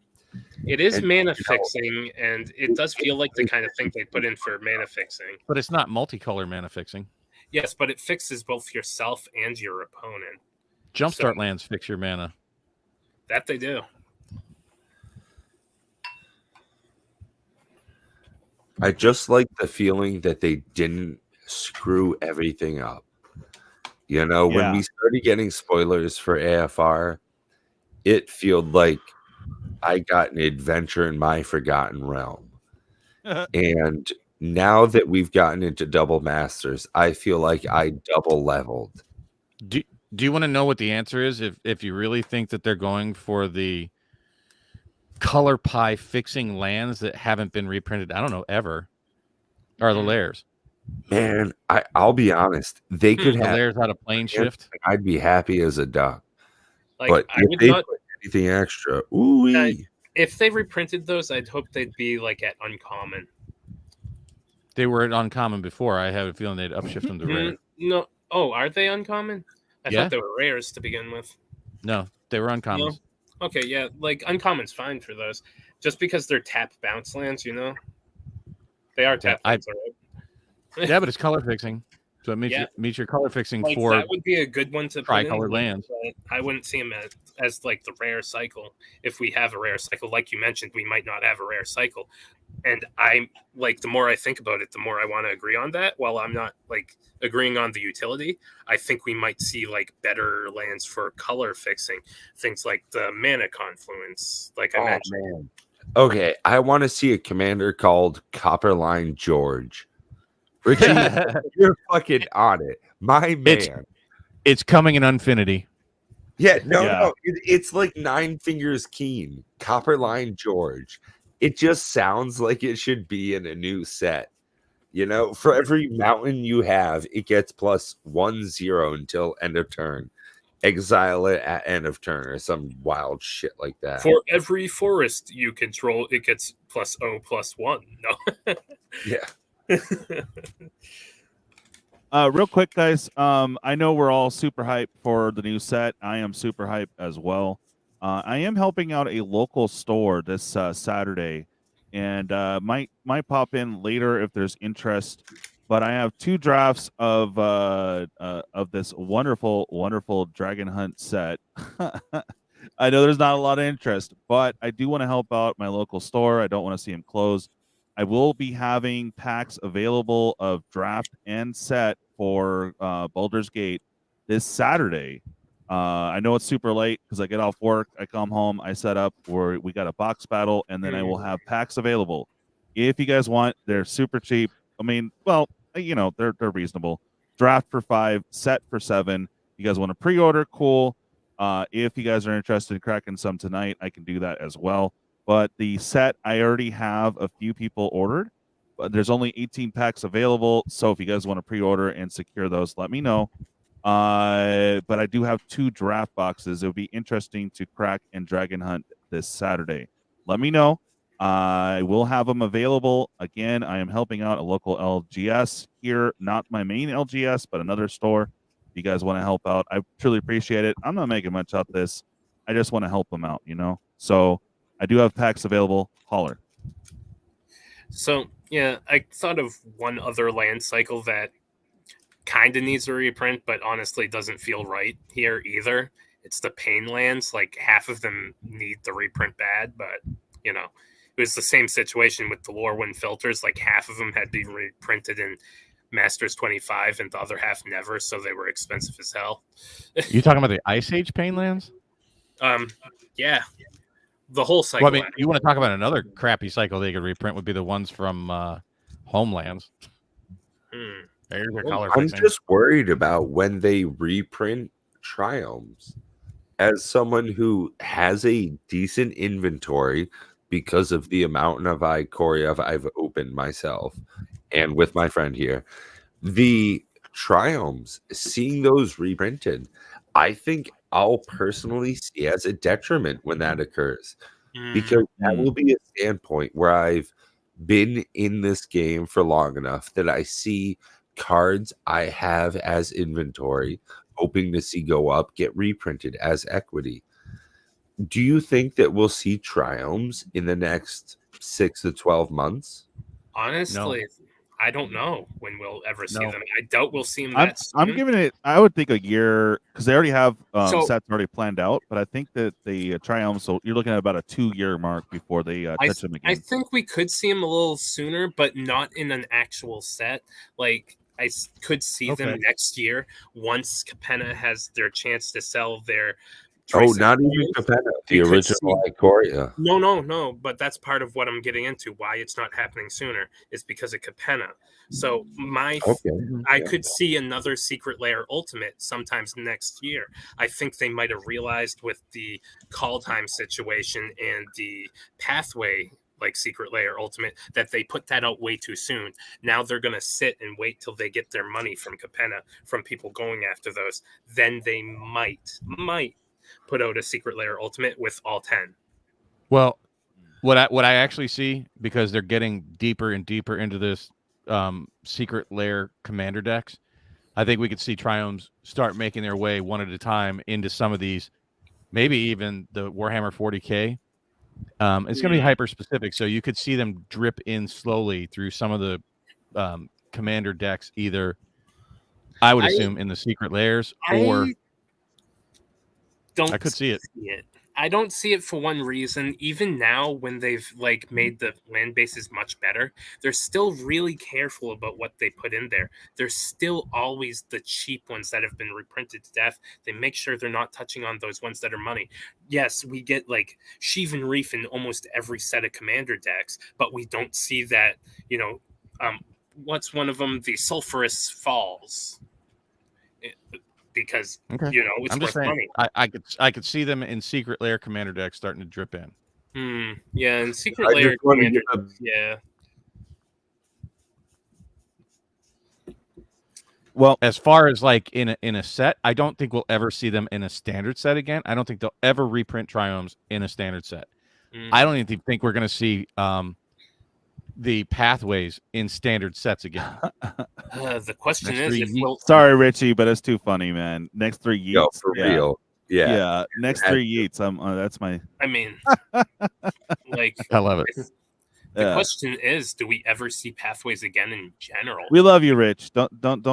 It is mana fixing, and it does feel like the kind of thing they put in for mana fixing. But it's not multicolor mana fixing. Yes, but it fixes both yourself and your opponent. Jumpstart lands fix your mana. That they do. I just like the feeling that they didn't screw everything up. When we started getting spoilers for AFR, it felt like I got an adventure in my Forgotten Realm. And now that we've gotten into double masters, I feel like I double leveled. Do you want to know what the answer is? If you really think that they're going for the color pie fixing lands that haven't been reprinted, I don't know, ever, are the layers. Man, I'll be honest. They could have layers out of plane shift. I'd be happy as a duck. Like, but if they put anything extra, if they reprinted those, I'd hope they'd be like at uncommon. They were at uncommon before. I have a feeling they'd upshift them to rare. No. Oh, are they uncommon? I thought they were rares to begin with. No, they were uncommons. No? Okay, yeah, like uncommon's fine for those. Just because they're tap bounce lands, they are tap bounce, right? Yeah, but it's color fixing, so it meets your color fixing for that would be a good one to tri-colored lands. I wouldn't see them as like the rare cycle. If we have a rare cycle, like you mentioned, we might not have a rare cycle. And I like the more I think about it, the more I want to agree on that. While I'm not like agreeing on the utility, I think we might see like better lands for color fixing, things like the mana confluence, like I mentioned. Man. Okay, I want to see a commander called Copperline George. Richie, you're fucking on it. My man. It's coming in Unfinity. Yeah, no. It's like Nine Fingers Keen. Copperline George. It just sounds like it should be in a new set. For every mountain you have, it gets +1/0 until end of turn. Exile it at end of turn or some wild shit like that. For every forest you control, it gets +0/+1. No. Yeah. Real quick, guys. I know we're all super hyped for the new set. I am super hyped as well. I am helping out a local store this Saturday, and might pop in later if there's interest. But I have 2 drafts of this wonderful Dragon Hunt set. I know there's not a lot of interest, but I do want to help out my local store. I don't want to see them close. I will be having packs available of draft and set for Baldur's Gate this Saturday. I know it's super late because I get off work, I come home, I set up where we got a box battle, and then I will have packs available. If you guys want, they're super cheap. I mean, well, they're reasonable. Draft for $5, set for $7. You guys want to pre-order? Cool. If you guys are interested in cracking some tonight, I can do that as well. But the set, I already have a few people ordered, but there's only 18 packs available. So if you guys want to pre-order and secure those, let me know. But I do have 2 draft boxes. It would be interesting to crack and Dragon Hunt this Saturday. Let me know. I will have them available. Again, I am helping out a local LGS here, not my main LGS, but another store. If you guys want to help out, I truly appreciate it. I'm not making much out of this. I just want to help them out, So I do have packs available. Holler. So, yeah, I thought of one other land cycle that kind of needs a reprint, but honestly doesn't feel right here either. It's the Pain lands. Like, half of them need the reprint bad, but, it it was the same situation with the lore wind filters. Like half of them had been reprinted in Masters 25 and the other half never, so they were expensive as hell. You talking about the Ice Age Painlands? Yeah, the whole cycle. Well, I mean, you want to talk about another crappy cycle they could reprint would be the ones from Homelands. There's your color I'm fixing. just worried about when they reprint Triumphs. As someone who has a decent inventory because of the amount of Ikoria I've opened myself and with my friend here, the Triumphs, seeing those reprinted, I think I'll personally see as a detriment when that occurs, because that will be a standpoint where I've been in this game for long enough that I see cards I have as inventory, hoping to see go up, get reprinted as equity. Do you think that we'll see Triumphs in the next 6 to 12 months? Honestly, I don't know when we'll ever see No. them. I doubt we'll see them I'm, that soon. I'm giving it. I would think a year because they already have So- sets already planned out. But I think that the Triumphs, so you're looking at about a 2-year mark before they touch them I again. think we could see them a little sooner, but not in an actual set. Like could see them Okay. next year once Capenna has their chance to sell their. Oh, choice not of even cards. Capenna, the You could original Ikoria. No, but that's part of what I'm getting into. Why it's not happening sooner is because of Capenna. So I could see another Secret Lair Ultimate sometimes next year. I think they might have realized with the call time situation and the pathway like Secret Lair Ultimate that they put that out way too soon. Now they're going to sit and wait till they get their money from Capenna, from people going after those. Then they might put out a Secret Lair Ultimate with all 10. Well, what I actually see, because they're getting deeper and deeper into this Secret Lair commander decks, I think we could see Triumphs start making their way one at a time into some of these, maybe even the Warhammer 40K. It's going to be hyper specific, so you could see them drip in slowly through some of the commander decks, either I would assume in the Secret Lairs, or I could see it. I don't see it for one reason. Even now, when they've like made the land bases much better, they're still really careful about what they put in there. There's still always the cheap ones that have been reprinted to death. They make sure they're not touching on those ones that are money. Yes, we get like Sheev and Reef in almost every set of commander decks, but we don't see that, what's one of them? The Sulphurous Falls. Because it's I'm just worth saying, money. I could see them in Secret Lair commander decks starting to drip in. Yeah, and Secret I Lair just wanna commander, give a- yeah. Well, as far as like in a set, I don't think we'll ever see them in a standard set again. I don't think they'll ever reprint Triumphs in a standard set. I don't even think we're going to see the pathways in standard sets again. The question Next is, three if yeets. we'll, Sorry, Richie, but it's too funny, man. Next 3 yeets. Yo, for real. Yeah. Yeah, next 3 yeets. That's my. I mean, like, I love it. the question is, do we ever see pathways again in general? We love you, Rich. Don't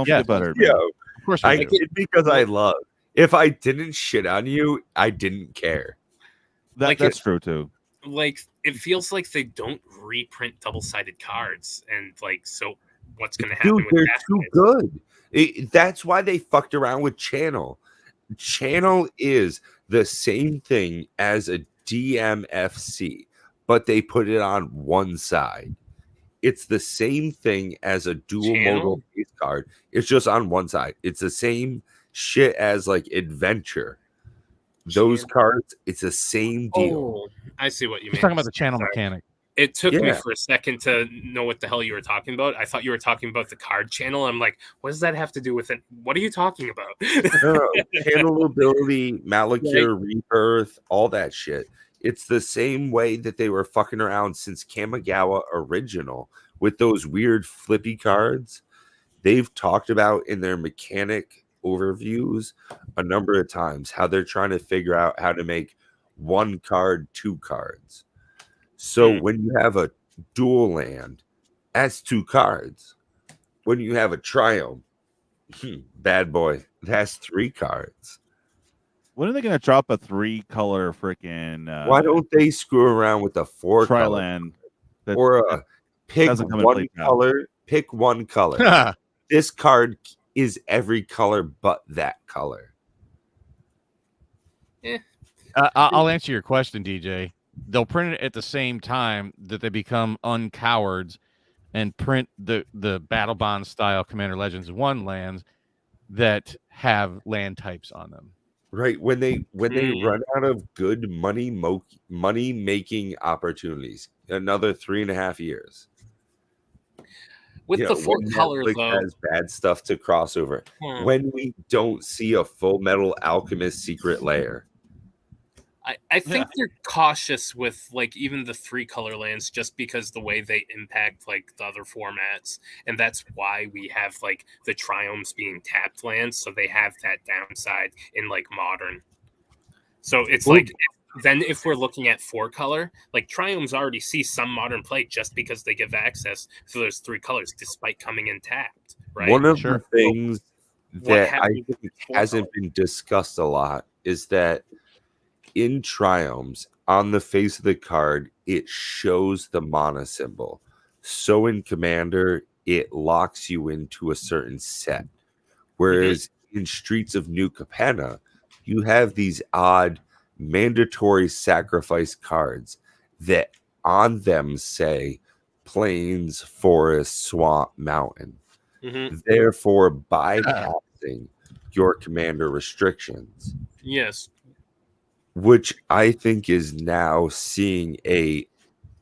Yes. be buttered. Man. Yo, Of course we I do. kid because I love. If I didn't shit on you, I didn't care. That's true too. Like, it feels like they don't reprint double-sided cards, and like, so what's going to happen Dude, with they're pathways? too good. That's why they fucked around with Channel. Channel is the same thing as a DMFC, but they put it on one side. It's the same thing as a dual modal base card. It's just on one side. It's the same shit as like Adventure. Those cards, it's the same deal. Oh, I see what you He's mean. talking about the channel Sorry. mechanic. It took me Yeah. for a second to know what the hell you were talking about. I thought you were talking about the card channel. I'm like, what does that have to do with it? What are you talking about? No, channel ability, Malakir, Rebirth, all that shit. It's the same way that they were fucking around since Kamigawa original with those weird flippy cards. They've talked about in their mechanic overviews a number of times how they're trying to figure out how to make one card, 2 cards. So when you have a dual land, that's 2 cards. When you have a Triumph, bad boy, that's 3 cards. When are they gonna drop a 3-color freaking? Why don't they screw around with the 4-color Triland that, or that pick doesn't come in one play now? color? Pick one color. This card is every color but that color. I'll answer your question, DJ. They'll print it at the same time that they become uncowards and print the Battle Bond style Commander Legends 1 lands that have land types on them. Right, when they run out of good money making opportunities, another 3.5 years. With the full when color, Netflix though, has bad stuff to cross over. When we don't see a Full Metal Alchemist secret layer. I think they're cautious with like even the 3-color lands just because the way they impact like the other formats, and that's why we have like the Triomes being tapped lands, so they have that downside in like Modern. So it's like then if we're looking at 4-color, like Triomes already see some Modern play just because they give access to those 3 colors despite coming in tapped. Right. One of the things that I think hasn't been discussed a lot is that in Triomes, on the face of the card, it shows the mana symbol. So in Commander, it locks you into a certain set. Whereas in Streets of New Capenna, you have these odd mandatory sacrifice cards that on them say Plains, Forest, Swamp, Mountain. Therefore, bypassing your Commander restrictions. Yes. Which I think is now seeing a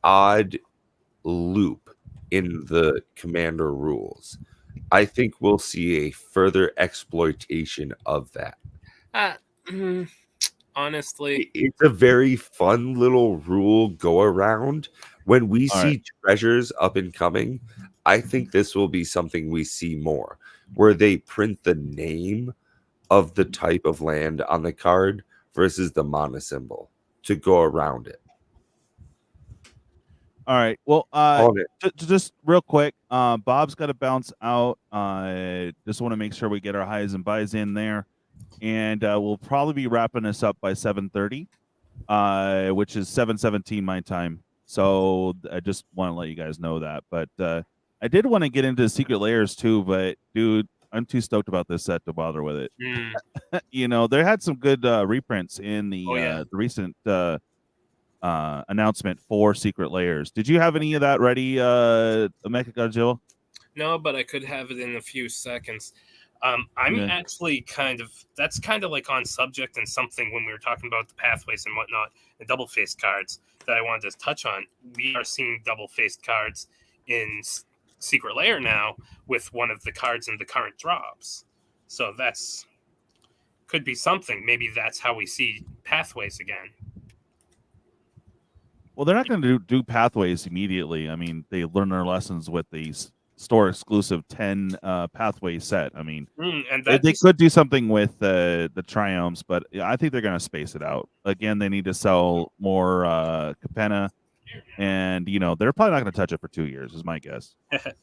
odd loop in the Commander rules. I think we'll see a further exploitation of that. Honestly, it's a very fun little rule go around. When we see treasures up and coming, I think this will be something we see more, where they print the name of the type of land on the card versus the mana symbol to go around it. All right. Well, just real quick, Bob's got to bounce out. Just want to make sure we get our highs and buys in there, and we'll probably be wrapping this up by 7:30, which is 7:17 my time. So I just want to let you guys know that. But I did want to get into Secret Layers too, but dude, I'm too stoked about this set to bother with it. You know, they had some good reprints in the recent announcement for Secret Layers. Did you have any of that ready, Mecha Godzilla? No, but I could have it in a few seconds. I'm actually that's kind of like on subject and something when we were talking about the pathways and whatnot, the double-faced cards that I wanted to touch on. We are seeing double-faced cards in Secret Layer now with one of the cards in the current drops. So that's could be something. Maybe that's how we see pathways again. Well, they're not going to do pathways immediately. I mean, they learn their lessons with the store exclusive 10 pathway set. I mean, and they could do something with the Triomes, but I think they're going to space it out. Again, they need to sell more Capenna, and you know they're probably not going to touch it for 2 years, is my guess. At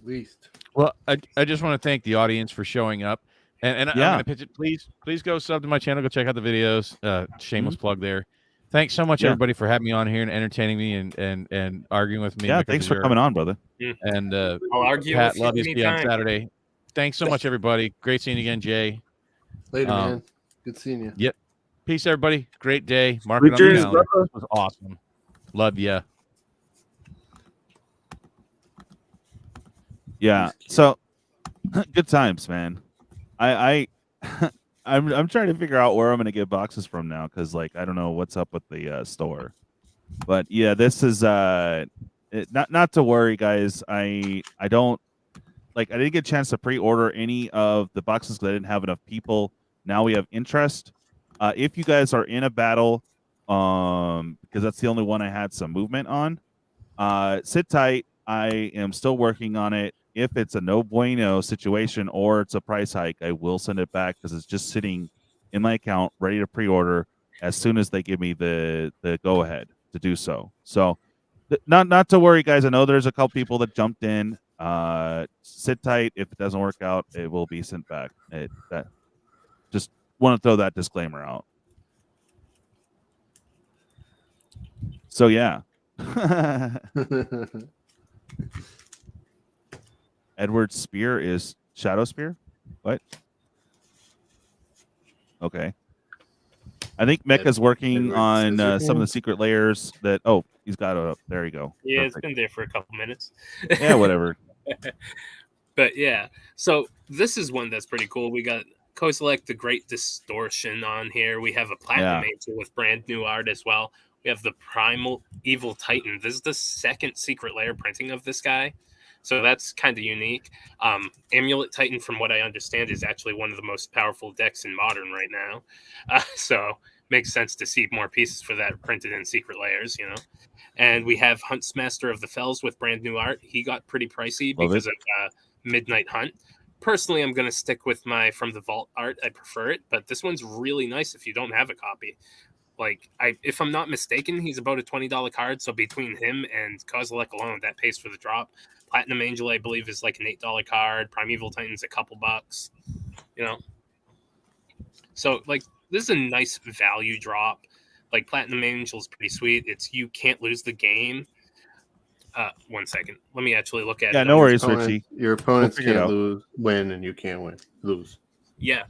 least. Well, I just want to thank the audience for showing up, and I'm going to pitch it. Please go sub to my channel. Go check out the videos. Shameless plug there. Thanks so much, everybody, for having me on here and entertaining me and arguing with me. Yeah, thanks for coming on, brother. And I'll argue Pat, with you love you. See you on anytime. Saturday. Thanks so much, everybody. Great seeing you again, Jay. Later, man. Good seeing you. Yep. Peace, everybody. Great day. Mark it on the calendar. This was awesome. Love ya. Yeah. So good times, man. I'm trying to figure out where I'm gonna get boxes from now because like I don't know what's up with the store. But yeah, this is not to worry, guys. I didn't get a chance to pre-order any of the boxes because I didn't have enough people. Now we have interest. If you guys are in a battle, because that's the only one I had some movement on, sit tight. I am still working on it. If it's a no bueno situation or it's a price hike, I will send it back because it's just sitting in my account ready to pre-order as soon as they give me the go ahead to do so. So not to worry, guys. I know there's a couple people that jumped in. Sit tight. If it doesn't work out, it will be sent back. Just want to throw that disclaimer out. So yeah. Edward's spear is Shadow Spear? What? Okay. I think Mecca's working on some of the secret layers that he's got it up. There you go. Yeah, Perfect. It's been there for a couple minutes. Yeah, whatever. But yeah, so this is one that's pretty cool. We got Co-Select the Great Distortion on here. We have a Platinum Angel with brand new art as well. We have the Primal Evil Titan. This is the second secret layer printing of this guy. So that's kind of unique. Amulet Titan, from what I understand, is actually one of the most powerful decks in Modern right now. So makes sense to see more pieces for that printed in secret layers, you know. And we have Huntsmaster of the Fells with brand new art. He got pretty pricey because of Midnight Hunt. Personally, I'm going to stick with my From the Vault art. I prefer it, but this one's really nice if you don't have a copy. Like, if I'm not mistaken, he's about a $20 card. So between him and Kozilek alone, that pays for the drop. Platinum Angel, I believe, is like an $8 card. Primeval Titan's a couple bucks, you know. So, like, this is a nice value drop. Like, Platinum Angel's pretty sweet. It's you can't lose the game. 1 second. Let me actually look at it. Yeah, no worries, Richie. Your opponents can't win, and you can't lose. Yeah.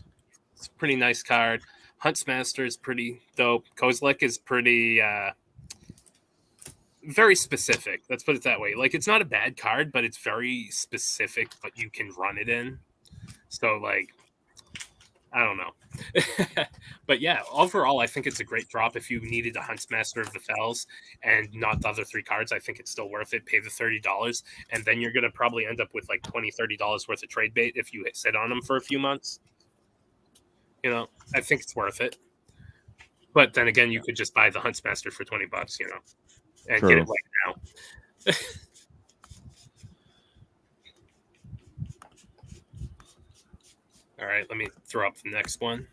It's a pretty nice card. Huntsmaster is pretty dope. Kozilek is pretty very specific. Let's put it that way. Like, it's not a bad card, but it's very specific what you can run it in. So, like, I don't know. But yeah, overall, I think it's a great drop. If you needed a Huntsmaster of the Fells and not the other 3 cards, I think it's still worth it. Pay the $30, and then you're going to probably end up with like $20-$30 worth of trade bait if you sit on them for a few months. You know, I think it's worth it. But then again, you could just buy the Huntsmaster for $20, you know, and get it right now. All right, let me throw up the next one.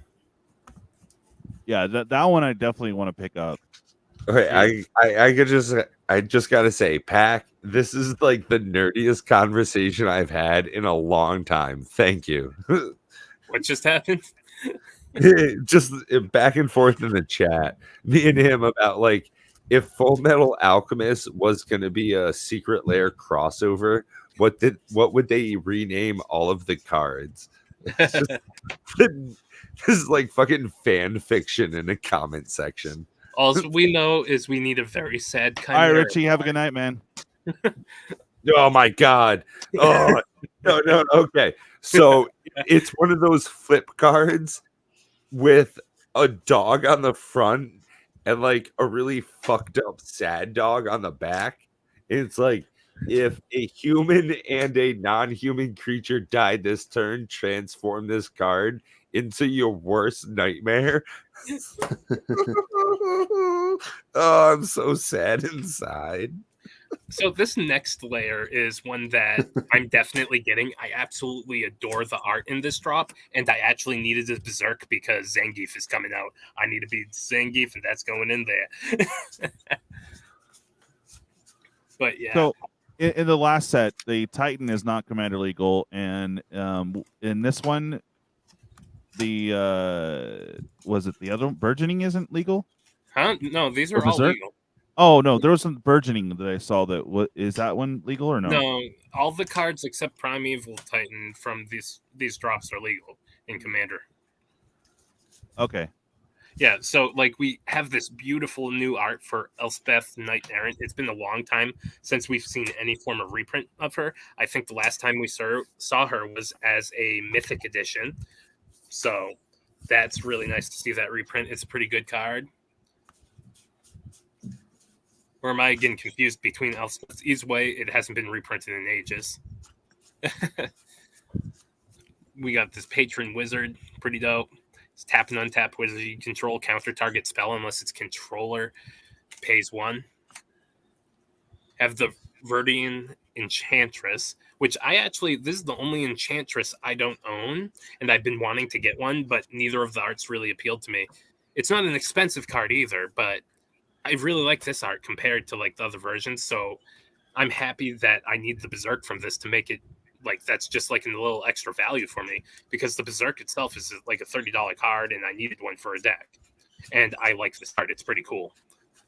Yeah, that one I definitely want to pick up. Okay, I just gotta say, Pack, this is like the nerdiest conversation I've had in a long time. Thank you. What just happened? Just back and forth in the chat, me and him about like if Full Metal Alchemist was gonna be a secret layer crossover, what would they rename all of the cards? It's just, this is like fucking fan fiction in the comment section. All we know is we need a very sad kind. All right, Richie, have a good night, man. Oh my god. Oh no. Okay, so it's one of those flip cards with a dog on the front and like a really fucked up sad dog on the back. It's like, if a human and a non-human creature died this turn, transform this card into your worst nightmare. Oh, I'm so sad inside. So this next layer is one that I'm definitely getting. I absolutely adore the art in this drop, and I actually needed a Berserk because Zangief is coming out. I need to be Zangief, and that's going in there. But yeah. So in the last set, the Titan is not commander legal, and in this one, the was it the other Burgeoning isn't legal? Huh? No, these are all legal. Oh no, there was some Burgeoning that I saw. That what is that one legal or no? No, all the cards except Primeval Titan from these drops are legal in Commander. Okay. Yeah, so like we have this beautiful new art for Elspeth Knight Errant. It's been a long time since we've seen any form of reprint of her. I think the last time we saw her was as a Mythic edition. So that's really nice to see that reprint. It's a pretty good card. Or am I getting confused between Elspeth? Either way, it hasn't been reprinted in ages. We got this Patron Wizard, pretty dope. It's tap and untap wizard. You control counter target spell unless its controller pays 1. Have the Verdian Enchantress, which this is the only Enchantress I don't own, and I've been wanting to get one, but neither of the arts really appealed to me. It's not an expensive card either, but I really like this art compared to like the other versions, so I'm happy that I need the Berserk from this to make it like that's just like a little extra value for me because the Berserk itself is like a $30 card, and I needed one for a deck, and I like this card. It's pretty cool.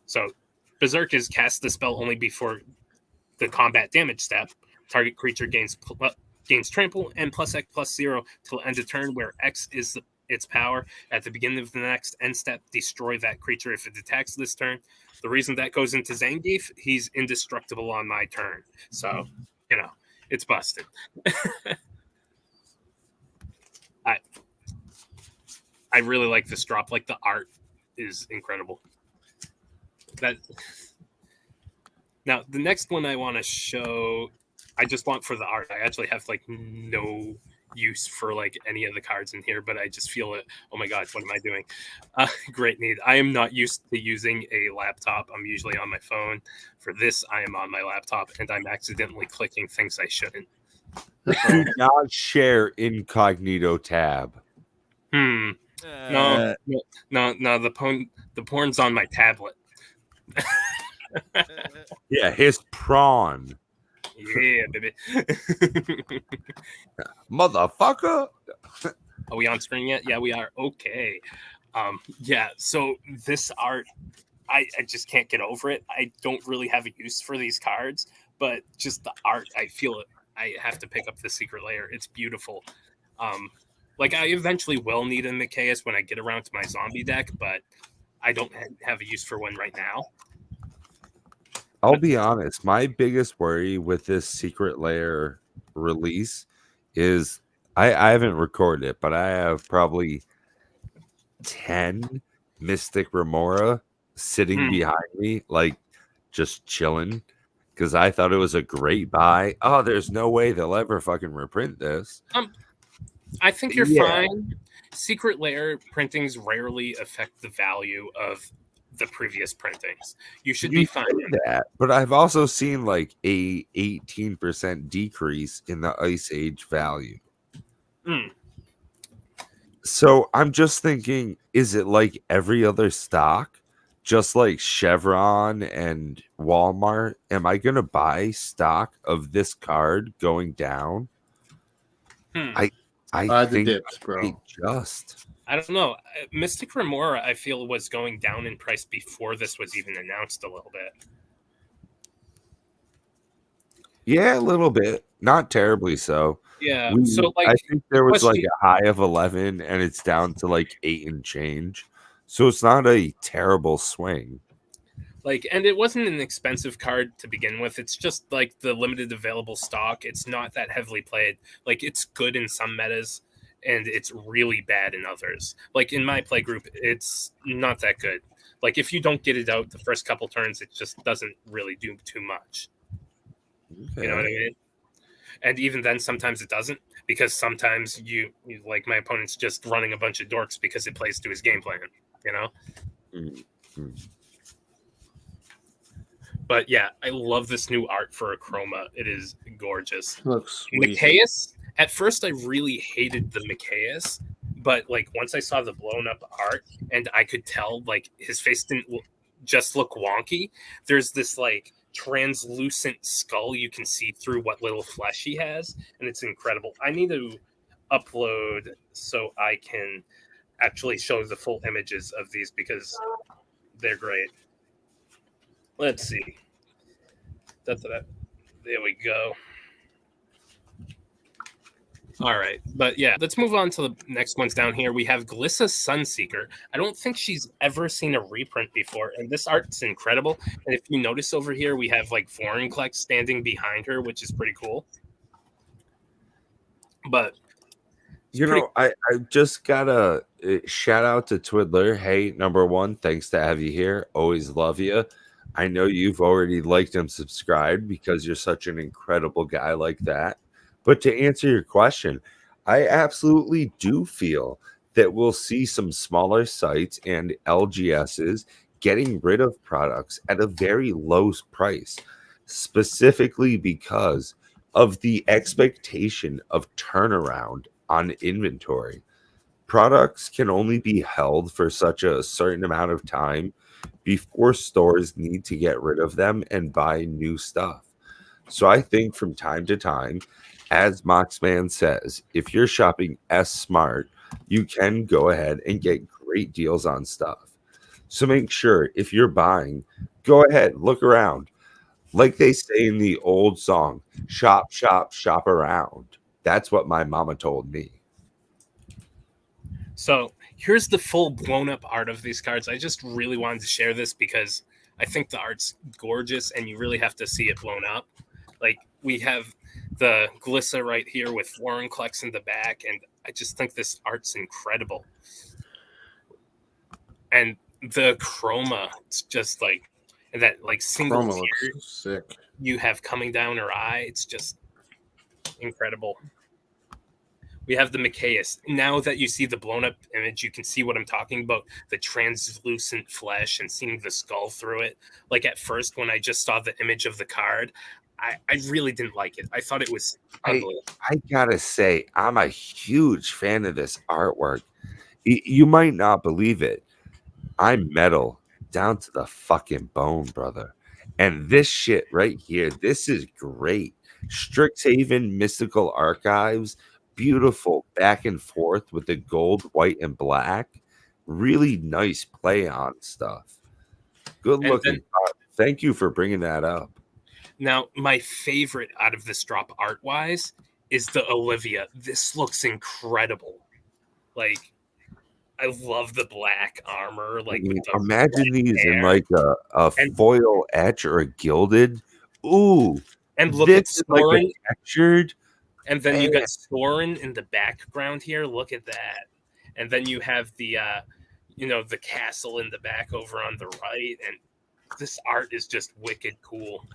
So Berserk is cast the spell only before the combat damage step. Target creature gains trample and +X/+0 till end of turn, where X is its power. At the beginning of the next end step, destroy that creature if it attacks this turn. The reason that goes into Zangief, he's indestructible on my turn. So, you know, it's busted. I really like this drop. Like, the art is incredible. Now, the next one I want to show, I just want for the art. I actually have, like, no use for, like, any of the cards in here, but I just feel it. Oh, my God, what am I doing? Great need. I am not used to using a laptop. I'm usually on my phone. For this, I am on my laptop, and I'm accidentally clicking things I shouldn't. Do not share incognito tab. No, the porn's on my tablet. Yeah, his prawn. Yeah, baby. Motherfucker. Are we on screen yet? Yeah, we are. Okay. Yeah, so this art, I just can't get over it. I don't really have a use for these cards, but just the art, I feel it. I have to pick up the secret layer. It's beautiful. Like, I eventually will need a Micaeus when I get around to my zombie deck, but I don't have a use for one right now. I'll be honest. My biggest worry with this secret layer release is I haven't recorded it, but I have probably 10 Mystic Remora sitting behind me, like just chilling, because I thought it was a great buy. Oh, there's no way they'll ever fucking reprint this. I think you're fine. Secret layer printings rarely affect the value of the previous printings. You should be fine with that. But I've also seen like a 18% decrease in the Ice Age value. So I'm just thinking, is it like every other stock? Just like Chevron and Walmart? Am I going to buy stock of this card going down? I think the dips, bro. I don't know. Mystic Remora, I feel, was going down in price before this was even announced a little bit. Yeah, a little bit. Not terribly so. Yeah. So, like, I think there was like a high of 11 and it's down to like 8 and change. So it's not a terrible swing. Like, and it wasn't an expensive card to begin with. It's just like the limited available stock. It's not that heavily played. Like, it's good in some metas, and it's really bad in others. Like, in my play group, it's not that good. Like, if you don't get it out the first couple turns, it just doesn't really do too much. Okay. You know what I mean? And even then, sometimes it doesn't, because sometimes you like, my opponent's just running a bunch of dorks because it plays to his game plan, you know? Mm-hmm. But yeah, I love this new art for a Chroma. It is gorgeous. Looks sweet. Micaeus, at first I really hated the Micaeus, but like once I saw the blown up art and I could tell like his face didn't just look wonky. There's this like translucent skull you can see through what little flesh he has, and it's incredible. I need to upload so I can actually show the full images of these because they're great. Let's see. There we go. All right. But yeah, let's move on to the next ones down here. We have Glissa Sunseeker. I don't think she's ever seen a reprint before, and this art's incredible. And if you notice over here, we have like Vorinclex standing behind her, which is pretty cool. But I just gotta shout out to Twiddler. Hey, number one, thanks to have you here. Always love you. I know you've already liked and subscribed because you're such an incredible guy like that. But to answer your question, I absolutely do feel that we'll see some smaller sites and LGSs getting rid of products at a very low price, specifically because of the expectation of turnaround on inventory. Products can only be held for such a certain amount of time before stores need to get rid of them and buy new stuff. So I think from time to time, as Moxman says, if you're shopping S Smart, you can go ahead and get great deals on stuff. So make sure if you're buying, go ahead, look around. Like they say in the old song, shop, shop, shop around. That's what my mama told me. So here's the full blown up art of these cards. I just really wanted to share this because I think the art's gorgeous and you really have to see it blown up. Like we have the Glissa right here with Warrenclex in the back, and I just think this art's incredible. And the chroma, it's just like that, like single Chroma tear looks sick. you have coming down her eye. It's just incredible. We have the Machias. Now that you see the blown up image, you can see what I'm talking about. The translucent flesh and seeing the skull through it. Like at first, when I just saw the image of the card, I really didn't like it. I thought it was ugly. I gotta say, I'm a huge fan of this artwork. You might not believe it. I'm metal down to the fucking bone, brother. And this shit right here, this is great. Strixhaven Mystical Archives, beautiful back and forth with the gold, white, and black. Really nice play on stuff. Good looking. Thank you for bringing that up. Now, my favorite out of this drop art-wise is the Olivia. This looks incredible. Like, I love the black armor. Like, with the imagine these hair. in like a foil etch or a gilded. Ooh, and look at this is like Soren. a textured. And then you got Soren in the background here. Look at that. And then you have the, the castle in the back over on the right. And this art is just wicked cool.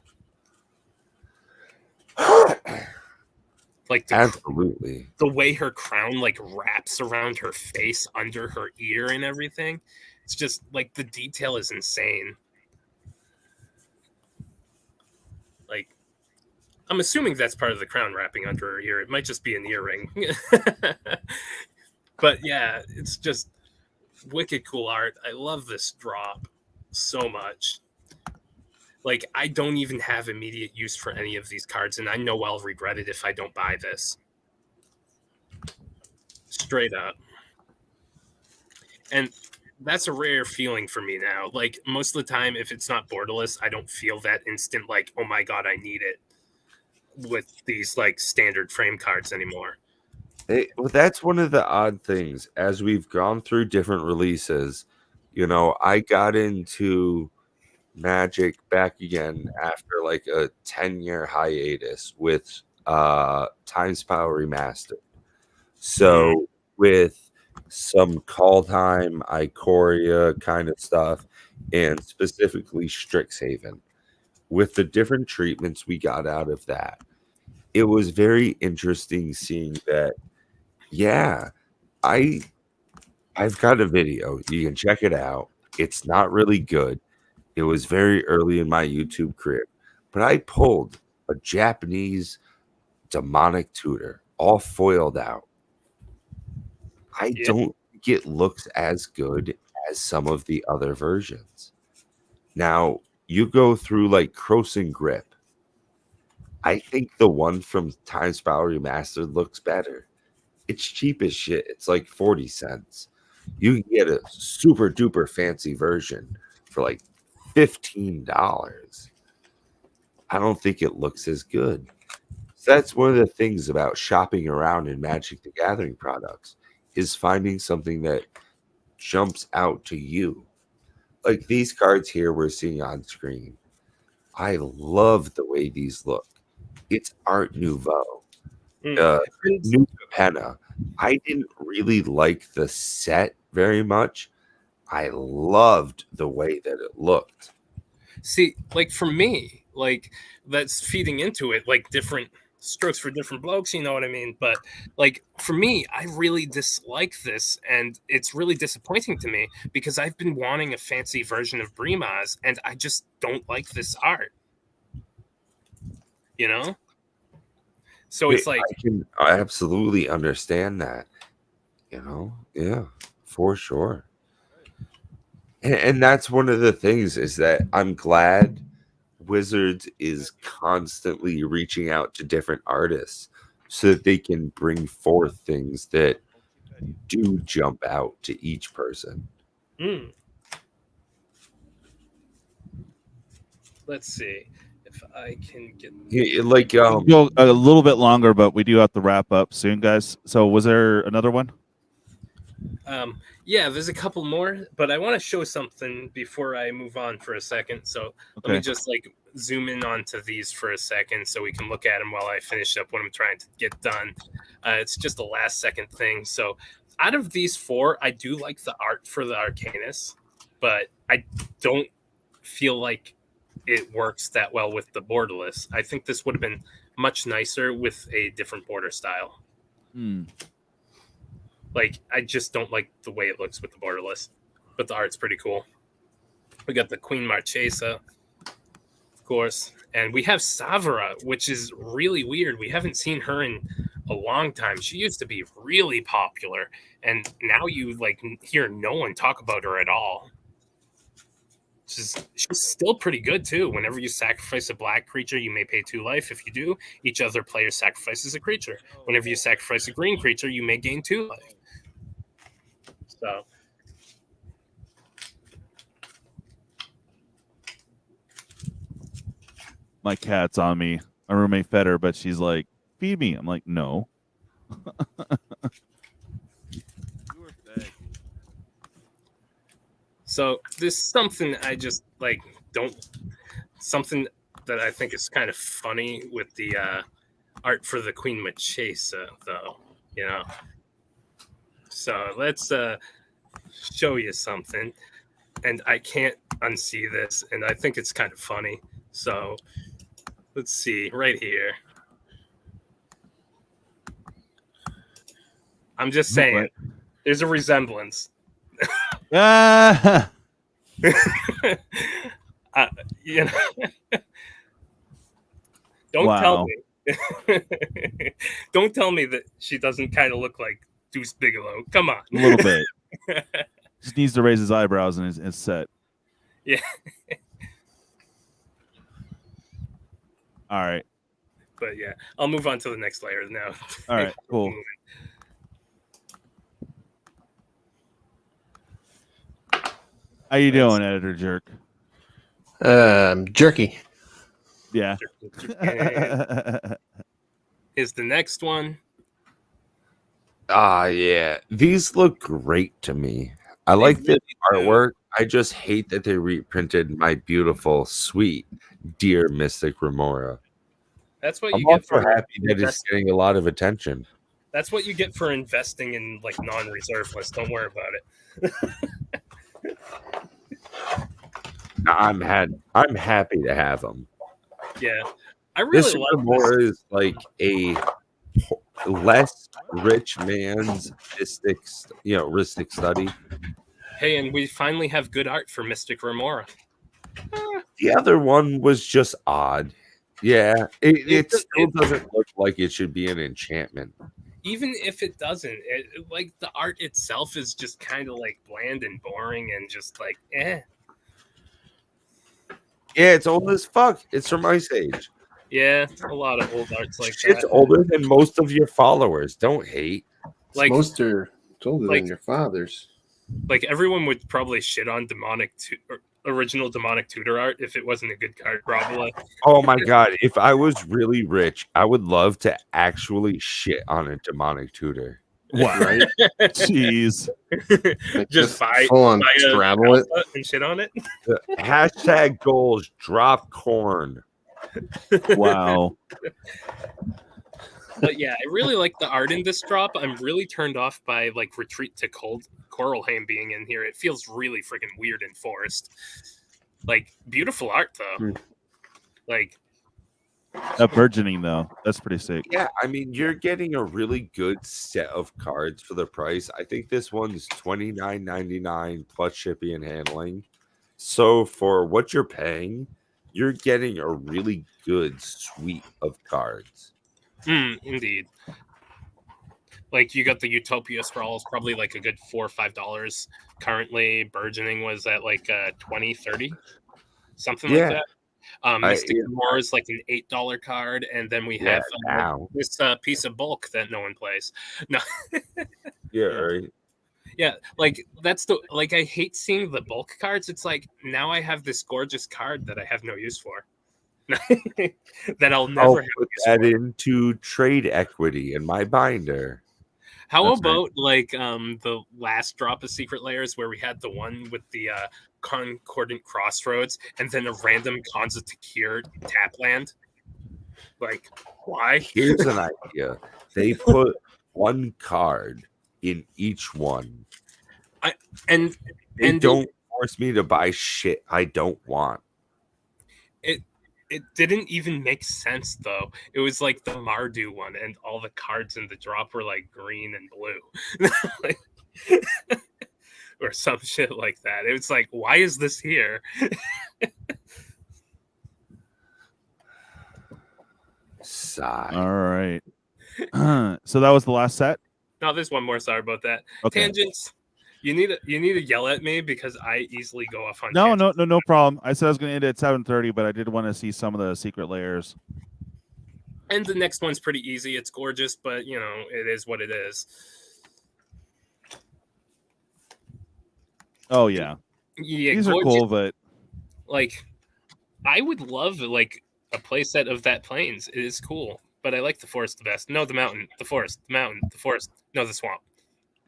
Like Absolutely. The way her crown like wraps around her face under her ear and everything. It's just like the detail is insane. Like, I'm assuming that's part of the crown wrapping under her ear. It might just be an earring. But yeah, it's just wicked cool art. I love this drop so much. Like, I don't even have immediate use for any of these cards, and I know I'll regret it if I don't buy this. Straight up. And that's a rare feeling for me now. Like, most of the time, if it's not borderless, I don't feel that instant, like, oh my god, I need it with these, like, standard frame cards anymore. Well, that's one of the odd things. As we've gone through different releases, I got into Magic back again after like a 10-year hiatus with Time Spell Remastered. So with some Call Time, Ikoria kind of stuff, and specifically Strixhaven, with the different treatments we got out of that, it was very interesting seeing that. Yeah, I've got a video. You can check it out. It's not really good. It was very early in my YouTube career, but I pulled a Japanese demonic tutor, all foiled out. I don't think it looks as good as some of the other versions. Now, you go through like Croson Grip. I think the one from Time Spell Remastered looks better. It's cheap as shit. It's like 40 cents. You can get a super duper fancy version for like $15. I don't think it looks as good. So that's one of the things about shopping around in Magic the Gathering products, is finding something that jumps out to you. Like these cards here we're seeing on screen. I love the way these look. It's Art Nouveau. New Capenna. I didn't really like the set very much. I loved the way that it looked. See, like for me, like that's feeding into it, like different strokes for different blokes, you know what I mean? But like for me, I really dislike this, and it's really disappointing to me because I've been wanting a fancy version of Bremas, and I just don't like this art. So it's like I can absolutely understand that. Yeah, for sure. And that's one of the things, is that I'm glad Wizards is constantly reaching out to different artists so that they can bring forth things that do jump out to each person. Let's see if I can get Like go a little bit longer, but we do have to wrap up soon, guys. So was there another one? Yeah, there's a couple more, but I want to show something before I move on for a second. So let me just like zoom in onto these for a second so we can look at them while I finish up what I'm trying to get done. It's just a last second thing. So out of these four, I do like the art for the Arcanus, but I don't feel like it works that well with the borderless. I think this would have been much nicer with a different border style. Like, I just don't like the way it looks with the borderless, but the art's pretty cool. We got the Queen Marchesa, of course, and we have Savara, which is really weird. We haven't seen her in a long time. She used to be really popular, and now you like hear no one talk about her at all. She's still pretty good too. Whenever you sacrifice a black creature, you may pay 2 life. If you do, each other player sacrifices a creature. Whenever you sacrifice a green creature, you may gain 2 life. So My cat's on me. My roommate fed her, but she's like, feed me. I'm like, no. So this is something I just like something that I think is kind of funny with the art for the Queen Marchesa, though, you know. So let's show you something, and I can't unsee this, and I think it's kind of funny. So let's see right here. I'm just saying, there's a resemblance. You know, don't tell me. Don't tell me that she doesn't kind of look like Deuce Bigelow. Come on, a little bit. Just needs to raise his eyebrows and is set. Yeah. All right. But yeah, I'll move on to the next layer now. All right. Cool. How you doing, Editor Jerk? Jerky. Yeah. Is the next one? Yeah. These look great to me. I like the artwork. I just hate that they reprinted my beautiful, sweet, dear Mystic Remora. That's what I'm you get also for happy that it's getting a lot of attention. That's what you get for investing in like non-reserve lists. Don't worry about it. I'm happy to have them. Yeah, I really This like Remora this. is like a less rich man's mystic study. Hey, and we finally have good art for Mystic Remora. The other one was just odd. Yeah, it still doesn't look like it should be an enchantment. Even if it doesn't, like the art itself is just kind of like bland and boring and just like eh. Yeah, it's old as fuck. It's from Ice Age. Yeah, a lot of old arts like It's that. older than most of your followers. Don't hate. Like Most are older like- than your father's. Like everyone would probably shit on original demonic tutor art if it wasn't a good card, probably. Oh my god! If I was really rich, I would love to actually shit on a demonic tutor. Wow. Right? Jeez. Like, Just buy full on buy a straddle it. alpha and shit on it. Hashtag goals. Drop corn. Wow. But yeah, I really like the art in this drop. I'm really turned off by like Retreat to Coralheim being in here. It feels really freaking weird and forced. Like beautiful art though. Like That burgeoning though, that's pretty sick. Yeah, I mean, you're getting a really good set of cards for the price. I think this one's $29.99 plus shipping and handling. So for what you're paying, you're getting a really good suite of cards. Indeed. Like you got the Utopia Sprawls, probably like a good $4 or $5 currently. Burgeoning was at like 20, 30, something like that. Mystic yeah. War is like an $8 card, and then we Yeah, have now. this piece of bulk that no one plays. No, Yeah, right. yeah, like that's the like I hate seeing the bulk cards. It's like now I have this gorgeous card that I have no use for. That I'll I'll never have put use that for. into trade equity in my binder. How That's right. about like the last drop of Secret Layers where we had the one with the Concordant Crossroads and then a random Kanza Takir tap land? Like, why? Here's an idea. They put one card in each one. And They don't force me to buy shit I don't want. it didn't even make sense though. It was like the Mardu one, and all the cards in the drop were like green and blue. Like, or some shit like that. It was like, why is this here? Sigh. All right. So that was the last set. No, there's one more. Sorry about that. Okay. Tangents. You need to yell at me because I easily go off on No, tangents. no problem. I said I was going to end it at 7:30, but I did want to see some of the Secret Layers. And the next one's pretty easy. It's gorgeous, but you know, it is what it is. Oh yeah, Yeah, these are gorgeous. cool, but Like, I would love like a playset of that Plains. It is cool, but I like the forest the best. No, the mountain, the forest, the mountain, the forest. No, the swamp.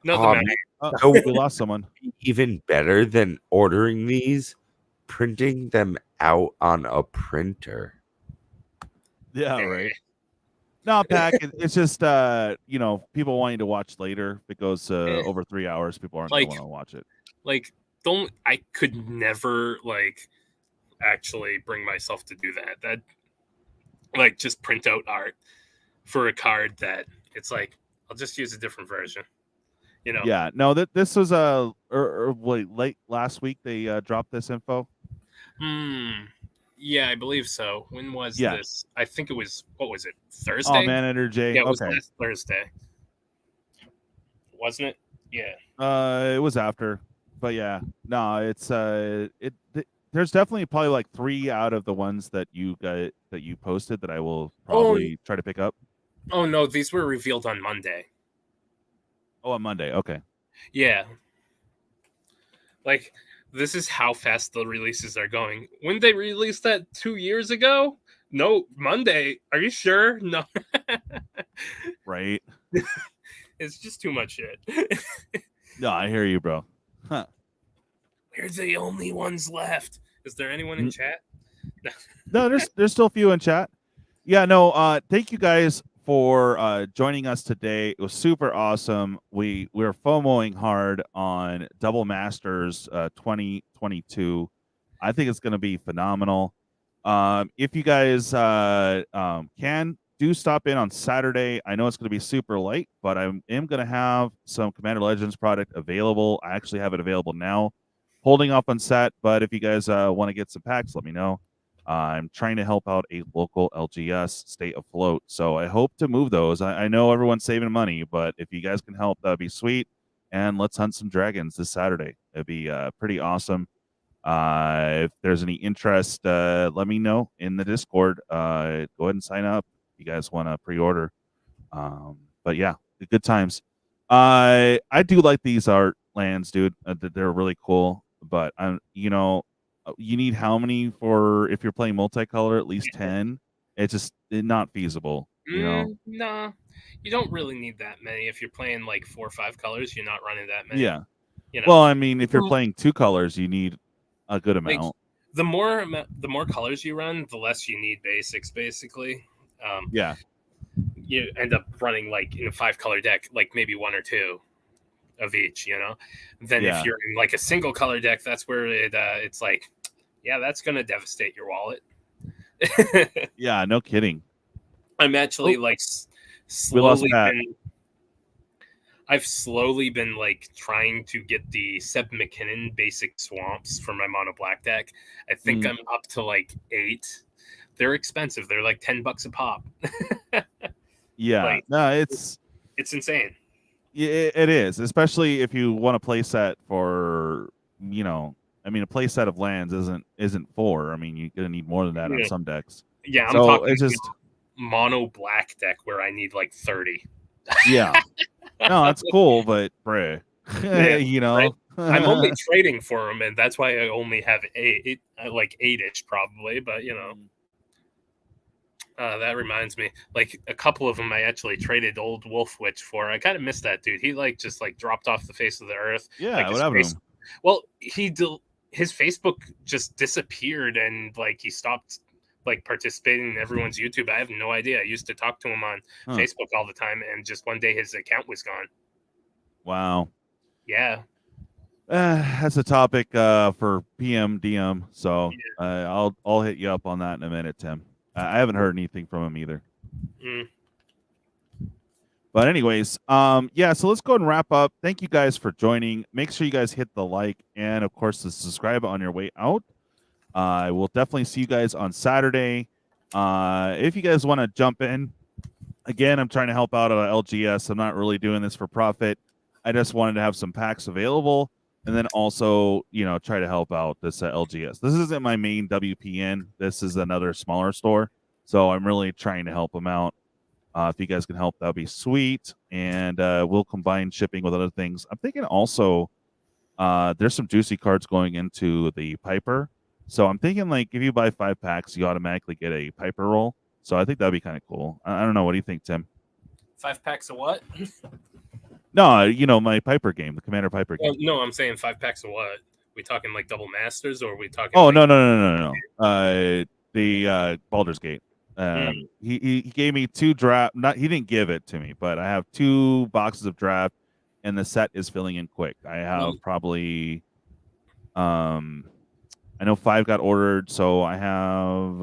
No, the mountain. So we lost someone. even better than ordering these, printing them out on a printer. Yeah, right. No, Pack. It's just you know, people wanting to watch later. If it goes over 3 hours, people aren't going to want to watch it. Like, I could never like actually bring myself to do that. That like just print out art for a card that it's like I'll just use a different version. You know. Yeah. No, this was late last week. They dropped this info. Yeah, I believe so. When was Yeah. this? I think it was, what was it? Thursday? Oh man, Energy. Yeah, it was Okay. last Thursday. Wasn't it? Yeah. It was after, but yeah, no, it's there's definitely probably like 3 out of the ones that you posted that I will probably try to pick up. Oh no, these were revealed on Monday. Oh, on Monday. Okay. Yeah. Like, this is how fast the releases are going. When they released that 2 years ago? No, Monday. Are you sure? No. Right. It's just too much shit. No, I hear you, bro. Huh. We're the only ones left. Is there anyone in chat? No, there's still a few in chat. Yeah, no, thank you guys for joining us today. It was super awesome. We're FOMOing hard on Double Masters 2022. I think it's going to be phenomenal. If you guys can do stop in on Saturday. I know it's going to be super late, but I am going to have some Commander Legends product available. I actually have it available now. Holding off on set, but if you guys want to get some packs, let me know. I'm trying to help out a local LGS stay afloat, so I hope to move those. I know everyone's saving money, but if you guys can help, that'd be sweet. And let's hunt some dragons this Saturday. It'd be pretty awesome. If there's any interest, let me know in the Discord. Go ahead and sign up if you guys want to pre-order. But yeah, good times. I do like these art lands, dude. They're really cool. But you know, you need how many for if you're playing multicolor? At least 10. It's just not feasible. You know. Nah, you don't really need that many. If you're playing like 4 or 5 colors, you're not running that many. Yeah. You know? Well, I mean, if you're playing 2 colors, you need a good amount. Like, the more colors you run, the less you need basics. Basically. Yeah. You end up running like in a 5-color deck, like maybe 1 or 2 of each, you know. Then Yeah. if you're in like a single color deck, that's where it's like, yeah, that's gonna devastate your wallet. Yeah, no kidding. I'm actually like I've slowly been like trying to get the Seb McKinnon basic swamps for my mono black deck. I think I'm up to like 8. They're expensive. They're like $10 a pop. Yeah, like, no, it's insane. It is, especially if you want to play set for, you know, I mean, a play set of lands isn't 4. I mean, you're gonna need more than that on Yeah. some decks. Yeah, I'm So talking it's just mono black deck where I need like 30. yeah. No, that's cool, but bruh, Yeah, you know, right? I'm only trading for them, and that's why I only have like 8-ish probably. But you know, that reminds me, like a couple of them I actually traded old Wolf Witch for. I kind of missed that dude. He like just like dropped off the face of the earth. yeah. Like What his happened face- to him? Well, his Facebook just disappeared, and like he stopped like participating in everyone's YouTube. I have no idea. I used to talk to him on Facebook all the time, and just one day his account was gone. Wow. Yeah. That's a topic for PM DM. So I'll hit you up on that in a minute, Tim. I haven't heard anything from him either. Mm. But anyways, yeah, so let's go ahead and wrap up. Thank you guys for joining. Make sure you guys hit the like and of course the subscribe on your way out. I will definitely see you guys on Saturday. If you guys want to jump in, again, I'm trying to help out at LGS. I'm not really doing this for profit. I just wanted to have some packs available and then also, you know, try to help out this LGS. This isn't my main WPN. This is another smaller store. So I'm really trying to help them out. If you guys can help, that would be sweet. And we'll combine shipping with other things. I'm thinking also there's some juicy cards going into the Piper. So I'm thinking like if you buy 5 packs, you automatically get a Piper roll. So I think that'd be kind of cool. I don't know. What do you think, Tim? 5 packs of what? No, you know, my Piper game, the Commander Piper game. Oh, no, I'm saying 5 packs of what? We talking like double masters, or are we talking? Oh, like... no. The Baldur's Gate. He gave me 2 draft. He didn't give it to me, but I have 2 boxes of draft, and the set is filling in quick. I have probably, I know 5 got ordered, so I have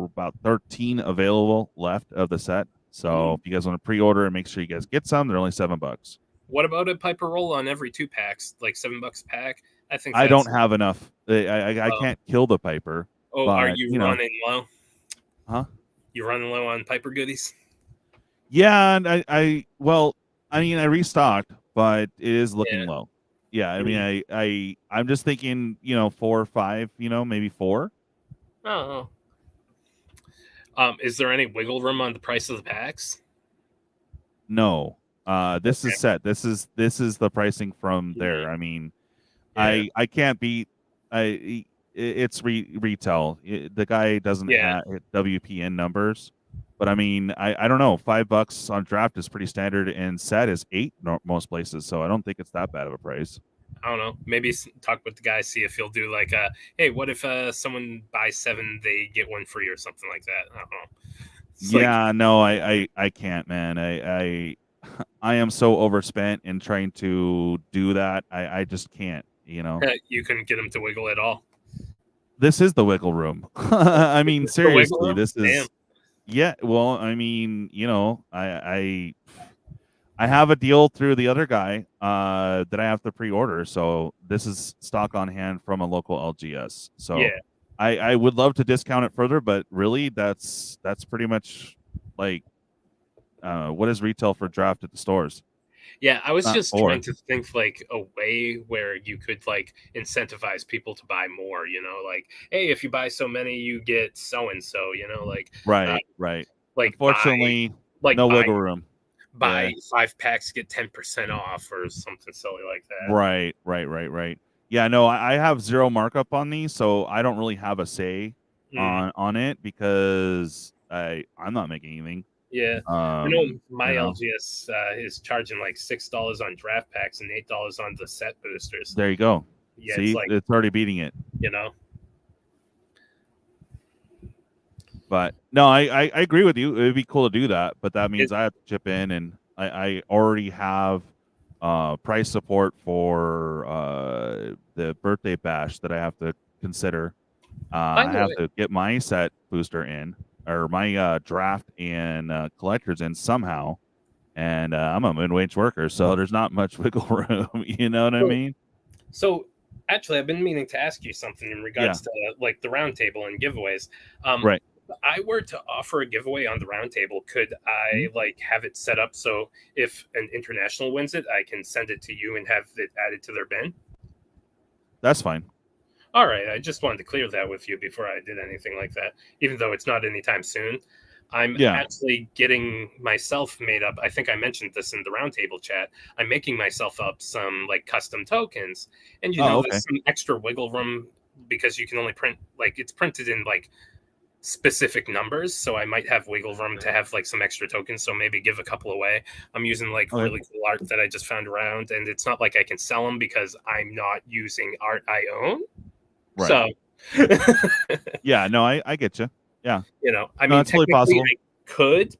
about 13 available left of the set. So if you guys want to pre-order and make sure you guys get some, they're only $7. What about a Piper roll on every 2 packs, like $7 a pack? I think I don't have enough. I can't kill the Piper. Oh, but, are you running low? Huh? You running low on Piper goodies? Yeah, and I restocked, but it is looking low. Yeah, I mean, I'm just thinking, 4 or 5, maybe 4. Oh. Is there any wiggle room on the price of the packs? No. This is set. This is the pricing from there. I mean, I can't beat. It's retail. The guy doesn't have WPN numbers, but I mean, I don't know. $5 on draft is pretty standard, and set is $8 most places. So I don't think it's that bad of a price. I don't know. Maybe talk with the guy, see if he'll do like hey, what if someone buys 7, they get 1 free or something like that? I don't know. No, I can't, man. I am so overspent in trying to do that. I just can't. You couldn't get him to wiggle at all. This is the wiggle room. I mean, seriously, this is. Damn. Yeah, well, I mean, I have a deal through the other guy that I have to pre-order. So this is stock on hand from a local LGS. So I would love to discount it further, but really that's pretty much like what is retail for draft at the stores. Yeah, I was just trying to think like a way where you could like incentivize people to buy more, like, hey, if you buy so many, you get so and so, like right. Like, unfortunately, no wiggle room. Buy 5 packs, get 10% off, or something silly like that. Right. Yeah, no, I have 0 markup on these, so I don't really have a say on it because I'm not making anything. Yeah, my LGS is charging like $6 on draft packs and $8 on the set boosters. There you go. Yeah, see, it's already beating it. But no, I agree with you. It would be cool to do that, but that means I have to chip in, and I already have price support for the birthday bash that I have to consider. I have to get my set booster in, or my draft and collectors in somehow, and I'm a mid-wage worker, so there's not much wiggle room. You know what I mean? So actually, I've been meaning to ask you something in regards to like the roundtable and giveaways. Right. If I were to offer a giveaway on the roundtable, could I like have it set up so if an international wins it, I can send it to you and have it added to their bin? That's fine. All right, I just wanted to clear that with you before I did anything like that, even though it's not anytime soon. I'm actually getting myself made up. I think I mentioned this in the roundtable chat. I'm making myself up some like custom tokens, and there's some extra wiggle room because you can only print like it's printed in like specific numbers. So I might have wiggle room to have like some extra tokens. So maybe give a couple away. I'm using like really cool art that I just found around, and it's not like I can sell them because I'm not using art I own. Right. So yeah, no, I get you. Yeah. I mean, it's totally possible.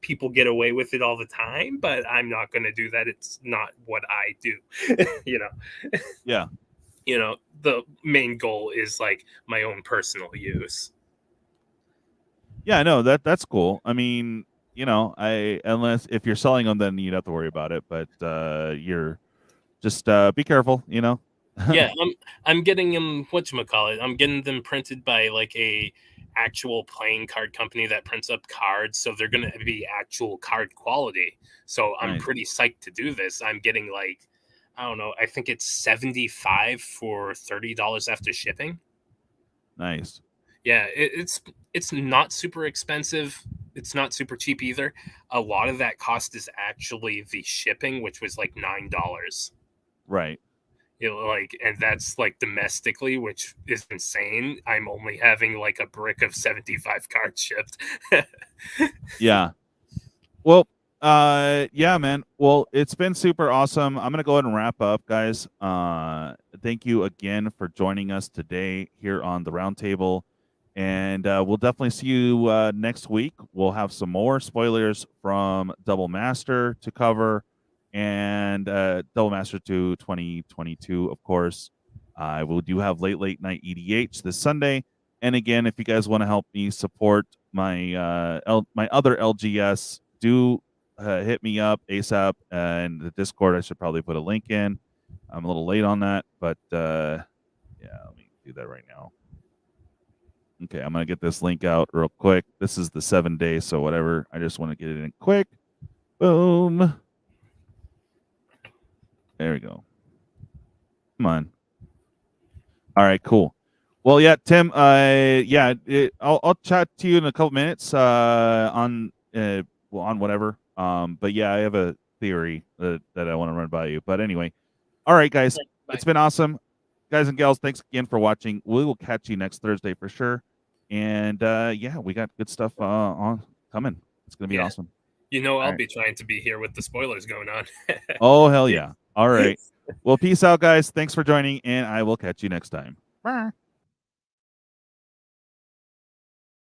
People get away with it all the time, but I'm not going to do that. It's not what I do. Yeah. The main goal is like my own personal use. Yeah, no, that's cool. I mean, unless if you're selling them, then you'd have to worry about it. But you're just be careful, Yeah, I'm getting them. Whatchamacallit? I'm getting them printed by like a actual playing card company that prints up cards, so they're going to be actual card quality. So I'm pretty psyched to do this. I'm getting like, I don't know, I think it's $75 for $30 after shipping. Nice. Yeah, it's not super expensive. It's not super cheap either. A lot of that cost is actually the shipping, which was like $9. Right. And that's like domestically, which is insane. I'm only having like a brick of 75 cards shipped. Yeah. Well, yeah, man. Well, it's been super awesome. I'm gonna go ahead and wrap up, guys. Thank you again for joining us today here on the roundtable, and we'll definitely see you next week. We'll have some more spoilers from Double Master to cover. And Double Master 2 2022, of course. I will do have late night EDH this Sunday. And again, if you guys want to help me support my my other LGS, do hit me up ASAP. And the Discord, I should probably put a link in. I'm a little late on that, but yeah, let me do that right now. Okay, I'm gonna get this link out real quick. This is the 7 days, so whatever. I just want to get it in quick. Boom. There we go. Come on. All right, cool. Well, yeah, Tim. I'll chat to you in a couple minutes on whatever. But yeah, I have a theory that I want to run by you. But anyway, all right, guys, it's been awesome, guys and gals. Thanks again for watching. We will catch you next Thursday for sure. And yeah, we got good stuff on coming. It's gonna be awesome. I'll be trying to be here with the spoilers going on. Oh hell yeah! All right. Well, peace out, guys. Thanks for joining, and I will catch you next time. Bye.